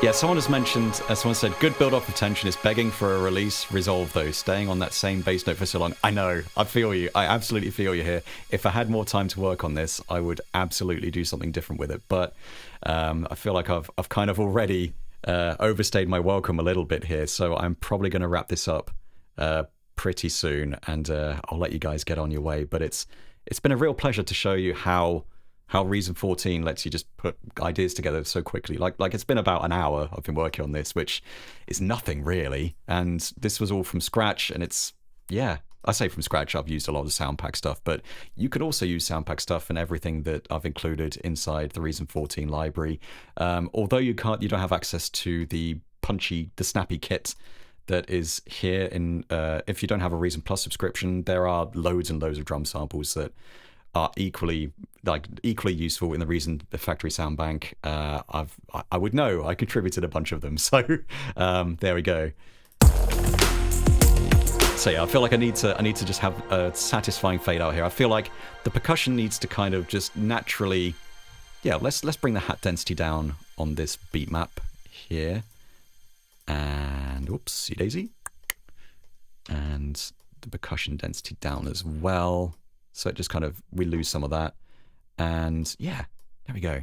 Yeah, someone has mentioned, someone said, good build-up of tension is begging for a release. Resolve those. Staying on that same bass note for so long. I know. I feel you. I absolutely feel you here. If I had more time to work on this, I would absolutely do something different with it. But I feel like I've kind of already overstayed my welcome a little bit here. So I'm probably going to wrap this up pretty soon, and I'll let you guys get on your way. But it's been a real pleasure to show you how Reason 14 lets you just put ideas together so quickly. Like it's been about an hour I've been working on this, which is nothing really. And this was all from scratch, and it's, yeah, I say from scratch. I've used a lot of Soundpack stuff, but you could also use Soundpack stuff and everything that I've included inside the Reason 14 library. Although you don't have access to the snappy kit that is here in, if you don't have a Reason Plus subscription, there are loads and loads of drum samples that are equally useful in the Reason Factory Sound Bank. I would know. I contributed a bunch of them, so there we go. So yeah, I feel like I need to just have a satisfying fade out here. I feel like the percussion needs to kind of just naturally, yeah. Let's bring the hat density down on this beat map here, and oopsie daisy, and the percussion density down as well. So it just kind of, we lose some of that. And yeah, there we go.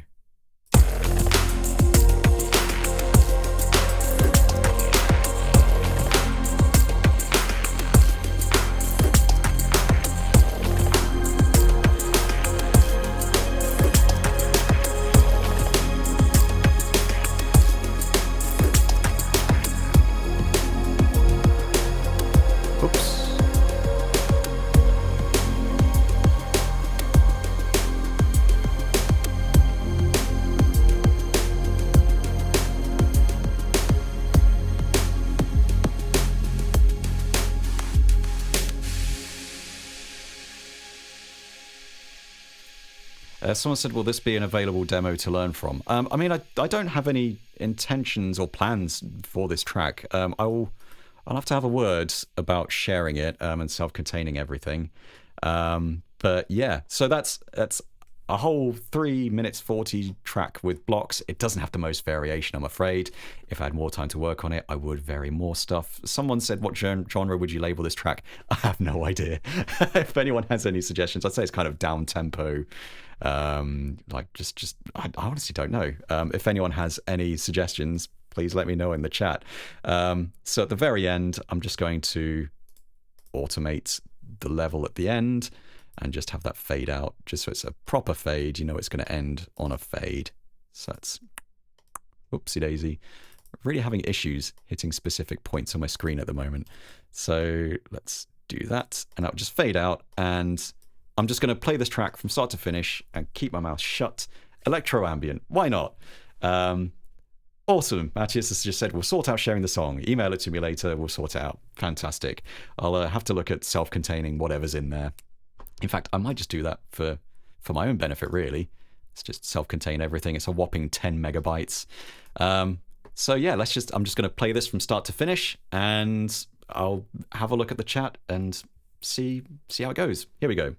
Someone said, will this be an available demo to learn from? I mean, I don't have any intentions or plans for this track. I'll have to have a word about sharing it and self-containing everything. But yeah, so that's a whole 3 minutes 40 track with blocks. It doesn't have the most variation, I'm afraid. If I had more time to work on it, I would vary more stuff. Someone said, what genre would you label this track? I have no idea. If anyone has any suggestions, I'd say it's kind of down tempo. Like just I honestly don't know. If anyone has any suggestions, please let me know in the chat. So at the very end, I'm just going to automate the level at the end and just have that fade out, just so it's a proper fade. You know it's going to end on a fade. So that's, oopsie daisy. really having issues hitting specific points on my screen at the moment. So let's do that, and I'll just fade out, and I'm just going to play this track from start to finish and keep my mouth shut. Electro ambient, why not? Awesome. Mattias has just said, we'll sort out sharing the song. Email it to me later. We'll sort it out. Fantastic. I'll have to look at self-containing whatever's in there. In fact, I might just do that for my own benefit, really. Let's just self-contain everything. It's a whopping 10 megabytes. So yeah, I'm just going to play this from start to finish, and I'll have a look at the chat and see how it goes. Here we go.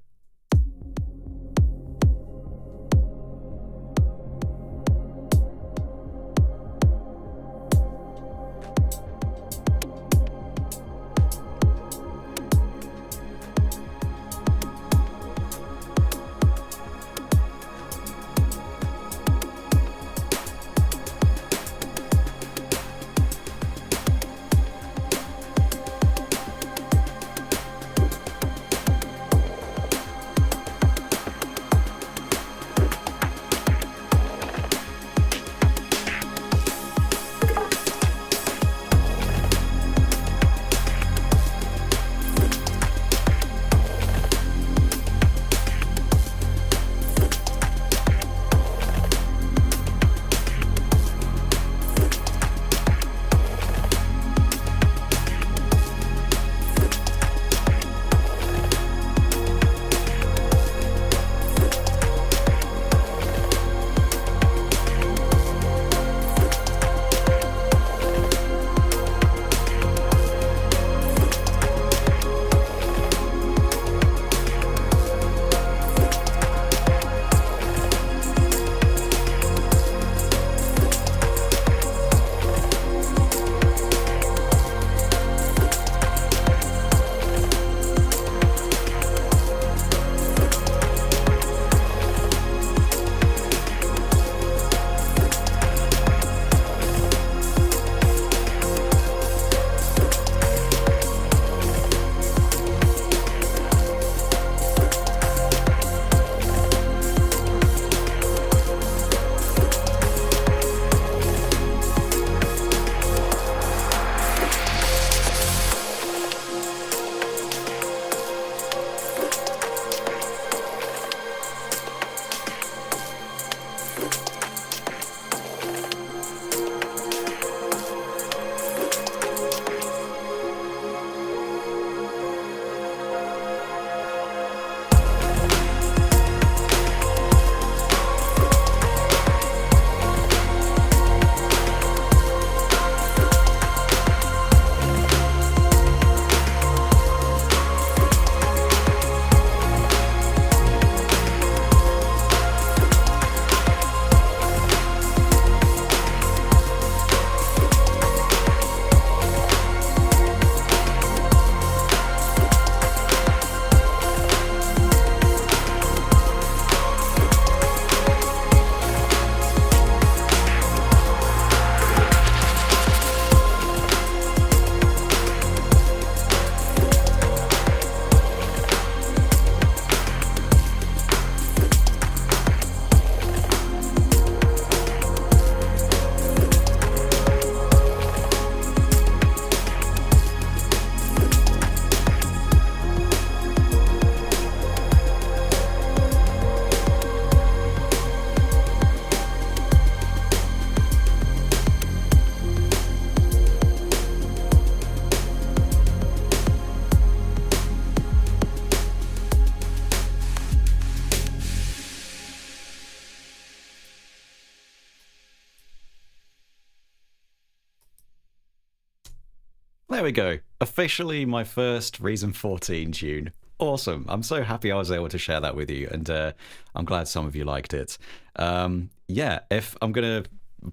There we go. Officially my first Reason 14 tune. Awesome. I'm so happy I was able to share that with you, and I'm glad some of you liked it. Yeah, if I'm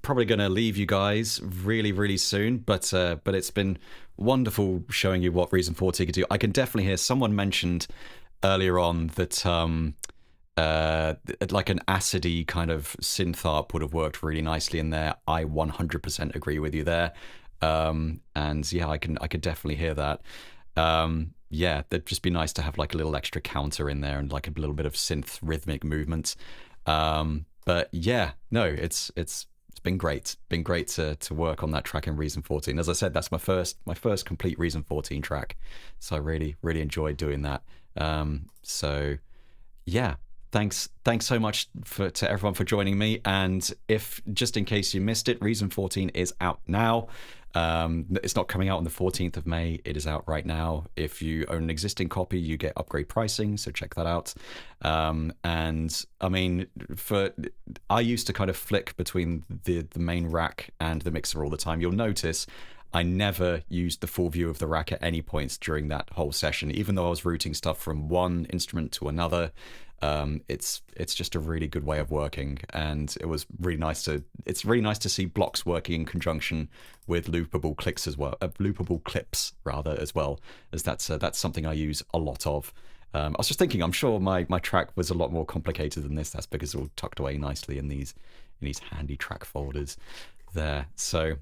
probably gonna leave you guys really soon, but it's been wonderful showing you what Reason 14 can do. I can definitely hear someone mentioned earlier on that like an acidy kind of synth harp would have worked really nicely in there. I 100% agree with you there. And yeah, I could definitely hear that. Yeah, that'd just be nice to have like a little extra counter in there and like a little bit of synth rhythmic movement. But yeah, no, it's been great. Been great to work on that track in Reason 14. As I said, that's my first complete Reason 14 track. So I really enjoyed doing that. So yeah, thanks so much to everyone for joining me. And if, just in case you missed it, Reason 14 is out now. It's not coming out on the 14th of May. It is out right now. If you own an existing copy, you get upgrade pricing, so check that out. And I mean, I used to kind of flick between the main rack and the mixer all the time. You'll notice I never used the full view of the rack at any points during that whole session, even though I was routing stuff from one instrument to another. It's just a really good way of working, and it was really nice it's really nice to see blocks working in conjunction with loopable clicks as well, loopable clips rather, as well, as that's something I use a lot of. I was just thinking, I'm sure my track was a lot more complicated than this. That's because it's all tucked away nicely in these handy track folders there. So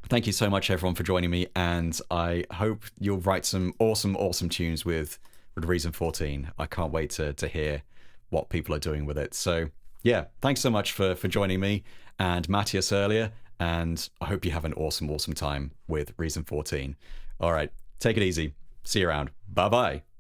thank you so much everyone for joining me, and I hope you'll write some awesome tunes with Reason 14. I can't wait to hear what people are doing with it. So yeah, thanks so much for joining me and Mattias earlier, and I hope you have an awesome time with Reason 14. All right, take it easy. See you around. Bye bye.